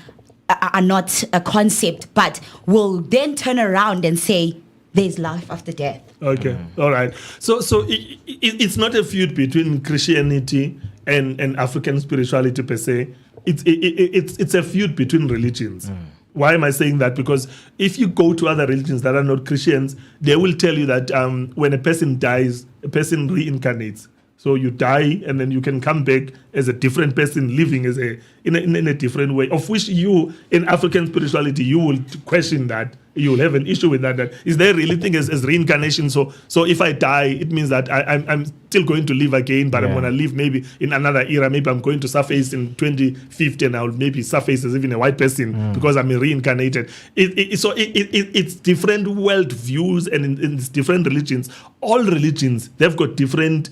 are not a concept, but will then turn around and say there's life after death. Okay, all right. So it's not a feud between Christianity and African spirituality per se. It's a feud between religions. Why am I saying that? Because if you go to other religions that are not Christians, they will tell you that when a person dies, a person reincarnates. So you die, and then you can come back as a different person, living as in a different way. Of which you, in African spirituality, you will question that. You will have an issue with that. That is there really thing as reincarnation? So if I die, it means that I'm still going to live again, but I'm going to live maybe in another era. Maybe I'm going to surface in 2050, and I'll maybe surface as even a white person because I'm reincarnated. It's different world views, and in different religions. All religions, they've got different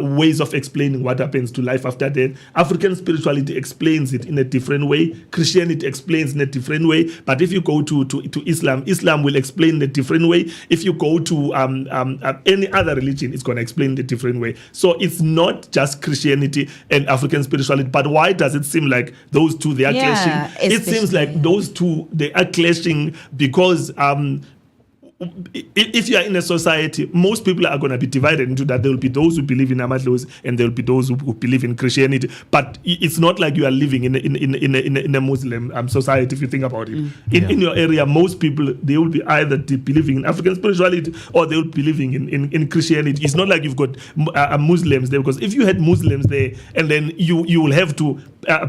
ways of explaining what happens to life after death. African spirituality explains it in a different way. Christianity explains in a different way. But if you go to Islam, Islam will explain in a different way. If you go to any other religion, it's going to explain in a different way. So it's not just Christianity and African spirituality. But why does it seem like those two, they are clashing? It seems like those two, they are clashing because if you are in a society, most people are going to be divided into that. There will be those who believe in Amadlos, and there will be those who believe in Christianity. But it's not like you are living in a Muslim society. If you think about it, in your area, most people, they will be either believing in African spirituality or they will be believing in Christianity. It's not like you've got Muslims there, because if you had Muslims there, and then you will have to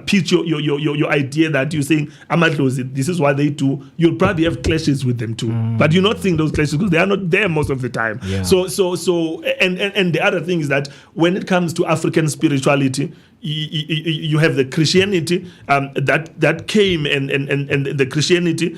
pitch your idea that you're saying Amadlos, this is what they do. You'll probably have clashes with them too. But you're not seeing those clashes because they are not there most of the time. So and the other thing is that when it comes to African spirituality, you have the Christianity that came, and the Christianity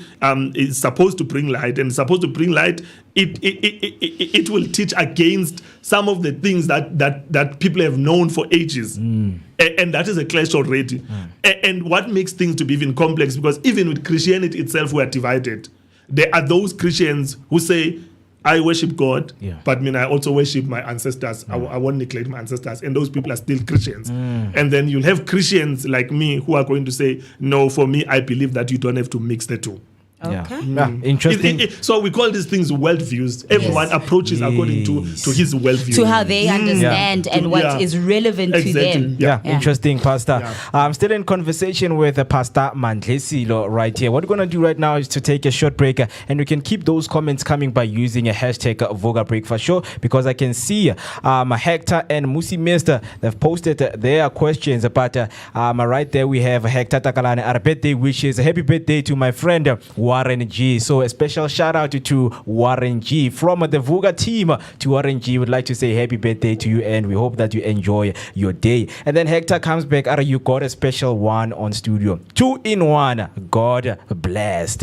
is supposed to bring light, and supposed to bring light. It will teach against some of the things that people have known for ages, and that is a clash already. And what makes things to be even complex, because even with Christianity itself, we are divided. There are those Christians who say, I worship God, but I also worship my ancestors. I won't neglect my ancestors. And those people are still Christians. And then you'll have Christians like me who are going to say, no, for me, I believe that you don't have to mix the two. Okay. Interesting. So we call these things worldviews. Everyone approaches according to his worldview. To how they understand and what is relevant to them. Interesting, Pastor. I'm still in conversation with Pastor Mandlesilo right here. What we're going to do right now is to take a short break, and we can keep those comments coming by using a hashtag Vooka Break for sure, because I can see Hector and Musi Mister, they've posted their questions. But right there we have Hector Takalane, our birthday wishes. Happy birthday to my friend Warren G. So a special shout out to Warren G. From the Vooka team to Warren G. Would like to say happy birthday to you, and we hope that you enjoy your day. And then Hector comes back. You got a special one on studio. 2-in-1. God blessed.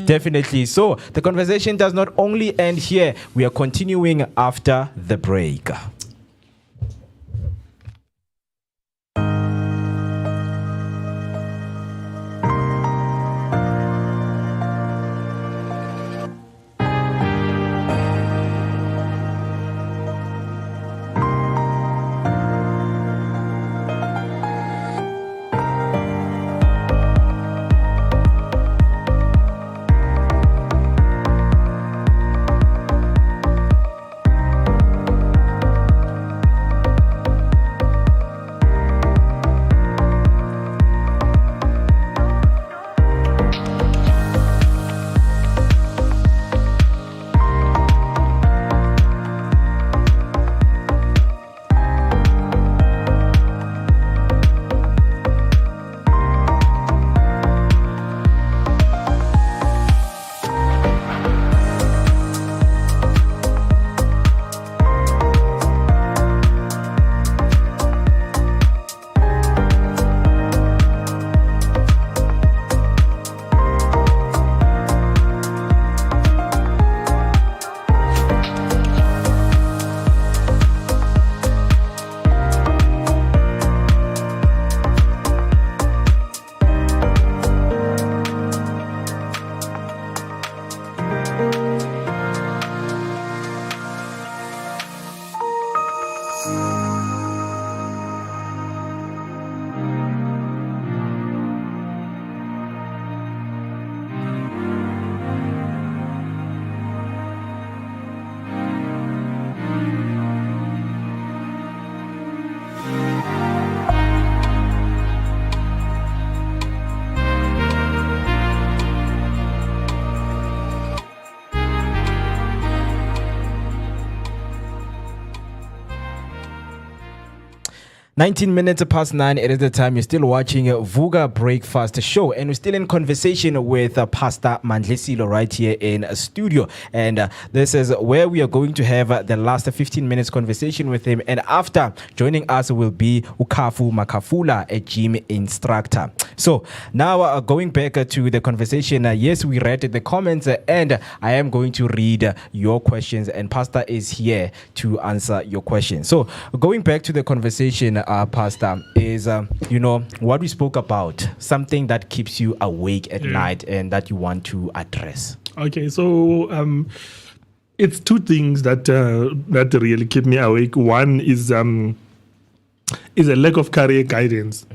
Definitely. So the conversation does not only end here. We are continuing after the break. 19 minutes past 9, it is the time. You're still watching Vooka Breakfast Show, and we're still in conversation with Pastor Mandlesilo right here in studio. And this is where we are going to have the last 15 minutes conversation with him. And after joining us will be Ukafu Makafula, a gym instructor. So now going back to the conversation, yes, we read the comments and I am going to read your questions, and Pastor is here to answer your questions. So going back to the conversation, Pastor, is what we spoke about, something that keeps you awake at night and that you want to address. Okay, so it's two things that really keep me awake. One is a lack of career guidance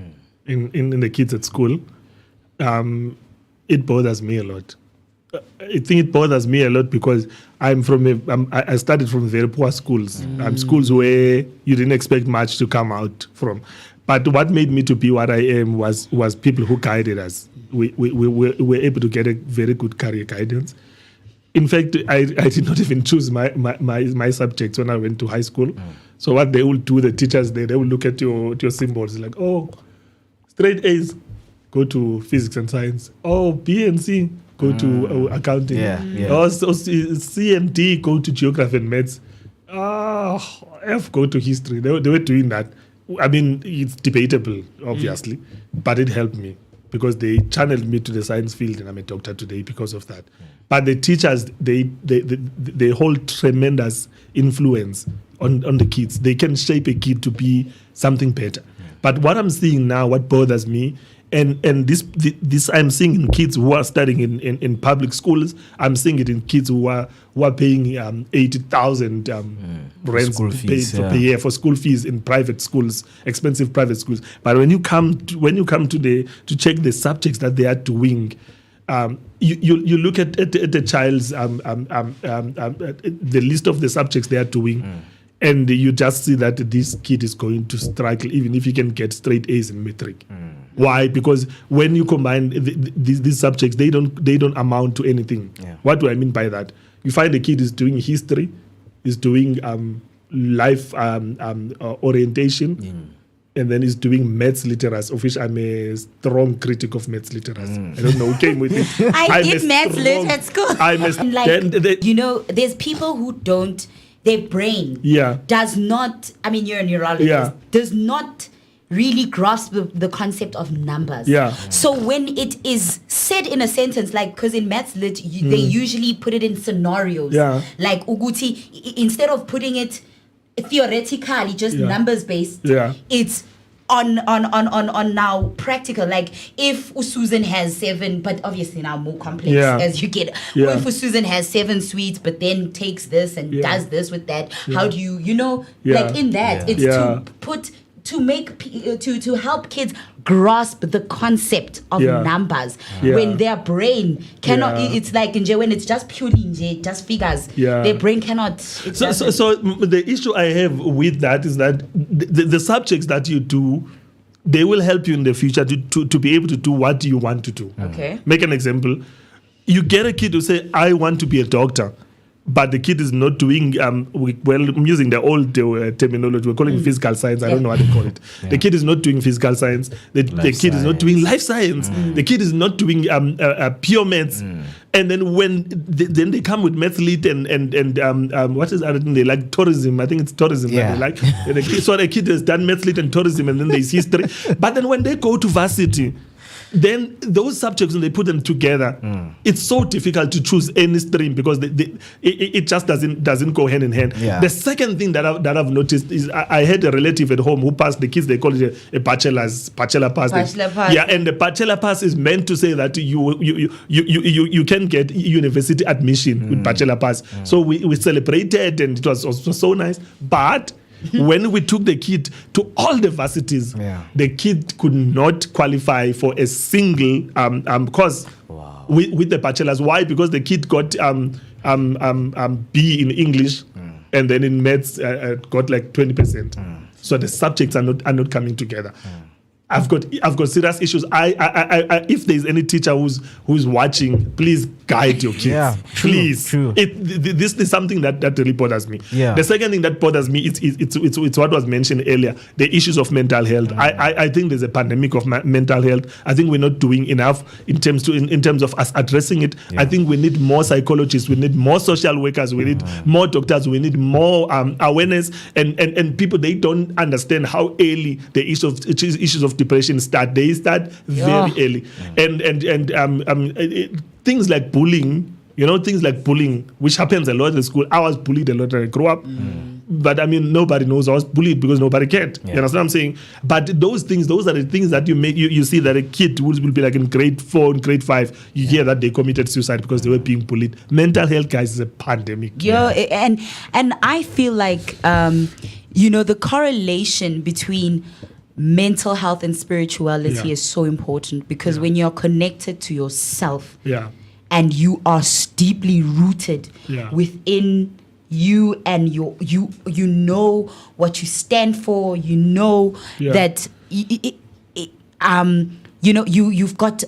in the kids at school. It bothers me a lot. I think it bothers me a lot because I started from very poor schools. Schools where you didn't expect much to come out from. But what made me to be what I am was people who guided us. We were able to get a very good career guidance. In fact, I did not even choose my subjects when I went to high school. So what they will do, the teachers, they will look at your symbols like, oh, straight A's, go to physics and science. Oh, B and C, go to accounting. Or C and D, go to geography and maths. F, go to history. They were doing that. I mean, it's debatable, obviously, but it helped me because they channeled me to the science field, and I'm a doctor today because of that. But the teachers, they hold tremendous influence on the kids. They can shape a kid to be something better. But what I'm seeing now, what bothers me, and this I'm seeing in kids who are studying in public schools. I'm seeing it in kids who are paying 80,000 rents per year for school fees in private schools, expensive private schools. But when you come to check the subjects that they are doing, you look at the child's the list of the subjects they are doing. And you just see that this kid is going to struggle even if he can get straight A's in matric. Why? Because when you combine these subjects, they don't amount to anything. What do I mean by that? You find the kid is doing history, is doing life orientation, and then is doing maths literacy, of which I'm a strong critic of maths literacy. I don't know who came with it. I did maths lit at school. There's people who don't. Their brain does not, I mean, you're a neurologist, does not really grasp the concept of numbers. So when it is said in a sentence, like, because in maths lit, they usually put it in scenarios. Like, Uguti, instead of putting it theoretically, just numbers based, it's on now practical. Like, if Susan has 7, but obviously now more complex as you get. If Susan has 7 sweets, but then takes this and does this with that, how do you like in that it's to help kids grasp the concept of numbers when their brain cannot. It's like when it's just purely just figures. Their brain cannot. So the issue I have with that is that the subjects that you do, they will help you in the future to be able to do what you want to do. Okay. Make an example. You get a kid to say, I want to be a doctor. But the kid is not doing, I'm using the old terminology, we're calling it physical science. I don't know what they call it. The kid is not doing physical science. The kid is not doing life science. The kid is not doing pure maths. And then when they come with math lit and what is other thing they like? Tourism. I think it's tourism that they like. So the kid has done math lit and tourism, and then there's history. But then when they go to varsity, then those subjects, when they put them together, it's so difficult to choose any stream because it just doesn't go hand in hand. The second thing that I've noticed is I had a relative at home who passed the kids. They call it a bachelor pass. Yeah, and the bachelor pass is meant to say that you can get university admission with bachelor pass. So we celebrated, and it was so nice, but when we took the kid to all the varsities, the kid could not qualify for a single course with the bachelor's. Why? Because the kid got B in English, and then in maths got like 20%. So the subjects are not coming together. I've got serious issues. I if there's any teacher who's watching, please guide your kids. Yeah, please. True. This is something that really bothers me. Yeah. The second thing that bothers me it's what was mentioned earlier, the issues of mental health. I think there's a pandemic of mental health. I think we're not doing enough in terms of us addressing it. I think we need more psychologists, we need more social workers, we need more doctors, we need more awareness, and people, they don't understand how early the issues of depression start. They start very early, and things like bullying. Things like bullying, which happens a lot in school. I was bullied a lot when I grew up. But I mean, nobody knows I was bullied because nobody cared. You understand what I'm saying? But those are the things that you see that a kid will be like in grade 4, in grade 5, you hear that they committed suicide because they were being bullied. Mental health, guys, is a pandemic. And I feel like, the correlation between mental health and spirituality is so important, because when you're connected to yourself, and you are deeply rooted within you, and you know what you stand for, that you've got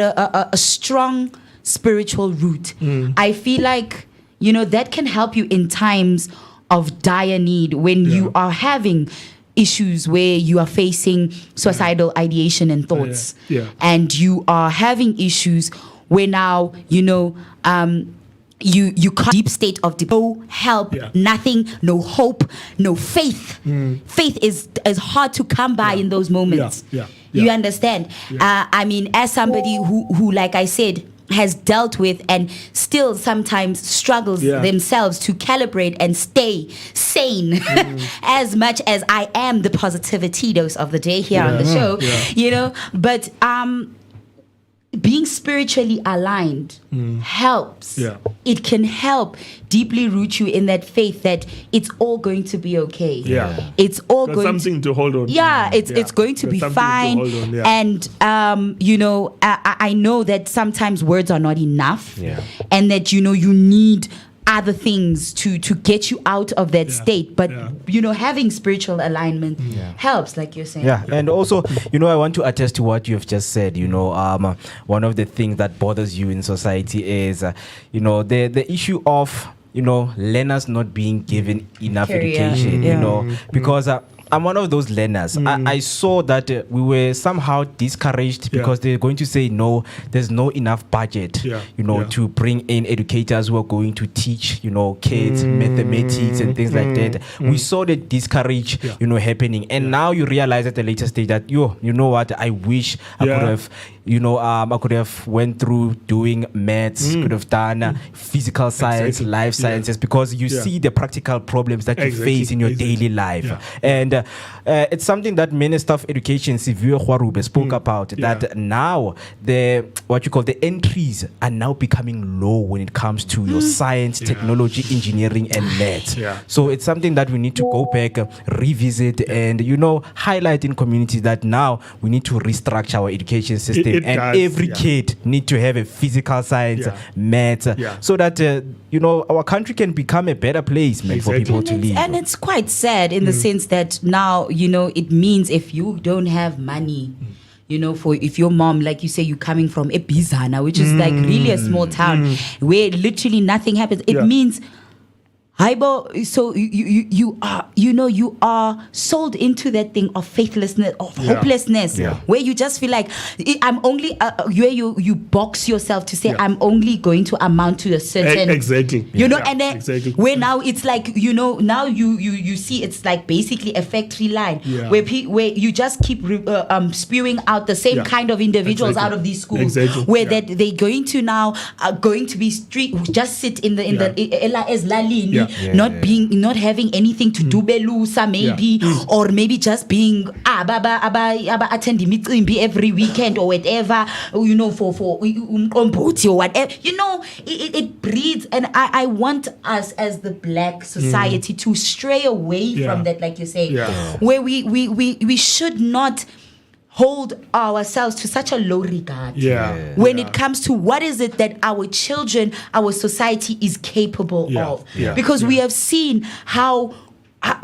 a strong spiritual root. I feel like that can help you in times of dire need, when you are having issues where you are facing suicidal ideation and thoughts, and you are having issues where now you can't, deep state of no help, nothing, no hope, no faith. Faith is hard to come by in those moments. You understand? I mean, as somebody who like I said, has dealt with and still sometimes struggles themselves to calibrate and stay sane, as much as I am the positivity dose of the day here on the show, but being spiritually aligned helps. It can help deeply root you in that faith that it's all going to be okay. It's all going something to hold on. It's going to be fine. And I know that sometimes words are not enough, and that you need other things to get you out of that state, but having spiritual alignment helps, like you're saying. And also I want to attest to what you've just said. One of the things that bothers you in society is the issue of learners not being given enough education, because I'm one of those learners. I saw that we were somehow discouraged because they're going to say, no, there's no enough budget, to bring in educators who are going to teach, kids mathematics and things like that. We saw the discourage, happening. And now you realize at a later stage that, you know what, I wish I could have, I could have went through doing maths, could have done physical science, life sciences, because you see the practical problems that you face in your daily life. And it's something that Minister of Education, Sivio Khwarube, spoke about, that now the entries are now becoming low when it comes to your science, technology, engineering, and maths. So it's something that we need to go back, revisit, and highlight in communities that now we need to restructure our education system, every kid need to have a physical science, maths, so that our country can become a better place, for people to live. And it's quite sad in the sense that now it means if you don't have money, if your mom, like you say, you're coming from Ebizana, which is like really a small town where literally nothing happens, it means so you are sold into that thing of faithlessness, of hopelessness, where you just feel like I'm only where you box yourself to say I'm only going to amount to a certain and then where now it's like now you see it's like basically a factory line where you just keep spewing out the same kind of individuals out of these schools where that they're going to now going to be street, just sit in the Ella as Lalini. Not having anything to do belusa maybe, or maybe just being attending meeting every weekend or whatever, for or whatever. It breeds, and I want us as the black society to stray away from that, like you say, where we should not hold ourselves to such a low regard when it comes to what is it that our children, our society is capable of. Because we have seen how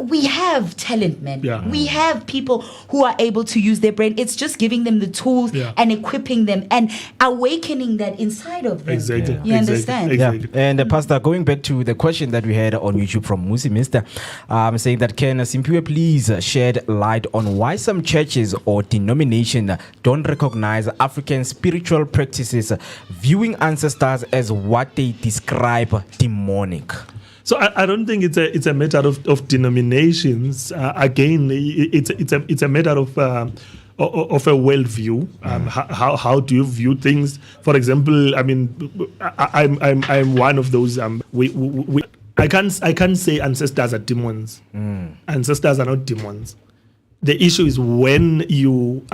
we have talent, man. Yeah. We have people who are able to use their brain. It's just giving them the tools and equipping them and awakening that inside of them. Exactly. You understand? Exactly. And Pastor, going back to the question that we had on YouTube from Musi Mister, saying that can Simpiwe please shed light on why some churches or denominations don't recognize African spiritual practices, viewing ancestors as what they describe demonic? So I don't think it's a matter of denominations. Again, it's a matter of a worldview. How do you view things? For example, I mean, I'm one of those. I can't say ancestors are demons. Ancestors are not demons. The issue is when you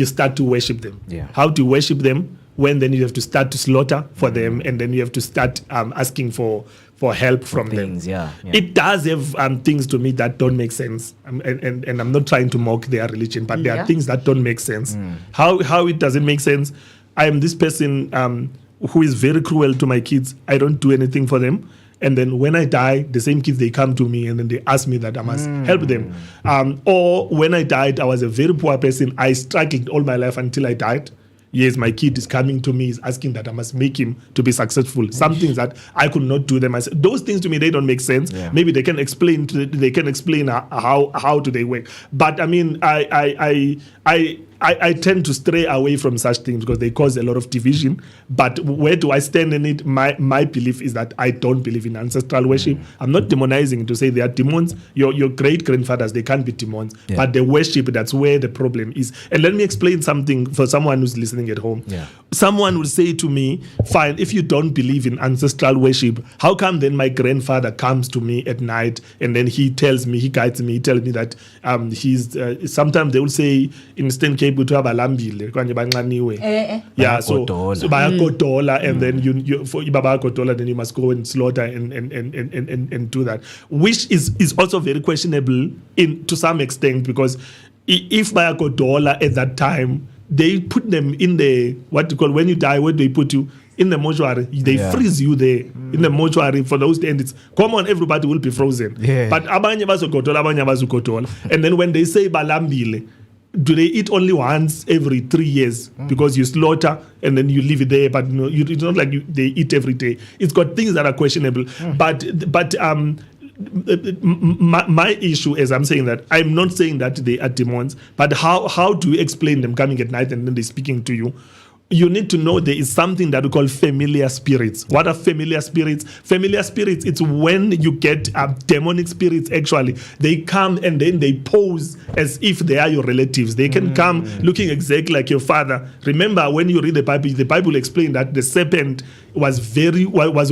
start to worship them. Yeah. How to worship them? When then you have to start to slaughter for them, and then you have to start asking for help from them. Yeah. It does have things to me that don't make sense, and I'm not trying to mock their religion, but there are things that don't make sense. How it doesn't make sense? I am this person who is very cruel to my kids. I don't do anything for them. And then when I die, the same kids, they come to me and then they ask me that I must help them. Or when I died, I was a very poor person. I struggled all my life until I died. Yes, my kid is coming to me, is asking that I must make him to be successful. Some things that I could not do them myself. Those things to me, they don't make sense. Yeah. Maybe they can explain how do they work. But I mean, I tend to stray away from such things because they cause a lot of division. But where do I stand in it? My belief is that I don't believe in ancestral worship. I'm not demonizing to say they are demons. Your great-grandfathers, they can't be demons. Yeah. But the worship, that's where the problem is. And let me explain something for someone who's listening at home. Yeah. Someone would say to me, fine, if you don't believe in ancestral worship, how come then my grandfather comes to me at night and then he tells me, he guides me, he tells me that he's, sometimes they will say, in Eastern Cape, yeah, so bayagodola, and then you for bayagodola, then you must go and slaughter and do that, which is also very questionable to some extent, because if bayagodola at that time, they put them in the, what you call, when you die, where they put you? In the mortuary. They freeze you there in the mortuary for those days. It's common, everybody will be frozen. Yeah. But abanye bazogodola. And then when they say balambile, do they eat only once every 3 years? Because you slaughter and then you leave it there, but it's not like they eat every day. It's got things that are questionable. But my issue is, I'm saying that I'm not saying that they are demons, but how do you explain them coming at night and then they're speaking to you? You need to know there is something that we call familiar spirits. What are familiar spirits? Familiar spirits, it's when you get demonic spirits, actually. They come and then they pose as if they are your relatives. They can come looking exactly like your father. Remember, when you read the Bible explains that the serpent was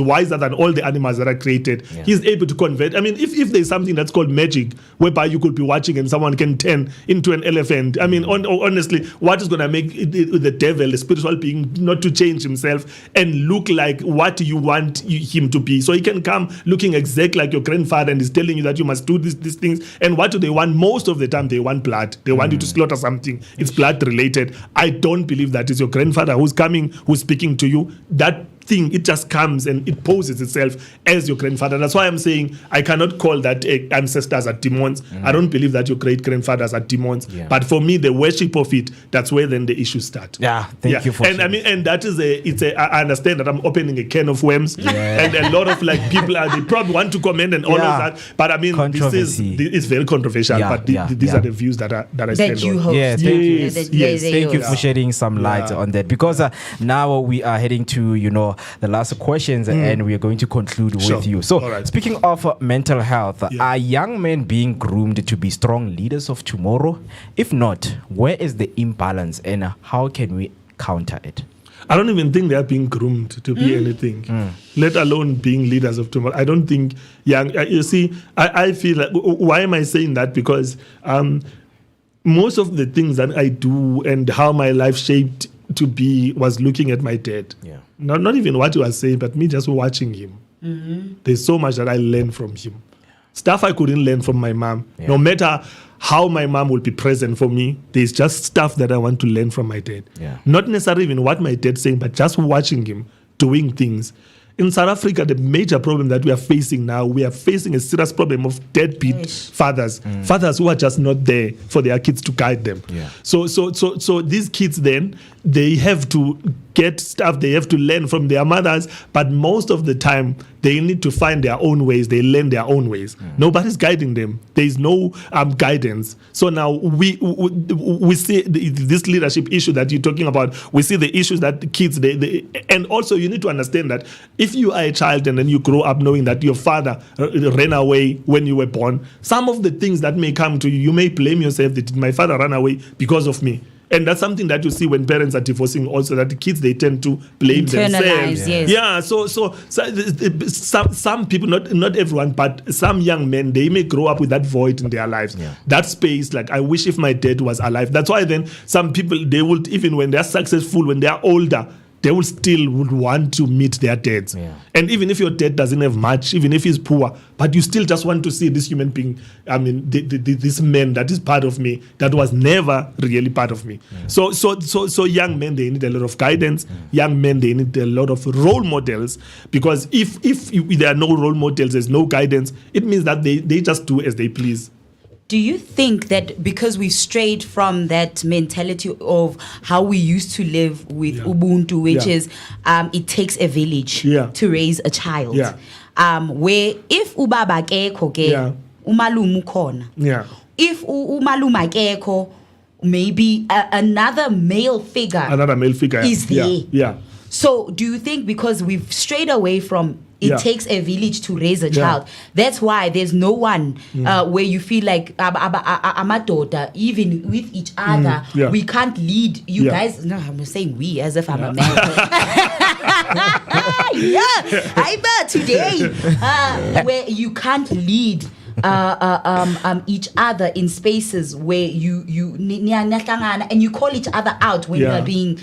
wiser than all the animals that are created. Yeah. He's able to convert. I mean, if there's something that's called magic, whereby you could be watching and someone can turn into an elephant. I mean, honestly, what is going to make the devil, the spiritual being, not to change himself and look like what you want him to be? So he can come looking exactly like your grandfather and is telling you that you must do these things. And what do they want? Most of the time, they want blood. They want you to slaughter something. It's blood related. I don't believe that is your grandfather who's coming, who's speaking to you. That thing, it just comes and it poses itself as your grandfather. That's why I'm saying I cannot call that ancestors are demons. I don't believe that your great grandfathers are demons. Yeah. But for me, the worship of it, that's where then the issues start. Yeah, thank you for and I mean, and that is I understand that I'm opening a can of worms, and a lot of like people they probably want to comment and all of that. But I mean, it's very controversial. But these are the views that I stand on. Yes, thank you for shedding some light on that, because now we are heading to the last questions, and we are going to conclude with you. So, speaking of mental health, are young men being groomed to be strong leaders of tomorrow? If not, where is the imbalance and how can we counter it? I don't even think they are being groomed to be anything, let alone being leaders of tomorrow. I don't think young. You see, I feel like, why am I saying that? Because most of the things that I do and how my life shaped to be was looking at my dad. Yeah. Not even what he was saying, but me just watching him. There's so much that I learned from him. Stuff I couldn't learn from my mom. Yeah. No matter how my mom will be present for me, there's just stuff that I want to learn from my dad. Yeah. Not necessarily even what my dad's saying, but just watching him doing things. in South Africa, the major problem that we are facing now, we are facing a serious problem of deadbeat fathers, fathers who are just not there for their kids to guide them. Yeah. So these kids then, they have to get stuff, they have to learn from their mothers, but most of the time they need to find their own ways, they learn their own ways. Nobody's guiding them. There is no guidance. So now we see this leadership issue that you're talking about. We see the issues that the kids, and also you need to understand that if you are a child and then you grow up knowing that your father ran away when you were born, some of the things that may come to you, you may blame yourself that my father ran away because of me. And that's something that you see when parents are divorcing also, that the kids, they tend to blame themselves. Yes. Yeah, so some people, not everyone, but some young men, they may grow up with that void in their lives. Yeah. That space, like, I wish if my dad was alive. That's why then some people, they would, even when they're successful, when they're older, they will still would want to meet their dads. Yeah. And even if your dad doesn't have much, even if he's poor, but you still just want to see this human being, I mean, this man that is part of me, that was never really part of me. So young men, they need a lot of guidance. Young men, they need a lot of role models, because if there are no role models, there's no guidance, it means that they just do as they please. Do you think that because we've strayed from that mentality of how we used to live with Ubuntu, which is it takes a village to raise a child, where if ubaba akekho ke umalume ukhona, if umalume akekho, maybe another male figure is there. So do you think because we've strayed away from it takes a village to raise a child, that's why there's no one where you feel like amadoda, even with each other, we can't lead you guys. No, I'm saying we as if I'm a man. I bet today where you can't lead each other in spaces where you and you call each other out when you are being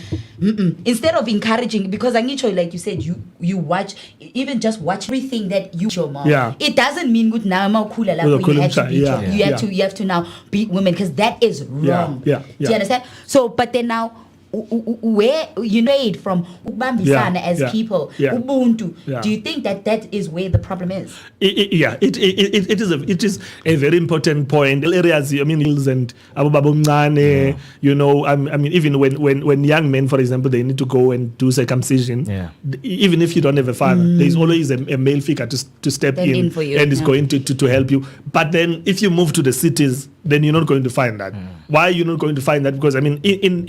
instead of encouraging, because like you said, you watch, even just watch everything that you show mom. It doesn't mean good now you have to now beat women, because that is wrong. Do you understand? So but then now where you made from Ubambisana as people, Ubuntu, do you think that is where the problem is? It is a very important point. Areas, I mean, hills and Abubabumane, you know, I mean, even when young men, for example, they need to go and do circumcision, even if you don't have a father, there's always a male figure to step in for you, and is going to help you. But then if you move to the cities, then you're not going to find that. Why are you not going to find that? Because I mean, in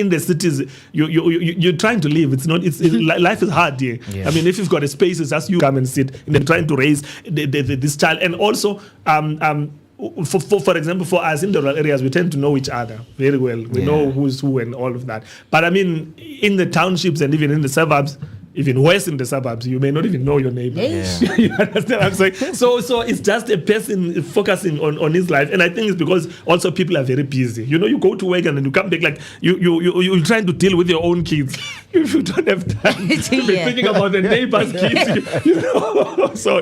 the cities, you're trying to live. Life is hard here. I mean, if you've got a space, it's just you come and sit, and then trying to raise this child. And also, for example, for us in the rural areas, we tend to know each other very well. We know who's who and all of that. But I mean, in the townships and even in the suburbs, even worse in the suburbs, you may not even know your neighbor. You understand what I'm saying? So it's just a person focusing on his life. And I think it's because also people are very busy. You know, you go to work and then you come back, like you're trying to deal with your own kids. You don't have time to be thinking about the neighbor's kids. You know? So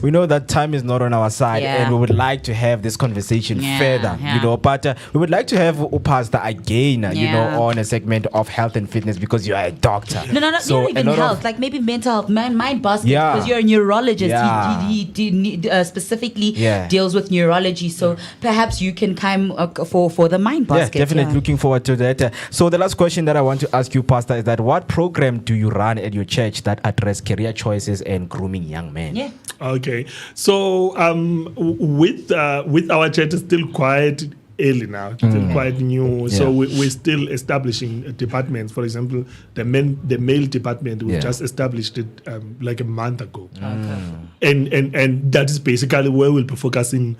we know that time is not on our side, and we would like to have this conversation further, you know, but we would like to have Pastor again, you know, on a segment of health and fitness, because you are a doctor. No, so not even health, like maybe mental health, mind basket, because you're a neurologist. He specifically deals with neurology, so perhaps you can come for the mind basket. Definitely looking forward to that. So the last question that I want to ask you, Pastor, is that what program do you run at your church that address career choices and grooming young men? Okay, so with our church, it's still quite early now, still quite new. So we're still establishing departments. For example, the male department, we just established it like a month ago. And that is basically where we'll be focusing.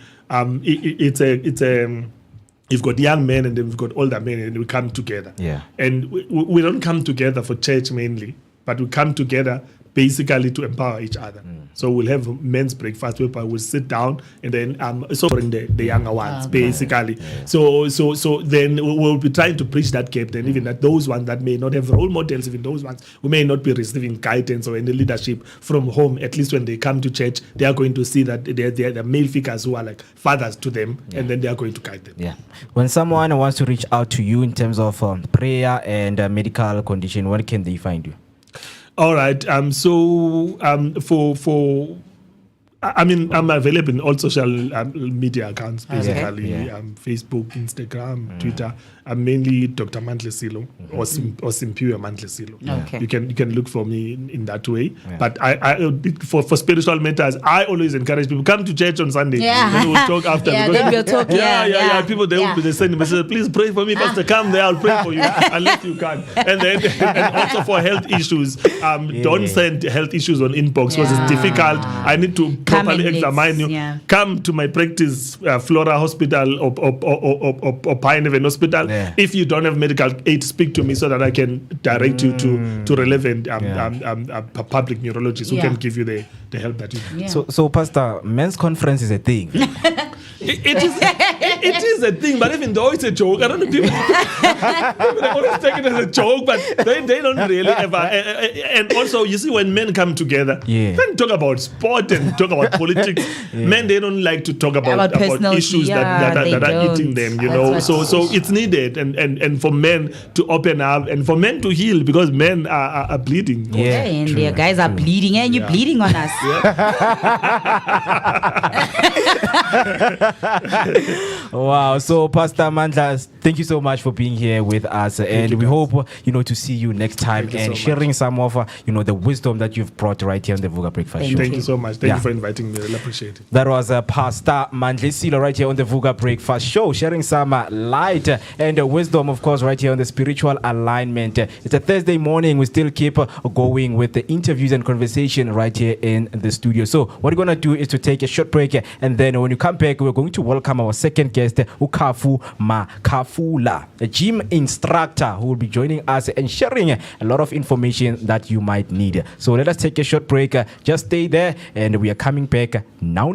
You've got young men and then we've got older men, and we come together. And we don't come together for church mainly, but we come together basically to empower each other. So we'll have men's breakfast where we'll sit down and then bring the younger ones basically. So then we'll be trying to bridge that gap. Then even that those ones that may not have role models, even those ones who may not be receiving guidance or any leadership from home, at least when they come to church, they are going to see that they're the male figures who are like fathers to them, and then they are going to guide them. When someone wants to reach out to you in terms of prayer and medical condition, where can they find you? All right. I mean, I'm available in all social media accounts, basically Facebook, Instagram, Twitter. I'm mainly Dr. Mantlesilo or Simpiwe Mantlesilo. Okay. You can look for me in that way. But for spiritual matters, I always encourage people come to church on Sunday. Yeah. And we'll talk after. Yeah, because then we'll talk. Yeah. People they send messages. Please pray for me, Pastor. Come there, I'll pray for you unless you can. And then and also for health issues, don't send health issues on inbox because it's difficult. I need to properly examine you. Yeah. Come to my practice, Flora Hospital or Pinehaven Hospital. Yeah. If you don't have medical aid, speak to me so that I can direct you to relevant public neurologists who can give you the help that you need. Yeah. So Pastor, men's conference is a thing. It is a thing, but even though it's a joke, I don't know, people always take it as a joke, but they don't really ever. And also, you see, when men come together, then talk about sport and talk about politics. Men, they don't like to talk about issues that are eating them, you know. So it's needed, and for men to open up and for men to heal because men are bleeding. Yeah, and their guys are bleeding, and you're bleeding on us. Wow. So Pastor Mandla, thank you so much for being here with us, and we hope to see you next time and sharing some of the wisdom that you've brought right here on the Vooka Breakfast Show. Thank you so much. Thank you for inviting me. I really appreciate it. That was Pastor Mandlesilo right here on the Vooka Breakfast Show, sharing some light and wisdom, of course, right here on the spiritual alignment. It's a Thursday morning. We still keep going with the interviews and conversation right here in the studio. So what we're gonna do is to take a short break, and then when you come back, we're going to welcome our second guest, Ukafu Makafula, a gym instructor who will be joining us and sharing a lot of information that you might need. So let us take a short break. Just stay there, and we are coming back now.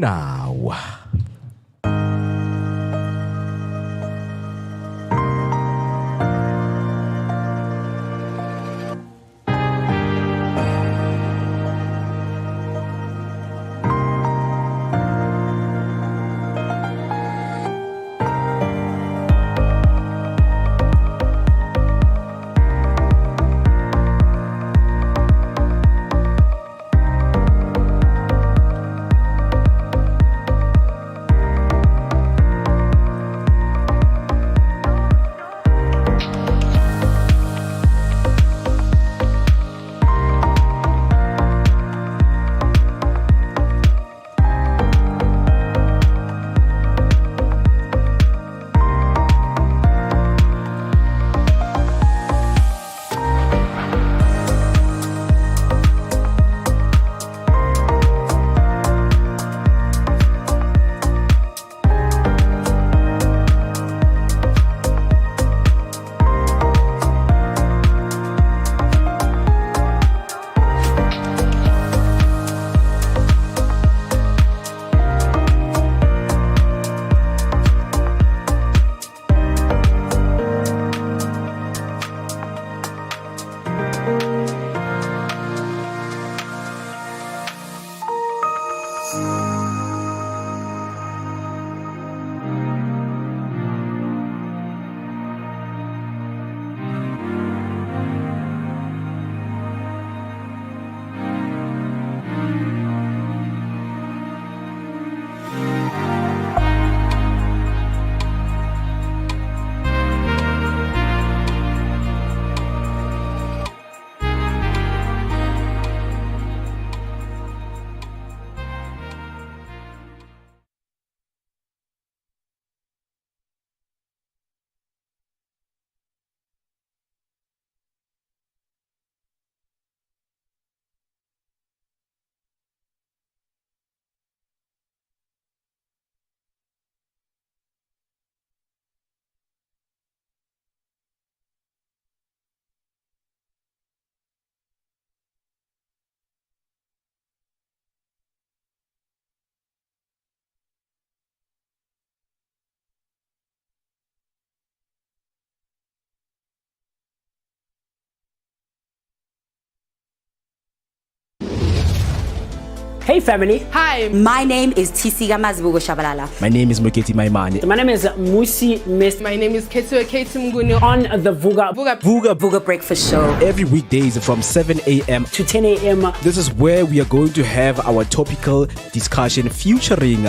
Hey family. Hi. My name is Tisiga Mazibugo Shabalala. My name is Moketi Maimane. My name is Musi Mist. My name is Ketsu Ketumgunu. On the Vooka Vooka Breakfast Show. Every weekdays from 7 a.m. to 10 a.m. This is where we are going to have our topical discussion featuring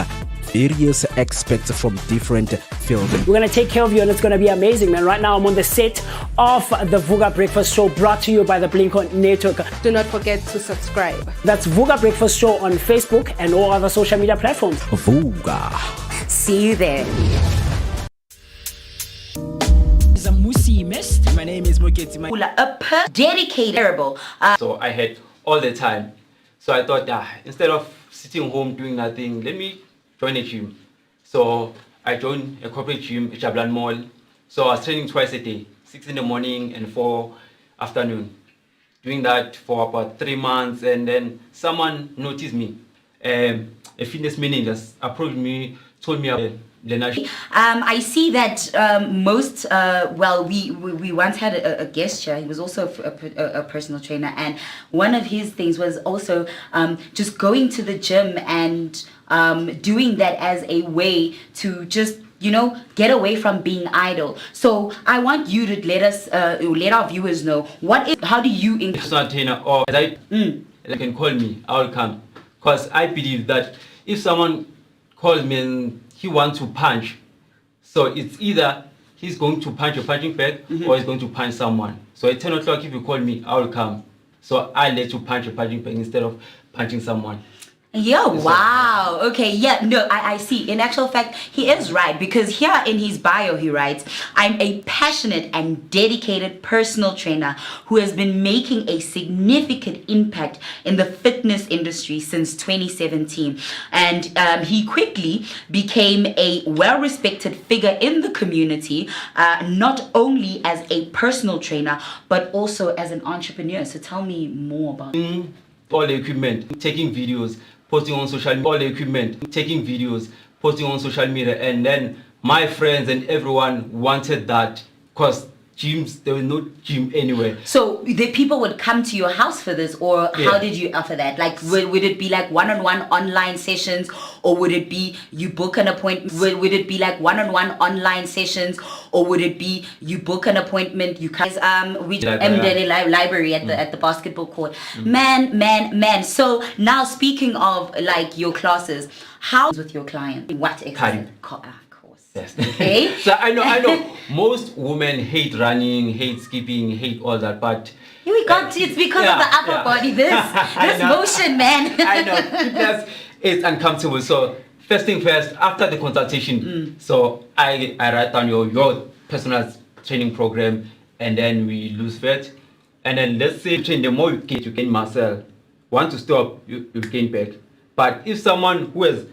various experts from different fields. We're going to take care of you and it's going to be amazing, man. Right now I'm on the set of the Vooka Breakfast Show brought to you by the Blink-On Network. Do not forget to subscribe. That's Vooka Breakfast Show on Facebook and all other social media platforms. Vooka. See you there. It's a Musi Mist. My name is Moketi Maimane. A dedicated terrible. So I had all the time. So I thought, instead of sitting home doing nothing, let me join a gym. So I joined a corporate gym at Jablan Mall. So I was training twice a day, 6 in the morning and 4 afternoon. Doing that for about 3 months, and then someone noticed me. A fitness manager approached me, told me about I see that we once had a guest here. He was also a personal trainer, and one of his things was also just going to the gym and doing that as a way to just get away from being idle. So I want you to let our viewers know how do you personal trainer, or they can call me, I will come, because I believe that if someone calls me and he wants to punch, so it's either he's going to punch a punching bag or he's going to punch someone. So at 10 o'clock if you call me, I will come. So I let you punch a punching bag instead of punching someone. Yeah, wow. Okay, yeah, no, I see. In actual fact, he is right, because here in his bio, he writes, I'm a passionate and dedicated personal trainer who has been making a significant impact in the fitness industry since 2017. And he quickly became a well-respected figure in the community, not only as a personal trainer, but also as an entrepreneur. So tell me more about all the equipment, taking videos, posting on social media, all the equipment, taking videos, posting on social media, and then my friends and everyone wanted that, because gyms, there was no gym anywhere. So the people would come to your house for this, or how did you offer that? Like, would it be like one-on-one online sessions, or would it be you book an appointment? Would it be like one-on-one online sessions, or would it be you book an appointment? You guys, we library at the basketball court. Man. So now speaking of like your classes, how with your client? What exercise? Yes. Okay. So I know most women hate running, hate skipping, hate all that, but it's because of the upper body, this motion, man. I know fitness is uncomfortable. So first thing first, after the consultation, so I write down your personal training program, and then we lose fat, and then let's say the more you gain muscle. Want to stop, you gain back. But if someone who has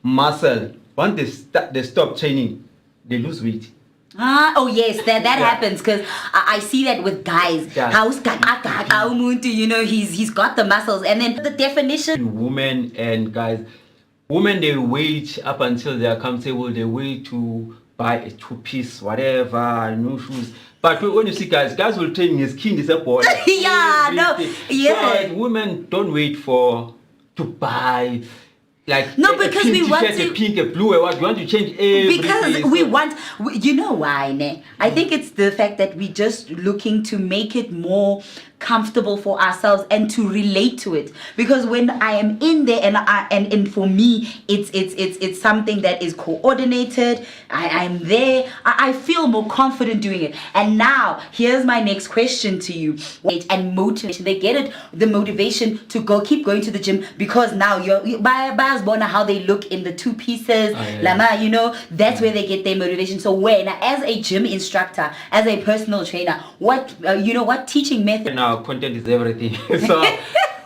muscle, once they stop training, they lose weight. Oh yes, that happens, because I see that with guys. He's got the muscles, and then the definition. Women and guys, women, they wait up until they are comfortable. They wait to buy a 2-piece, whatever, no shoes. But when you see guys will train his skin is a ball. So women don't wait to buy. Like because we want to a pink, a blue, what you want to change everything. Because we want, you know why, ne? I think it's the fact that we're just looking to make it more comfortable for ourselves and to relate to it. Because when I am in there and for me it's something that is coordinated, I'm there, I feel more confident doing it. And now here's my next question to you. And motivation, they get it, the motivation to keep going to the gym, because now you're by how they look in the 2 pieces, that's where they get their motivation. So when as a gym instructor, as a personal trainer, what teaching method? Now content is everything. So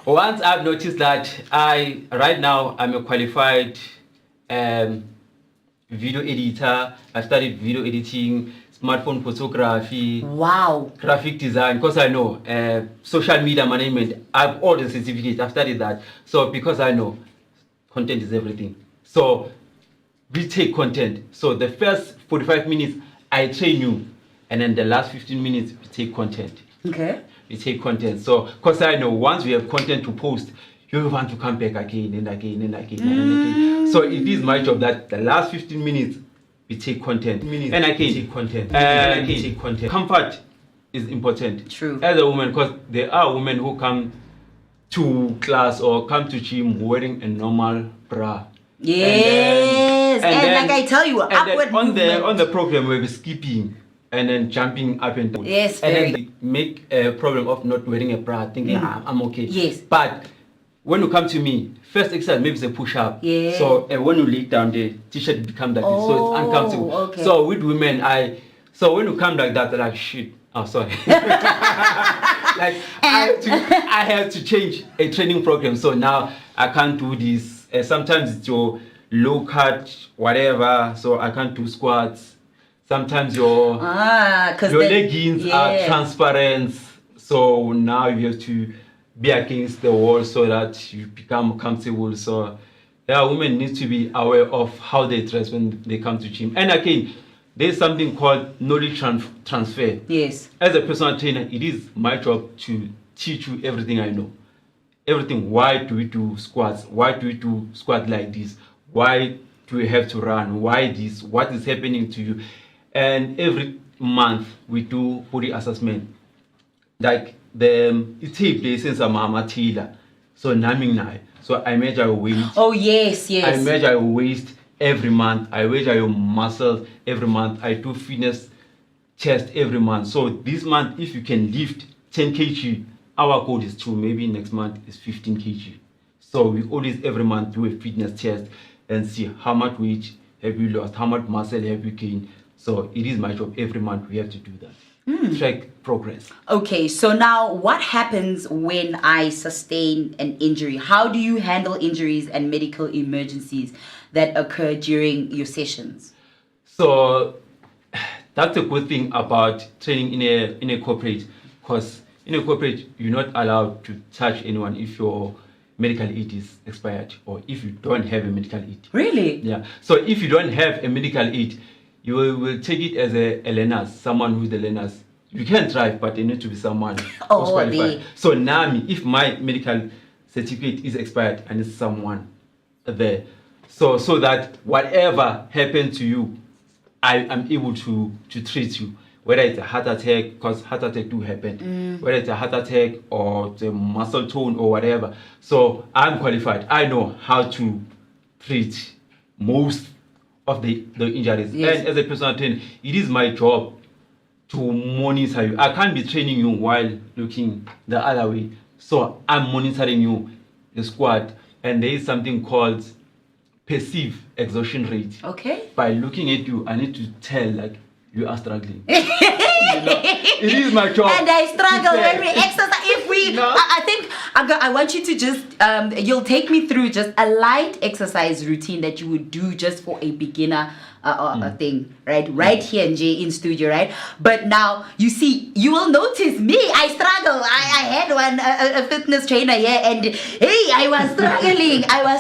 once I've noticed that right now I'm a qualified video editor. I studied video editing, smartphone photography, graphic design, because I know social media management. I've all the certificates. I've studied that. So because I know content is everything. So we take content. So the first 45 minutes I train you, and then the last 15 minutes we take content. Okay. We take content. So because I know once we have content to post, you want to come back again and again and again and again. So it is my job that the last 15 minutes we take content. And again, take content. Take content. Comfort is important. True. As a woman, because there are women who come to class or come to gym wearing a normal bra. Yes. And then, like I tell you, and upward then on the program we'll be skipping and then jumping up and down. Yes, and very. then they make a problem of not wearing a bra, thinking I'm okay. Yes. But when you come to me, first exercise maybe it's a push-up. Yeah. So when you lay down, the t-shirt becomes like this, so it's uncomfortable. Okay. So with women, so when you come like that, they're like shit. Oh, sorry. Like I have to change a training program. So now I can't do this. Sometimes it's your low cut, whatever. So I can't do squats. Sometimes your leggings are transparent. So now you have to be against the wall so that you become comfortable. So yeah, women need to be aware of how they dress when they come to gym. And again, there's something called knowledge transfer. Yes. As a personal trainer, it is my job to teach you everything I know. Everything. Why do we do squats? Why do we do squat like this? Why do we have to run? Why this? What is happening to you? And every month we do body assessment. Like it takes place since I'm a tailor. So naming now. So I measure your weight. Oh yes, yes. I measure your waist every month. I measure your muscles every month. I do fitness test every month. So this month, if you can lift 10 kg, our goal is 2. Maybe next month is 15 kg. So we always every month do a fitness test and see how much weight have you lost, how much muscle have you gained. So it is my job every month. We have to do that. Track progress. Okay, so now what happens when I sustain an injury? How do you handle injuries and medical emergencies that occur during your sessions? So that's a good thing about training in a corporate, because in a corporate you're not allowed to touch anyone if your medical aid is expired or if you don't have a medical aid. Really? Yeah. So if you don't have a medical aid, you will take it as a learner, someone who's the learners. You can drive, but they need to be someone who's qualified. So now, if my medical certificate is expired, and it's someone there, so that whatever happened to you, I am able to treat you. Whether it's a heart attack, because heart attack do happen, whether it's a heart attack or the muscle tone or whatever. So I'm qualified. I know how to treat most of the injuries. Yes. And as a personal trainer, it is my job to monitor you. I can't be training you while looking the other way. So I'm monitoring you, the squat, and there is something called perceived exhaustion rate. Okay. By looking at you, I need to tell like you are struggling. It is my job. And I struggle when we exercise. If we, I think I want you to just, you'll take me through just a light exercise routine that you would do just for a beginner thing, right? Right here in studio, right? But now, you see, you will notice me, I struggle. I had a fitness trainer here and hey, I was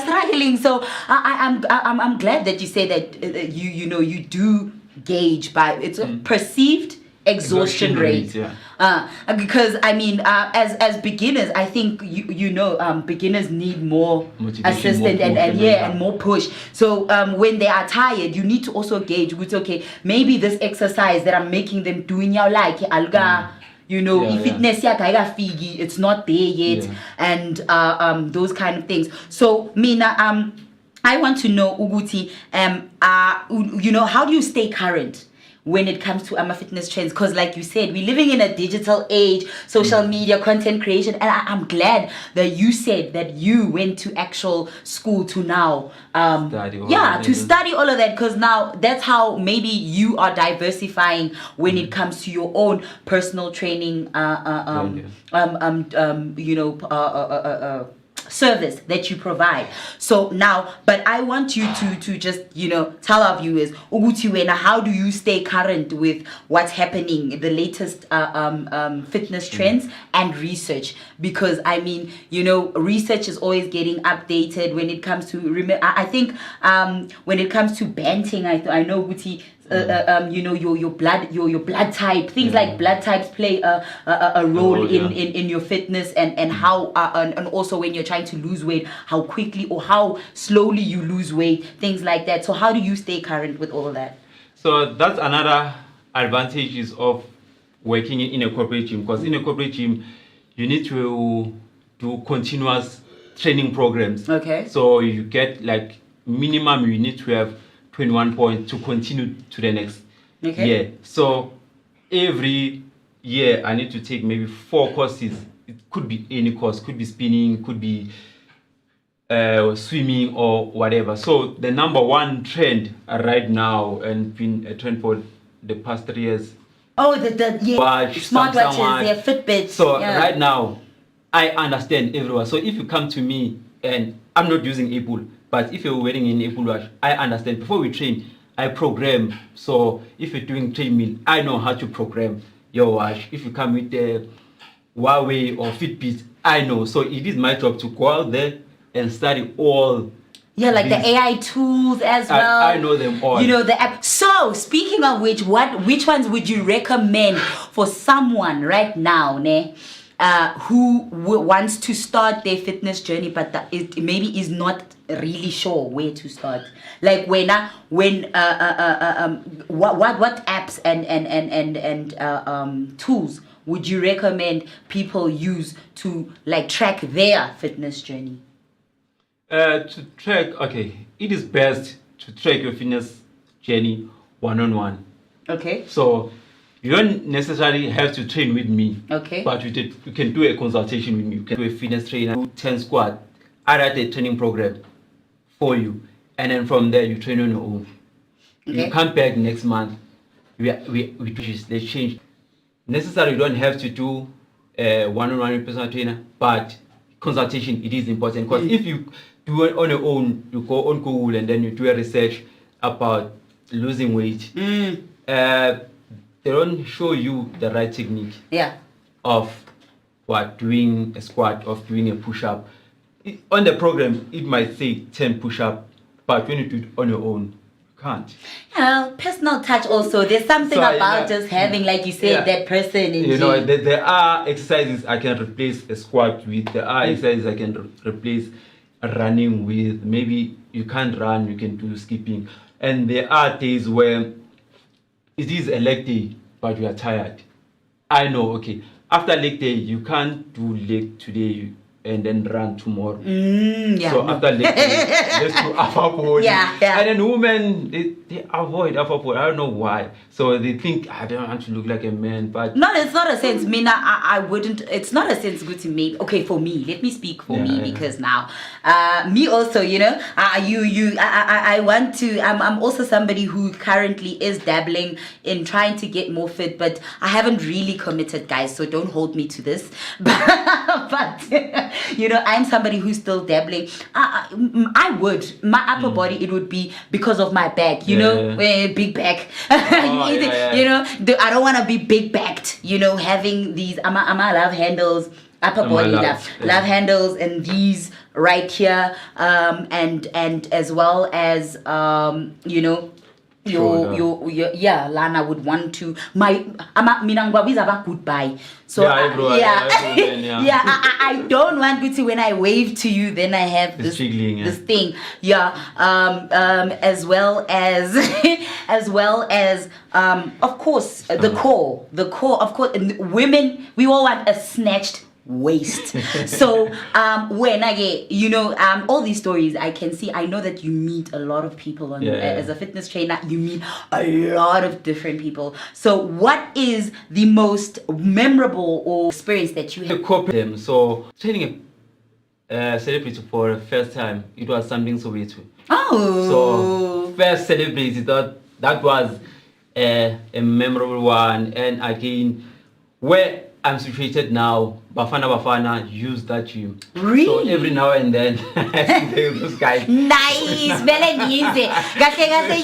struggling. So I'm glad that you say that you do gauge by it's a perceived exhaustion rate. Because I mean, as beginners, I think beginners need more assistance and more push. So when they are tired, you need to also gauge with maybe this exercise that I'm making them doing like alga. Fitness it's not there yet, and those kind of things. So Mina, I want to know Uguti, how do you stay current when it comes to fitness trends? Because like you said, we're living in a digital age, social media, content creation, and I'm glad that you said that you went to actual school to now study all of that, because now that's how maybe you are diversifying when it comes to your own personal training service that you provide. So now, but I want you to just tell our viewers, Uguti, how do you stay current with what's happening, the latest fitness trends and research? Because I mean, research is always getting updated when it comes to I think when it comes to banting. I know Uguti, you know, your blood type, things like blood types play a role in your fitness and how and also when you're trying to lose weight, how quickly or how slowly you lose weight, things like that. So how do you stay current with all that? So that's another advantages of working in a corporate gym, because in a corporate gym you need to do continuous training programs. Okay. So you get like minimum you need to have 21 points to continue to the next year. So every year I need to take maybe 4 courses. It could be any course, could be spinning, could be swimming or whatever. So the number one trend right now, and been a trend for the past 3 years. Oh, the smartwatches, they're Fitbits. So right now, I understand everyone. So if you come to me and I'm not using Apple, but if you're wearing an Apple Watch, I understand. Before we train, I program. So if you're doing treadmill, I know how to program your watch. If you come with the Huawei or Fitbit, I know. So it is my job to go out there and study all. Yeah, like the AI tools as well. I know them all. You know the app. So speaking of which ones would you recommend for someone right now, ne? Who wants to start their fitness journey, but maybe is not really sure where to start? Like what apps and tools would you recommend people use to like track their fitness journey? To track, it is best to track your fitness journey one-on-one. Okay. So you don't necessarily have to train with me. Okay. But you can do a consultation with me. You can do a fitness trainer, do 10 squat. I write a training program for you. And then from there, you train on your own. Okay. You come back next month. They change. Necessarily, you don't have to do a one-on-one with personal trainer, but consultation, it is important. Because if you do it on your own, you go on Google and then you do a research about losing weight. They don't show you the right technique of doing a squat, of doing a push-up. On the program, it might say 10 push-up, but when you do it on your own, you can't. Personal touch also. There's something about just having, like you said, that person in you know, there are exercises I can replace a squat with. There are exercises I can replace running with. Maybe you can't run, you can do skipping. And there are days where it is a leg day, but you are tired. I know, after leg day, you can't do leg today and then run tomorrow. After leg day, let's do upper body. And then women, they avoid upper body. I don't know why. So they think, I don't want to look like a man, but... No, it's not a sense. I wouldn't... It's not a sense good to me. Okay, for me. Let me speak for me because now... me also, you know, I want to... I'm also somebody who currently is dabbling in trying to get more fit, but I haven't really committed, guys, so don't hold me to this. But you know, I'm somebody who's still dabbling. I would. My upper body, it would be because of my back, you know, big back. You know, I don't want to be big backed, you know, having these ama love handles, upper body love handles, and these right here, and as well as you know, your Lana would want to goodbye. So I don't want to when I wave to you, then I have this thing. As well as of course the core of course, and women, we all want a snatched waist. So when I get, you know, all these stories I can see, I know that you meet a lot of people as a fitness trainer, you meet a lot of different people. So what is the most memorable or experience that you have? So training a celebrity for the first time, it was something so weird. So first celebrity, that was a memorable one. And again, where I'm situated now, Bafana use that gym. Really? So every now and then, I see those guys. Nice, Belegnese. Gahle,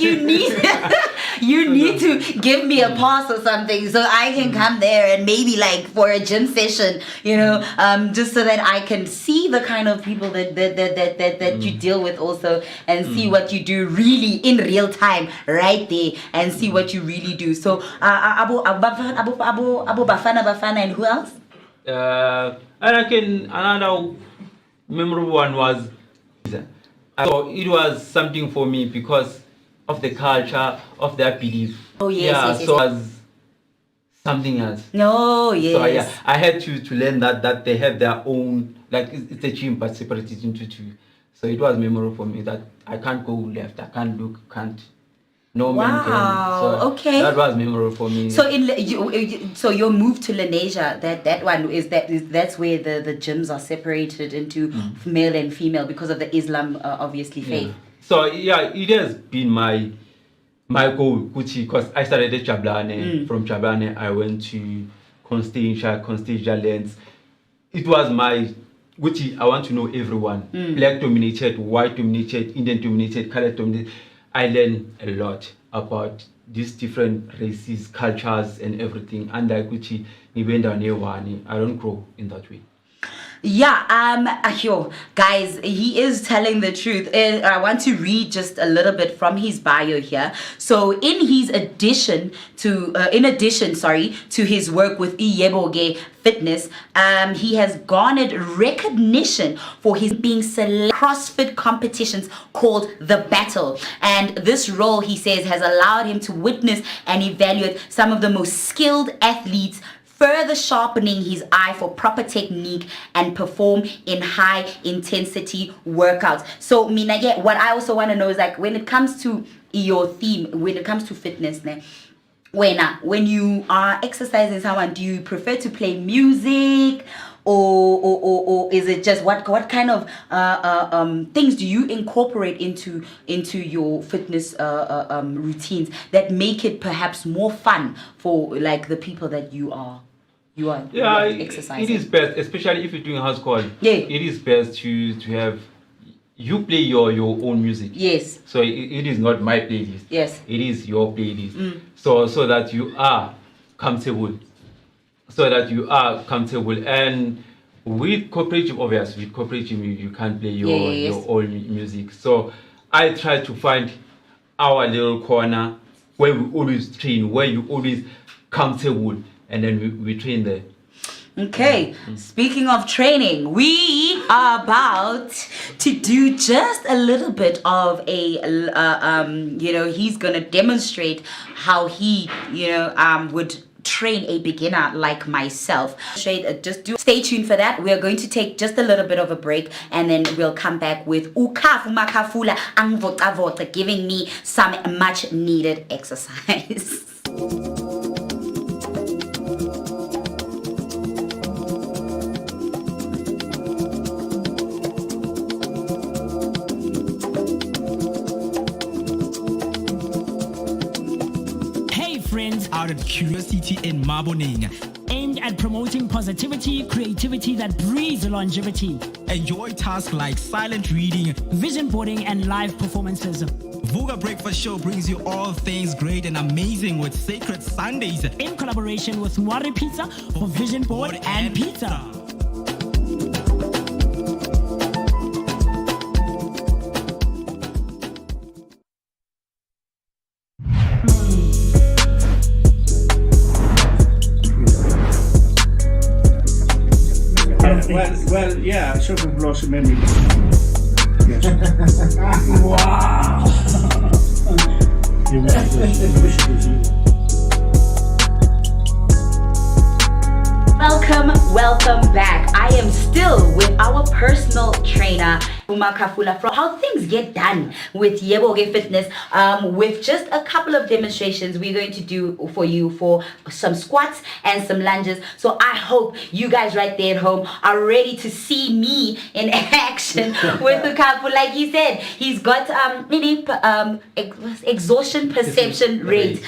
you need to give me a pass or something so I can come there and maybe like for a gym session, you know, just so that I can see the kind of people that you deal with also and see what you do really in real time right there and see what you really do. So Abu Bafana and who else? Another memorable one was, so it was something for me because of the culture, of their belief. Oh yes, yeah, yes, so it was something else. No, yes. So yeah, I had to learn that they have their own, like it's a gym but separated into two. So it was memorable for me that I can't go left, I can't look, can't. No man can. So okay. That was memorable for me. So so your move to Lenasia, that one that's where the gyms are separated into male and female because of the Islam obviously faith. Yeah. So yeah, it has been my goal, because I started at Chablane. From Chablane, I went to Constantia Lands. It was my Gucci. I want to know everyone. Black dominated, white dominated, Indian dominated, colored dominated. I learned a lot about these different races, cultures, and everything. And like Gucci, I don't grow in that way. Yeah, guys, he is telling the truth. I want to read just a little bit from his bio here. So, in addition to his work with Iyeboge Fitness, he has garnered recognition for his being select CrossFit competitions called The Battle. And this role, he says, has allowed him to witness and evaluate some of the most skilled athletes, further sharpening his eye for proper technique and perform in high intensity workouts. So Mina, what I also want to know is like when it comes to your theme, when it comes to fitness, when you are exercising someone, do you prefer to play music or is it just what kind of things do you incorporate into your fitness routines that make it perhaps more fun for like the people that you are exercising? It is best, especially if you're doing house call. Yeah, it is best to have you play your own music. Yes. So it is not my playlist. Yes. It is your playlist. So that you are comfortable. And with cooperative, obviously, with cooperative, you can't play your own music. So I try to find our little corner where we always train, where you always comfortable, and then we train there. Okay, speaking of training, we are about to do just a little bit of a, he's gonna demonstrate how he, would train a beginner like myself. Stay tuned for that. We are going to take just a little bit of a break and then we'll come back with Ukafu Makafula Angvota giving me some much needed exercise. Out of curiosity in Maboning, aimed at promoting positivity, creativity that breeds longevity. Enjoy tasks like silent reading, vision boarding, and live performances. Vooka Breakfast Show brings you all things great and amazing with Sacred Sundays in collaboration with Mwari Pizza for vision board and pizza. Well, yeah, Sugar Blossom anyway. Yes. Wow! Welcome back. I am still with our personal trainer, Fuma Kafula from how things get done with Yeboge Fitness. With just a couple of demonstrations we're going to do for you for some squats and some lunges. So I hope you guys right there at home are ready to see me in action with the Kafu. Like he said, he's got exhaustion perception rate.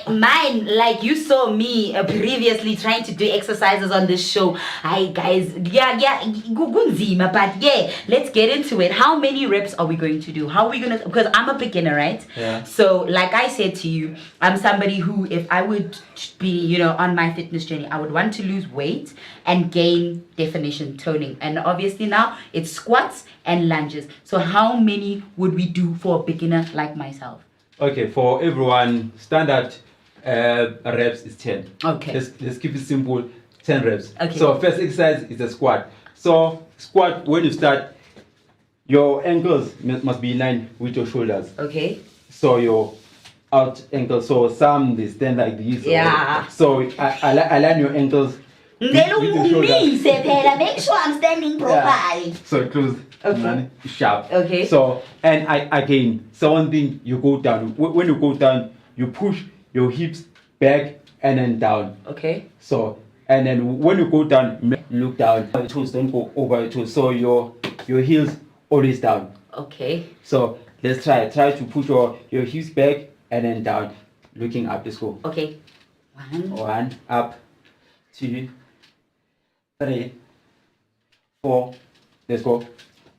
Mine, like you saw me previously trying to do exercises on this show. Hi guys, gunzima, but yeah, let's get into it. How many reps are we going to do? How are we gonna, because I'm a beginner, right? Yeah. So like I said to you, I'm somebody who, if I would be, on my fitness journey, I would want to lose weight and gain definition, toning. And obviously now it's squats and lunges. So how many would we do for a beginner like myself? Okay, for everyone, standard reps is 10. Okay. Let's keep it simple, 10 reps. Okay. So first exercise is a squat. So squat, when you start, your ankles must be in line with your shoulders. Okay. So your out ankles, so some they stand like this. Yeah. So align your ankles with your shoulders. Make sure I'm standing properly. So close. Okay. Sharp. Okay. So and again, so one thing, you go down. When you go down, you push your hips back and then down. Okay. So and then when you go down, look down. Your toes don't go over your toes. So your heels always down. Okay. So let's try to push your hips back and then down, looking up. Let's go. Okay. 1 up, 2, 3, 4. Let's go.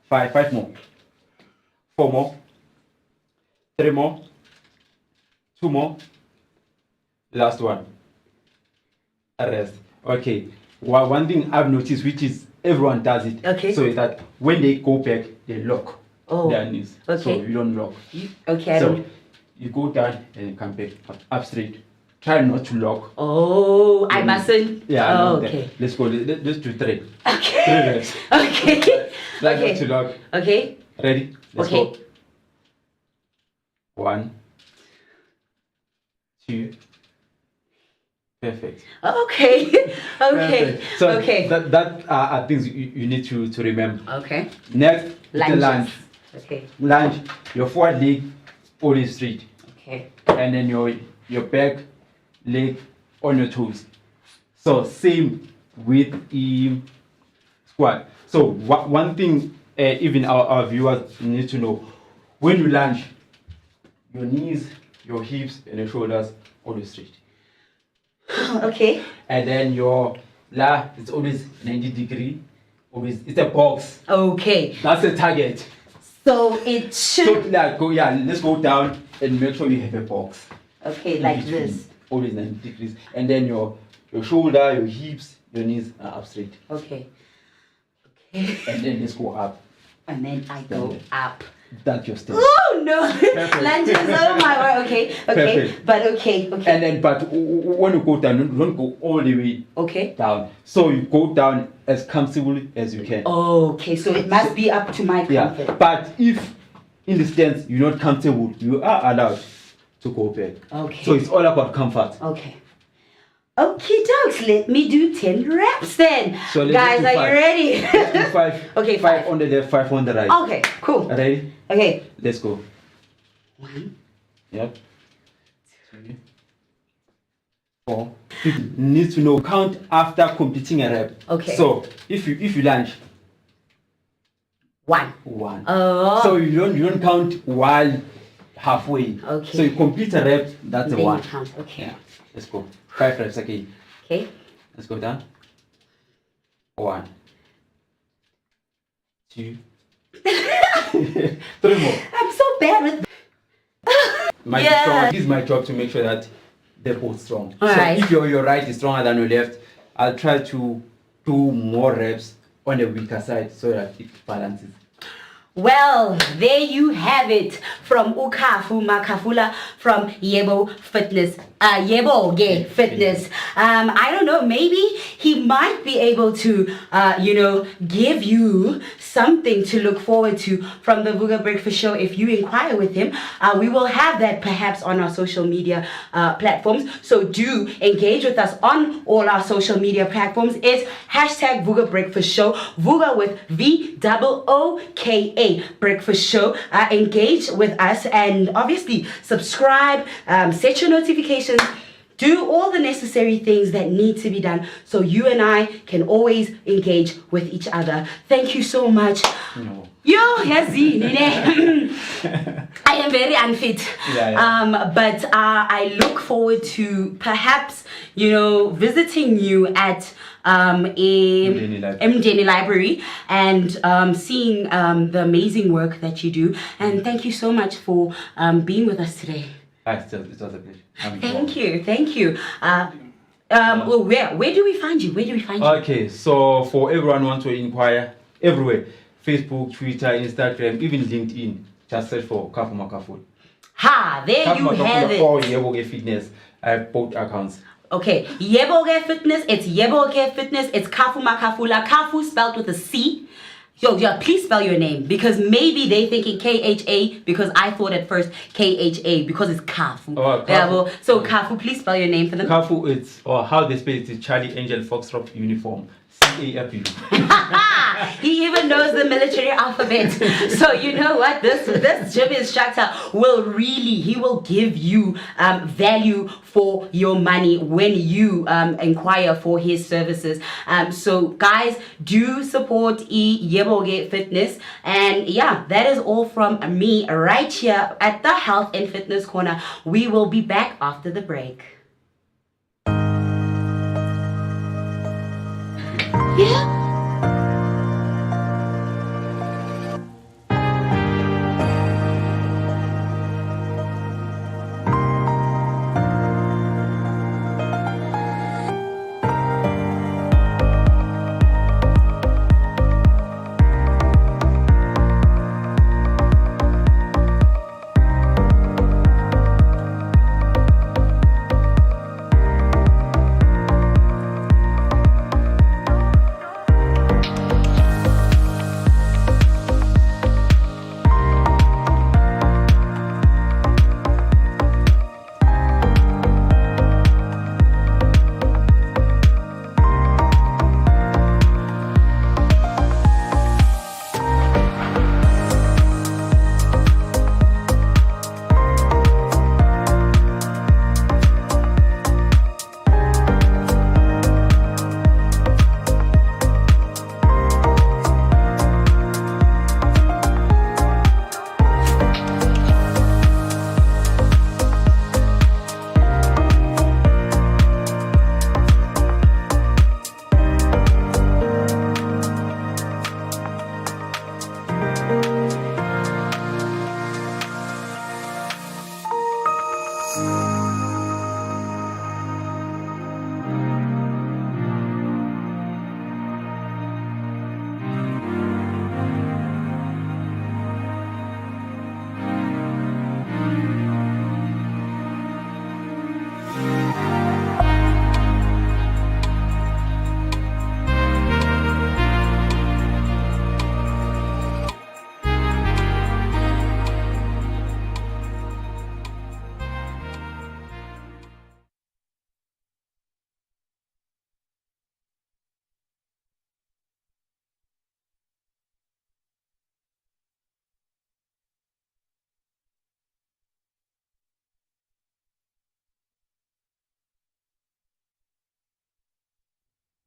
5 more. 4 more. 3 more. 2 more. Last one. Rest. Okay. One thing I've noticed, which is everyone does it. Okay. So is that when they go back, they lock their knees. Okay. So you don't lock. Okay. So you go down and come back up straight. Try not to lock. Oh, I mustn't. Yeah. Oh, no, okay. Let's go. Let's do 3. Okay. 3 reps. Okay. Try Okay. not to lock. Okay. Ready? Let's Okay. go. 1, 2. Perfect. Okay. Okay. Perfect. So okay. that are things you need to remember. Okay. Next, is the Lunges. lunge. Okay. Lunge. Your forward leg always straight, Okay. and then your back leg on your toes. So same with the squat. So one thing even our viewers need to know: when you lunge, your knees, your hips, and your shoulders always straight. Okay. And then your it's always 90 degree. Always, it's a box. Okay. That's the target. So it So should. let's go down and make sure you have a box. Okay, in like between. this. Always 90 degrees. And then your shoulder, your hips, your knees are up straight. Okay. Okay. And then let's go up. And then I go up. That's your step. Oh no! Lunges, oh my word. Okay, okay. Perfect. But okay, okay. And then, but when you go down, don't go all the way Okay. down. So you go down as comfortable as you can. Okay, so it must be up to my comfort. Yeah. But if in the stance you're not comfortable, you are allowed to go back. Okay. So it's all about comfort. Okay. Okay, dogs, let me do 10 reps then. So let's Guys, do are 5. you ready? Let's do 5. Okay, 5 on the left, 5 on the right. Okay, cool. Ready? Okay. Let's go. 1. Yep. 2, 4. People need to know count after completing a rep. Okay. So if you lunge 1. 1. Oh. So you don't count while halfway. Okay. So you complete a rep, that's Then a you 1. count, okay. Yeah. Let's go. 5 reps again. Okay. Let's go down. 1. 2. 3 more. I'm so bad with. It is my job to make sure that they're both strong. All so right. if your right is stronger than your left, I'll try to do more reps on the weaker side so that it balances. Well, there you have it from Ukafu Makafula from Yebo Fitness. Yebo Ge Fitness. I don't know, maybe he might be able to, give you something to look forward to from the Vooka Breakfast Show if you inquire with him. We will have that perhaps on our social media platforms. So do engage with us on all our social media platforms. It's hashtag Vooka Breakfast Show. Vooka with VOOKA Breakfast Show. Engage with us and obviously subscribe, set your notifications. Do all the necessary things that need to be done so you and I can always engage with each other. Thank you so much. No. I am very unfit. But I look forward to perhaps, visiting you at Mdeni Library and seeing the amazing work that you do. And thank you so much for being with us today. It was a pleasure. Thank you. Well, where do we find you? Okay, so for everyone who wants to inquire, everywhere, Facebook, Twitter, Instagram, even LinkedIn, just search for Kafu Makafula. There you have it. Or Yeboge Fitness. I have both accounts. Okay, Yeboge Fitness, it's Yeboge Fitness, it's Kafu Makafula. Kafu spelled with a C. Please spell your name because maybe they thinking KHA because I thought at first KHA because it's Kafu. Oh, Kafu. So Kafu, please spell your name for them. Kafu, how they spell it is Charlie Angel Foxtrot Uniform. CAFU. He even knows the military alphabet. So you know what? This gym instructor will give you value for your money when you inquire for his services. So guys, do support Yeboge Fitness. And yeah, that is all from me right here at the Health and Fitness Corner. We will be back after the break. Yeah.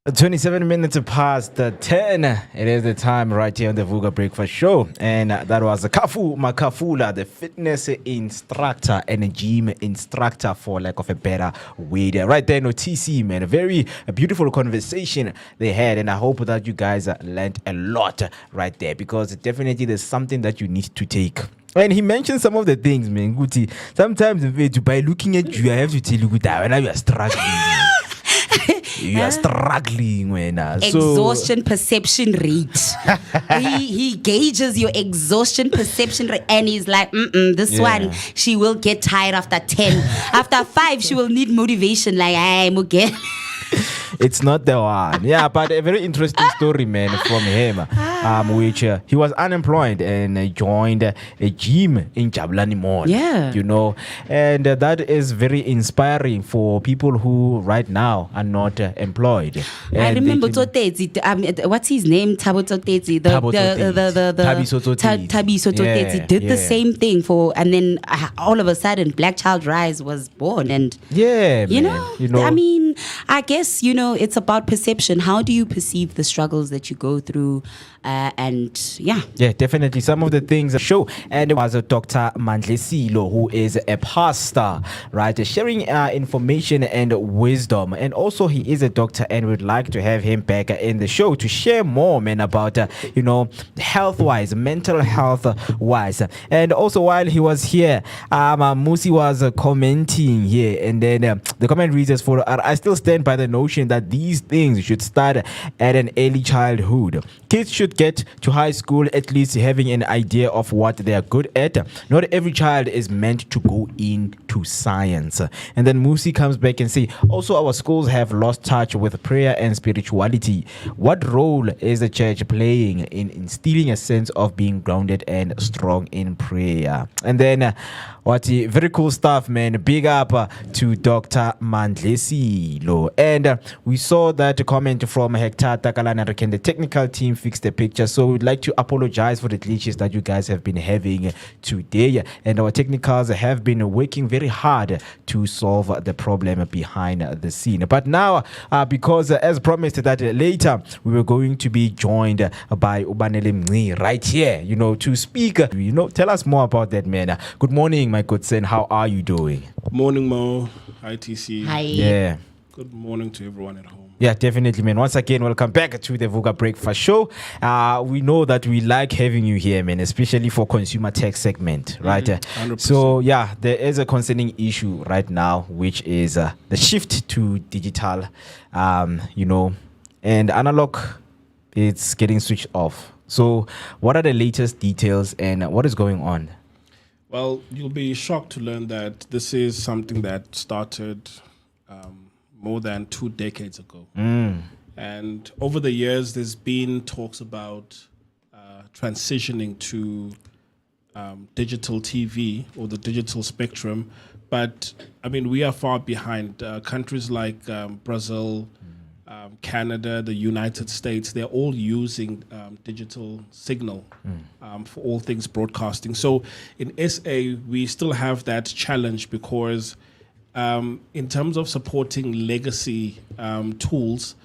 At 27 minutes past 10. It is the time right here on the Vooka Breakfast Show. And that was Kafu Makafula, the fitness instructor and a gym instructor, for lack of a better word. Right there, no TC, man. A beautiful conversation they had. And I hope that you guys learned a lot right there, because definitely there's something that you need to take. And he mentioned some of the things, man. Guti, sometimes by looking at you, I have to tell you, when you are struggling. You are struggling when exhaustion perception rate. he gauges your exhaustion perception rate, and he's like, this one, she will get tired after 10. After 5, she will need motivation. Like, I'm okay. It's not the one. Yeah, but a very interesting story, man, from him. Which he was unemployed and joined a gym in Jabulani Mall. Yeah. You know, and that is very inspiring for people who right now are not employed. I And remember they can- what's his name? Thabo Tsotetsi. Thabiso Tsotetsi. Thabiso Tsotetsi did the same thing and then all of a sudden Black Child Rise was born, and you know, I mean, I guess, it's about perception. How do you perceive the struggles that you go through? Yeah, definitely. Some of the things show. And it was Dr. Mandlesilo, who is a pastor, right, sharing information and wisdom. And also, he is a doctor, and we'd like to have him back in the show to share more, man, about health-wise, mental health-wise. And also, while he was here, Musi was commenting here, and then the comment reads as follows: I still stand by the notion that these things should start at an early childhood. Kids should get to high school at least having an idea of what they are good at. Not every child is meant to go into science. And then Musi comes back and say, also our schools have lost touch with prayer and spirituality. What role is the church playing in instilling a sense of being grounded and strong in prayer? And then very cool stuff, man. Big up to Dr. Mandlesilo. And we saw that comment from Hector Takalana. Can the technical team fix the picture? So we'd like to apologize for the glitches that you guys have been having today. And our technicals have been working very hard to solve the problem behind the scene. But now, because as promised that later we were going to be joined by Ubanele Mngci right here, to speak. Tell us more about that, man. Good morning, my good son. How are you doing? Morning, Mo. Hi, TC. Hi. Yeah. Good morning to everyone at home. Yeah, definitely, man. Once again, welcome back to the Vooka Breakfast Show. We know that we like having you here, man, especially for consumer tech segment, right? 100%. So, yeah, there is a concerning issue right now, which is the shift to digital, and analog, it's getting switched off. So, what are the latest details and what is going on? Well, you'll be shocked to learn that this is something that started more than 2 decades ago. And over the years, there's been talks about transitioning to digital TV or the digital spectrum. But, I mean, we are far behind. Countries like Brazil, Canada, the United States, they're all using digital signal for all things broadcasting. So in SA, we still have that challenge because in terms of supporting legacy tools,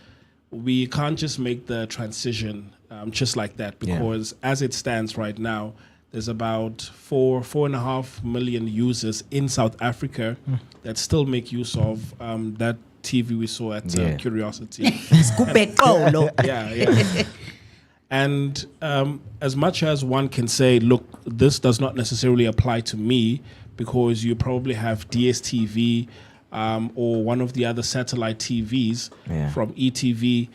we can't just make the transition just like that, because as it stands right now, there's about 4.5 million users in South Africa that still make use of that TV we saw at Curiosity. And as much as one can say, look, this does not necessarily apply to me because you probably have DSTV or one of the other satellite TVs from ETV.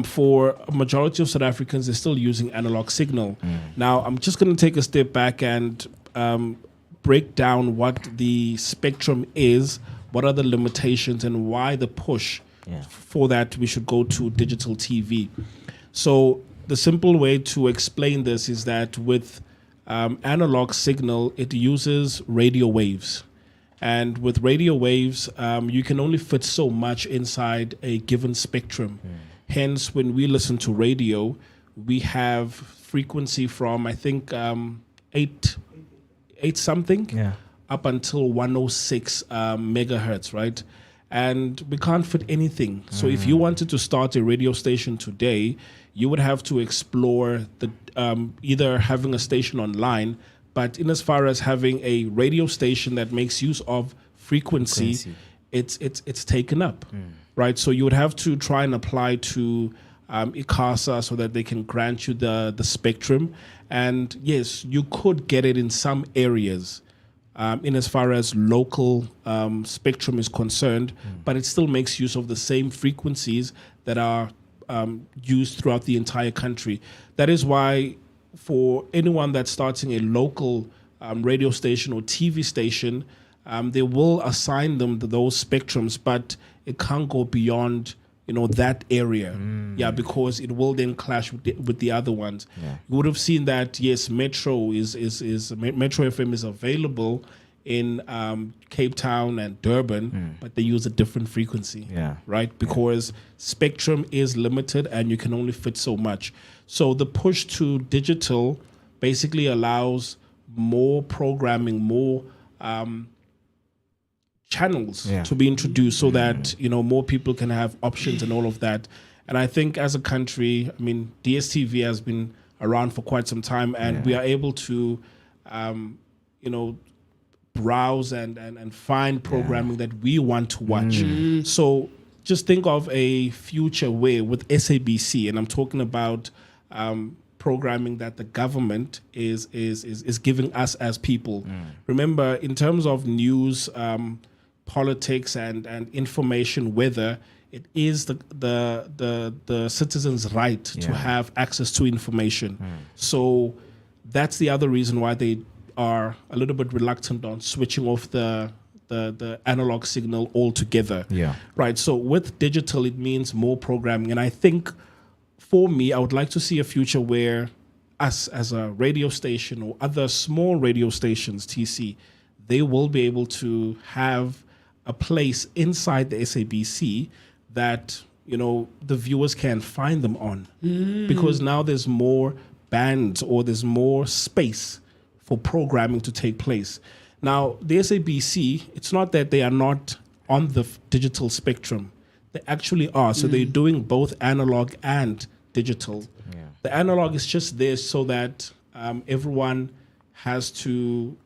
For a majority of South Africans, they're still using analog signal. Now, I'm just going to take a step back and break down what the spectrum is, what are the limitations, and why the push for that we should go to digital TV. So the simple way to explain this is that with analog signal, it uses radio waves. And with radio waves, you can only fit so much inside a given spectrum. Hence, when we listen to radio, we have frequency from, I think, 8 something up until 106 megahertz, right? And we can't fit anything. So if you wanted to start a radio station today, you would have to explore the either having a station online, but in as far as having a radio station that makes use of frequency. It's taken up, right? So you would have to try and apply to ICASA so that they can grant you the spectrum. And yes, you could get it in some areas, in as far as local spectrum is concerned, but it still makes use of the same frequencies that are used throughout the entire country. That is why for anyone that's starting a local radio station or TV station, they will assign them those spectrums, but it can't go beyond that area, because it will then clash with the other ones. You would have seen that, yes, Metro Metro FM is available in Cape Town and Durban, but they use a different frequency, right? Because spectrum is limited and you can only fit so much. So the push to digital basically allows more programming, more channels to be introduced so that more people can have options and all of that. And I think as a country, I mean, DSTV has been around for quite some time, and we are able to browse and find programming that we want to watch. So just think of a future where with SABC, and I'm talking about programming that the government is giving us as people. Remember, in terms of news, politics and information, weather, it is the citizens' right to have access to information. So that's the other reason why they are a little bit reluctant on switching off the analog signal altogether. Right. So with digital, it means more programming. And I think for me, I would like to see a future where us as a radio station or other small radio stations, TC, they will be able to have a place inside the SABC that, the viewers can find them on. Because now there's more bands or there's more space for programming to take place. Now, the SABC, it's not that they are not on the digital spectrum. They actually are. So they're doing both analog and digital. The analog is just there so that everyone has to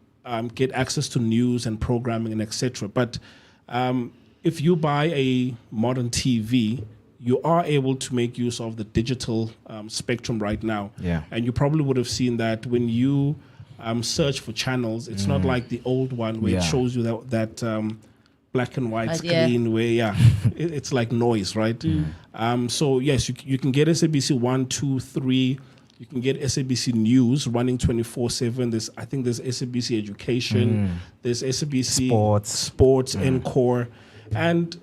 get access to news and programming and etc. But if you buy a modern TV, you are able to make use of the digital spectrum right now. And you probably would have seen that when you search for channels, it's not like the old one where it shows you that black and white screen where it's like noise, right? So yes, you can get SABC 1, 2, 3. You can get SABC News running 24/7. I think there's SABC Education. There's SABC Sports, Encore. And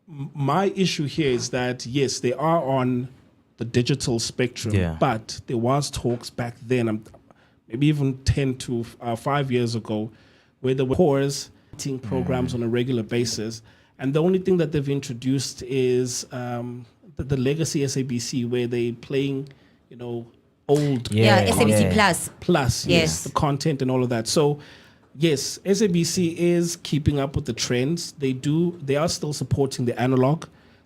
my issue here is that, yes, they are on the digital spectrum, but there was talks back then, maybe even 10 to 5 years ago, where there were cores programs on a regular basis. And the only thing that they've introduced is the legacy SABC, where they're playing, old SABC Plus, yes, the content and all of that. So yes, SABC is keeping up with the trends. They are still supporting the analog.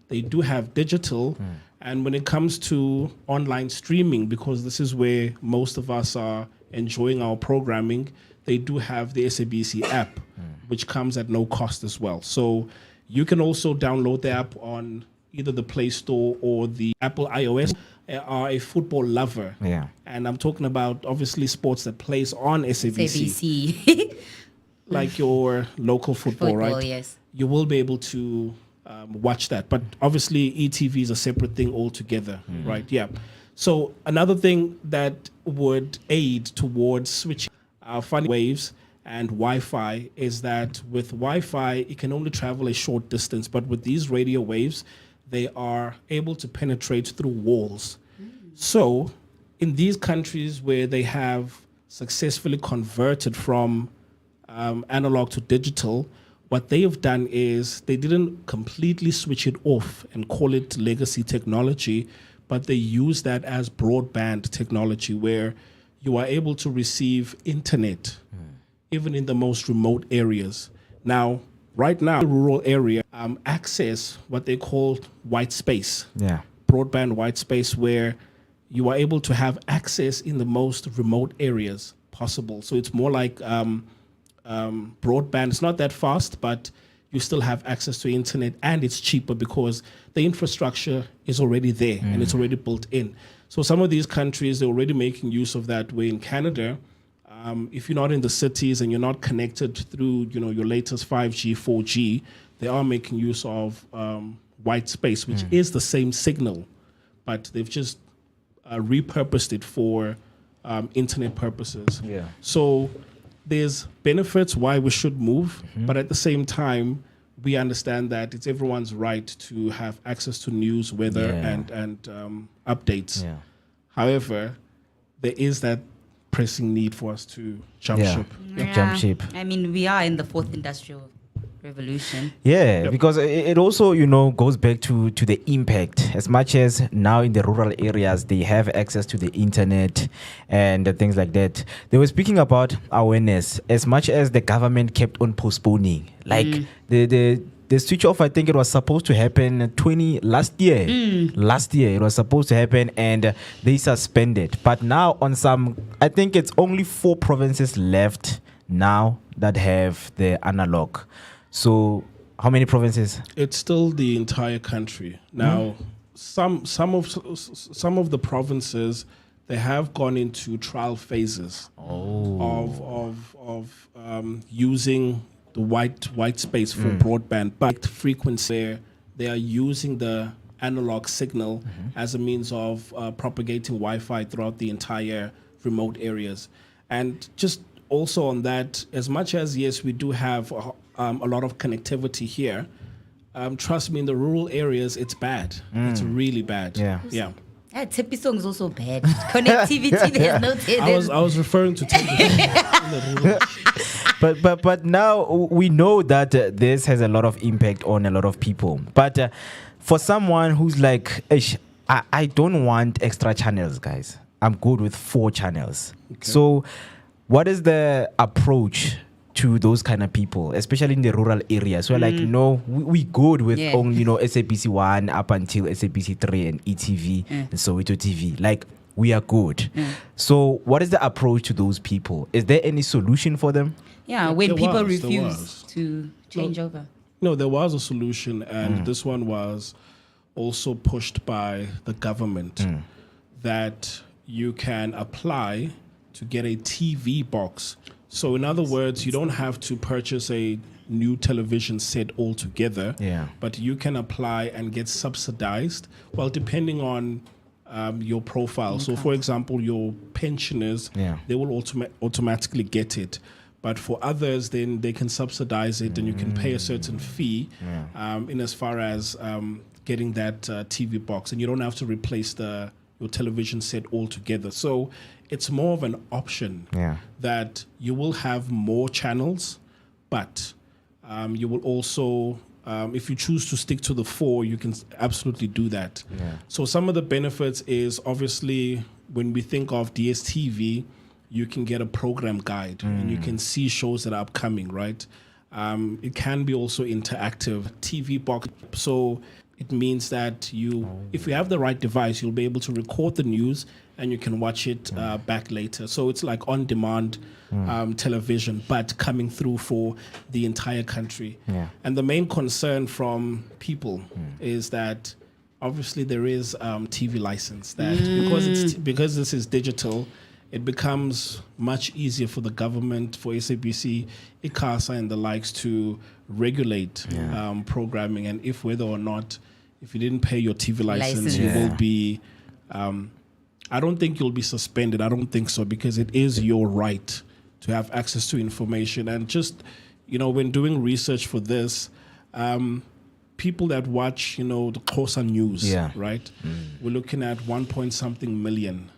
They do have digital. And when it comes to online streaming, because this is where most of us are enjoying our programming, they do have the SABC app, which comes at no cost as well. So you can also download the app on either the Play Store or the Apple iOS. Are a football lover, and I'm talking about obviously sports that plays on SABC. Like your local football, right? Yes. You will be able to watch that, but obviously ETV is a separate thing altogether, right? So another thing that would aid towards switching funny waves and Wi-Fi is that with Wi-Fi it can only travel a short distance, but with these radio waves they are able to penetrate through walls. So in these countries where they have successfully converted from analog to digital, what they have done is they didn't completely switch it off and call it legacy technology, but they use that as broadband technology, where you are able to receive internet even in the most remote areas. Now, right now, the rural area access what they call white space, broadband white space, where you are able to have access in the most remote areas possible. So it's more like broadband. It's not that fast, but you still have access to internet, and it's cheaper because the infrastructure is already there and it's already built in. So some of these countries, they're already making use of that. Where in Canada, If you're not in the cities and you're not connected through, your latest 5G, 4G, they are making use of white space, which is the same signal, but they've just repurposed it for internet purposes. Yeah. So there's benefits why we should move, but at the same time, we understand that it's everyone's right to have access to news, weather, and updates. Yeah. However, there is that pressing need for us to jump ship. Jump ship. I mean, we are in the fourth industrial revolution. Yeah, because it also, goes back to the impact. As much as now in the rural areas, they have access to the internet and things like that. They were speaking about awareness. As much as the government kept on postponing, like the switch off, I think it was supposed to happen last year. Last year it was supposed to happen, and they suspended. But now on I think it's only 4 provinces left now that have the analog. So how many provinces? It's still the entire country. Now, some of the provinces, they have gone into trial phases of using the white space for broadband, but frequency they are using the analog signal as a means of propagating Wi-Fi throughout the entire remote areas. And just also on that, as much as yes, we do have a lot of connectivity here, trust me, in the rural areas, it's bad. It's really bad. Yeah. Tippy song is also bad. Connectivity, there's no I was referring to Tippy. But now we know that this has a lot of impact on a lot of people. But for someone who's like, I don't want extra channels, guys. I'm good with 4 channels. Okay. So what is the approach to those kind of people, especially in the rural areas? So like, no, we good with only, SABC 1 up until SABC 3 and ETV and Soweto TV. Like, we are good. So what is the approach to those people? Is there any solution for them? Yeah, when people refuse to change over. No, there was a solution, and this one was also pushed by the government, that you can apply to get a TV box. So in other words, you don't have to purchase a new television set altogether, but you can apply and get subsidized, well, depending on your profile. Okay. So for example, your pensioners, they will automatically get it. But for others, then they can subsidize it and you can pay a certain fee in as far as getting that TV box. And you don't have to replace your television set altogether. So it's more of an option that you will have more channels, but you will also, if you choose to stick to the 4, you can absolutely do that. So some of the benefits is obviously when we think of DSTV, you can get a program guide and you can see shows that are upcoming, right? It can be also interactive TV box. So it means that if you have the right device, you'll be able to record the news and you can watch it back later. So it's like on-demand television, but coming through for the entire country. And the main concern from people is that obviously there is TV license that because this is digital, it becomes much easier for the government, for SABC, ICASA and the likes to regulate programming. And if whether or not, if you didn't pay your TV license, you will be, I don't think you'll be suspended. I don't think so, because it is your right to have access to information. And just, when doing research for this, people that watch, the Xhosa news, right? We're looking at 1-point-something million.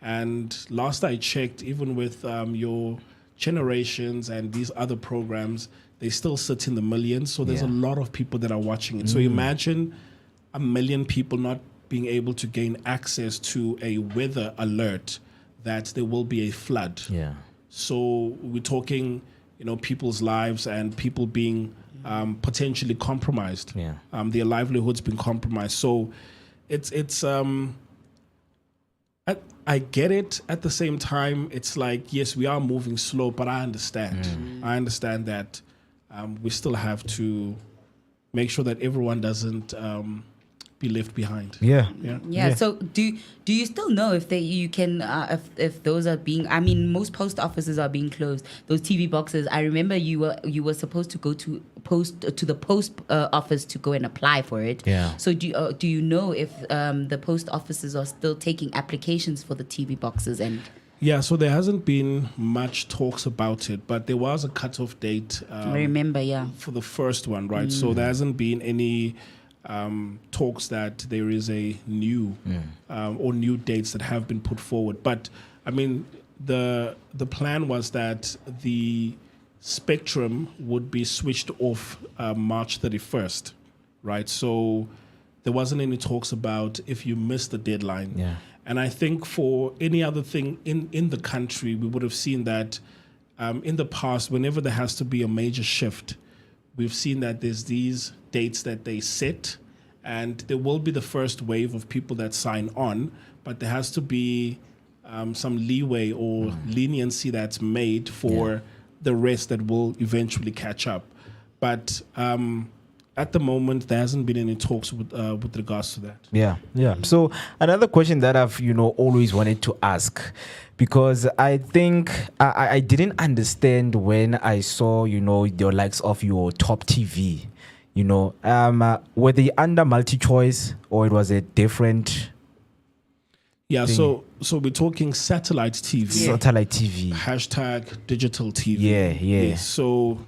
And last I checked, even with your generations and these other programs, they still sit in the millions. So there's a lot of people that are watching it. So imagine 1 million people not being able to gain access to a weather alert that there will be a flood. So we're talking, people's lives and people being potentially compromised. Their livelihoods being compromised. So it's I get it. At the same time, it's like, yes, we are moving slow, but I understand. I understand that we still have to make sure that everyone doesn't be left behind. Yeah. So do you still know if you can if those are being? I mean, most post offices are being closed. Those TV boxes. I remember you were supposed to go to the post office to go and apply for it. Yeah. So do you know if the post offices are still taking applications for the TV boxes and? Yeah, so there hasn't been much talks about it, but there was a cutoff date. I remember, for the first one, right? So there hasn't been any talks that there is a new or new dates that have been put forward. But I mean, the plan was that the spectrum would be switched off March 31st, right? So there wasn't any talks about if you missed the deadline. Yeah. And I think for any other thing in the country, we would have seen that in the past, whenever there has to be a major shift, we've seen that there's these dates that they set, and there will be the first wave of people that sign on, but there has to be some leeway or leniency that's made for the rest that will eventually catch up. But at the moment, there hasn't been any talks with regards to that. Yeah. So another question that I've always wanted to ask, because I think I didn't understand when I saw your likes of your Top TV, were they under multi-choice or it was a different? Yeah, thing? so we're talking satellite TV. Satellite TV. Hashtag digital TV. Yeah. Yes, so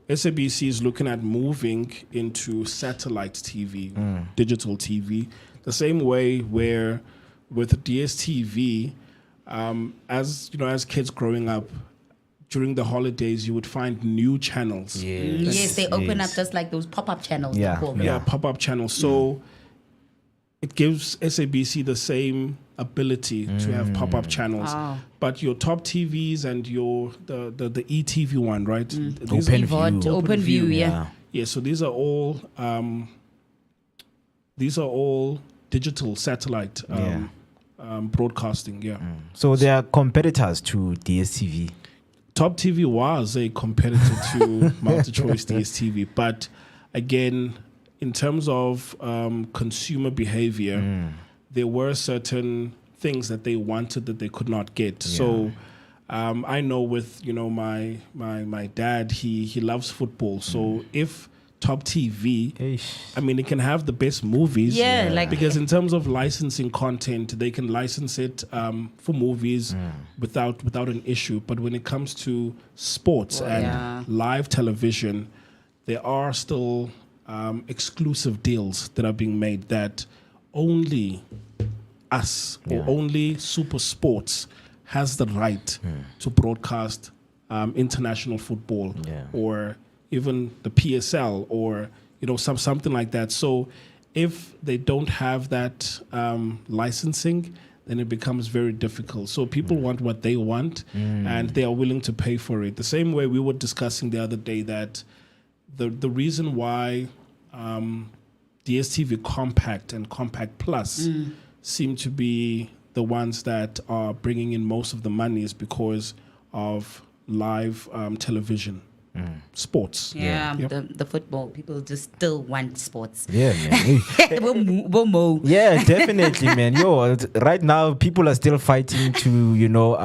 SABC is looking at moving into satellite TV, digital TV, the same way where with DSTV, as kids growing up, during the holidays, you would find new channels. Yes, they open up just like those pop-up channels. Yeah, pop-up channels. So it gives SABC the same ability to have pop-up channels. Wow. But your Top TVs and the ETV one, right? Open View, yeah. Yeah, so these are all digital satellite broadcasting, So they are competitors to DSTV. Top TV was a competitor to multi-choice DSTV, but again, in terms of consumer behavior, there were certain things that they wanted that they could not get. So I know with my dad, he loves football. So if Top TV, I mean, it can have the best movies. Because in terms of licensing content, they can license it for movies without an issue. But when it comes to sports and live television, there are still exclusive deals that are being made that only us or only Super Sports has the right to broadcast international football or even the PSL or something like that. So if they don't have that licensing, then it becomes very difficult. So people want what they want and they are willing to pay for it. The same way we were discussing the other day that the reason why DSTV Compact and Compact Plus seem to be the ones that are bringing in most of the money is because of live television. Sports. The football people just still want sports. Yeah, man. we'll move. Yeah, definitely, man. Right now people are still fighting to,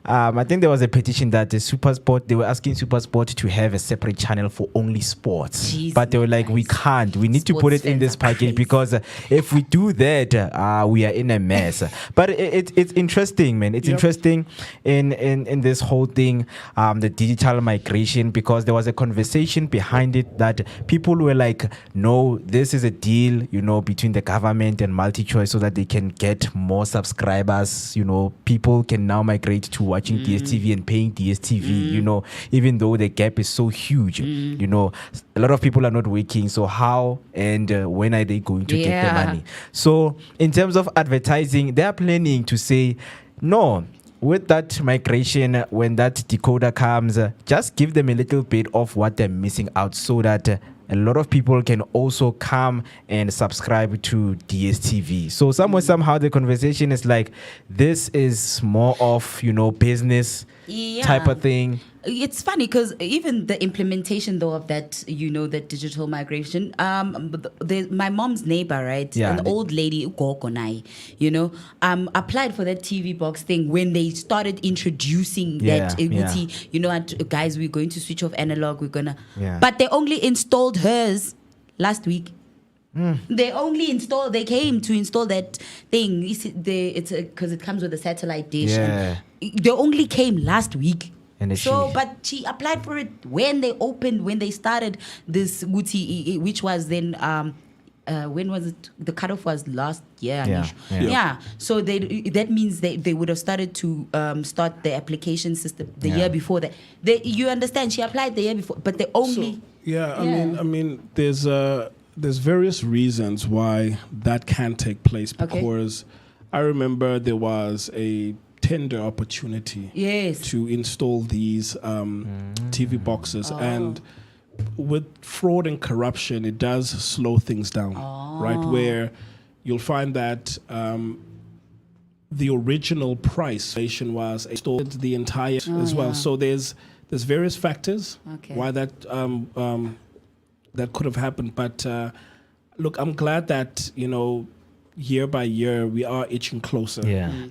I think there was a petition that they were asking SuperSport to have a separate channel for only sports. Jesus but they were like, we can't. We need to put it in this package because if we do that, we are in a mess. But it's interesting, man. It's interesting in this whole thing, the digital migration, because there was a conversation behind it that people were like, no, this is a deal, between the government and MultiChoice so that they can get more subscribers. People can now migrate to watching DSTV and paying DSTV, even though the gap is so huge. A lot of people are not working. So how and when are they going to get the money? So in terms of advertising, they are planning to say, no, with that migration, when that decoder comes, just give them a little bit of what they're missing out so that a lot of people can also come and subscribe to DSTV. So somehow the conversation is like, this is more of, business type of thing. It's funny because even the implementation though of that, the digital migration, my mom's neighbor, right? Yeah. An old lady, applied for that TV box thing when they started introducing that, guys, we're going to switch off analog, but they only installed hers last week. They came to install that thing. It's because it comes with a satellite dish. Yeah. They only came last week. And but she applied for it when they started this Guti, which was then when was it? The cutoff was last year. Yeah. So that means they would have started to start the application system the year before that. You understand? She applied the year before, but they only. I mean, there's various reasons why that can take place because I remember there was a tender opportunity to install these TV boxes and with fraud and corruption it does slow things down, right? Where you'll find that the original price was installed the entire as well. So there's various factors why that that could have happened, but look, I'm glad that year by year we are itching closer.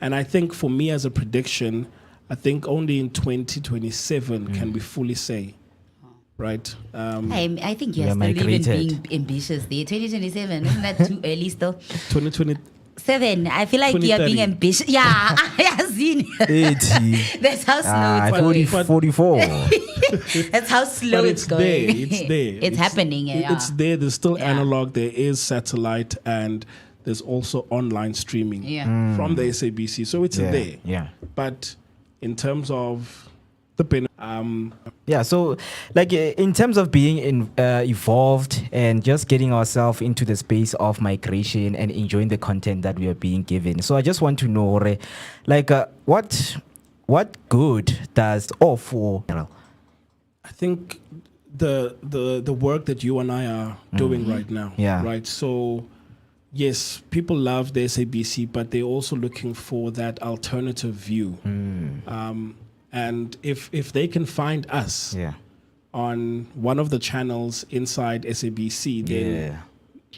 And I think for me as a prediction, I think only in 2027 can we fully say, right? I think you're still even being ambitious there. 2027, isn't that too early still? 2027, I feel like you're being ambitious. Yeah, I have seen. 80. That's how slow it's going. 44. That's how slow it's going. It's there. It's happening. It's there. There's still analog. There is satellite, and there's also online streaming from the SABC. So it's there. Yeah. But in terms of the benefit, so like in terms of being evolved and just getting ourselves into the space of migration and enjoying the content that we are being given. So I just want to know, like, what good does for? I think the work that you and I are doing right now. Right. So yes, people love the SABC, but they're also looking for that alternative view. And if they can find us on one of the channels inside SABC, then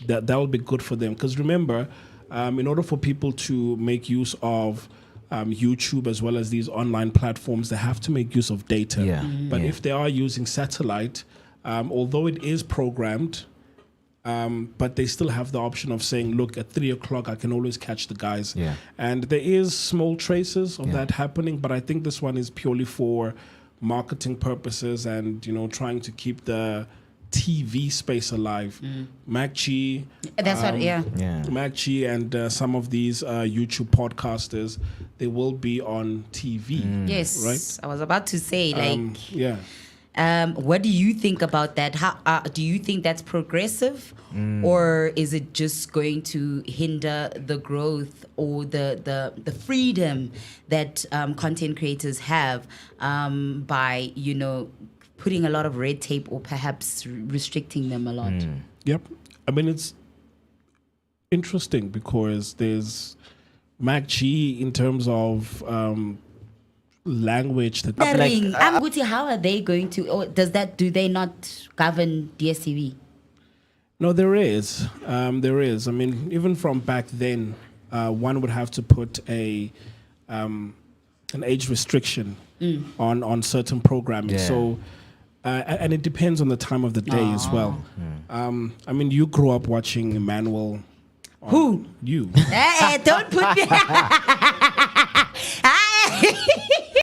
that will be good for them. Because remember, in order for people to make use of YouTube as well as these online platforms, they have to make use of data. But if they are using satellite, although it is programmed, but they still have the option of saying, look, at 3 o'clock, I can always catch the guys. And there is small traces of that happening, but I think this one is purely for marketing purposes and, trying to keep the TV space alive. MacG. That's what, MacG and some of these YouTube podcasters, they will be on TV. Yes. Right? I was about to say, what do you think about that? How do you think that's progressive, or is it just going to hinder the growth or the freedom that content creators have by putting a lot of red tape or perhaps restricting them a lot? Yep. I mean, it's interesting because there's MacG in terms of language that how are they going to, or do they not govern DSTV? No, there is. There is. I mean, even from back then, one would have to put an age restriction on certain programming. So, and it depends on the time of the day as well. I mean, you grew up watching Emmanuel. Who? You. Hey, don't put me.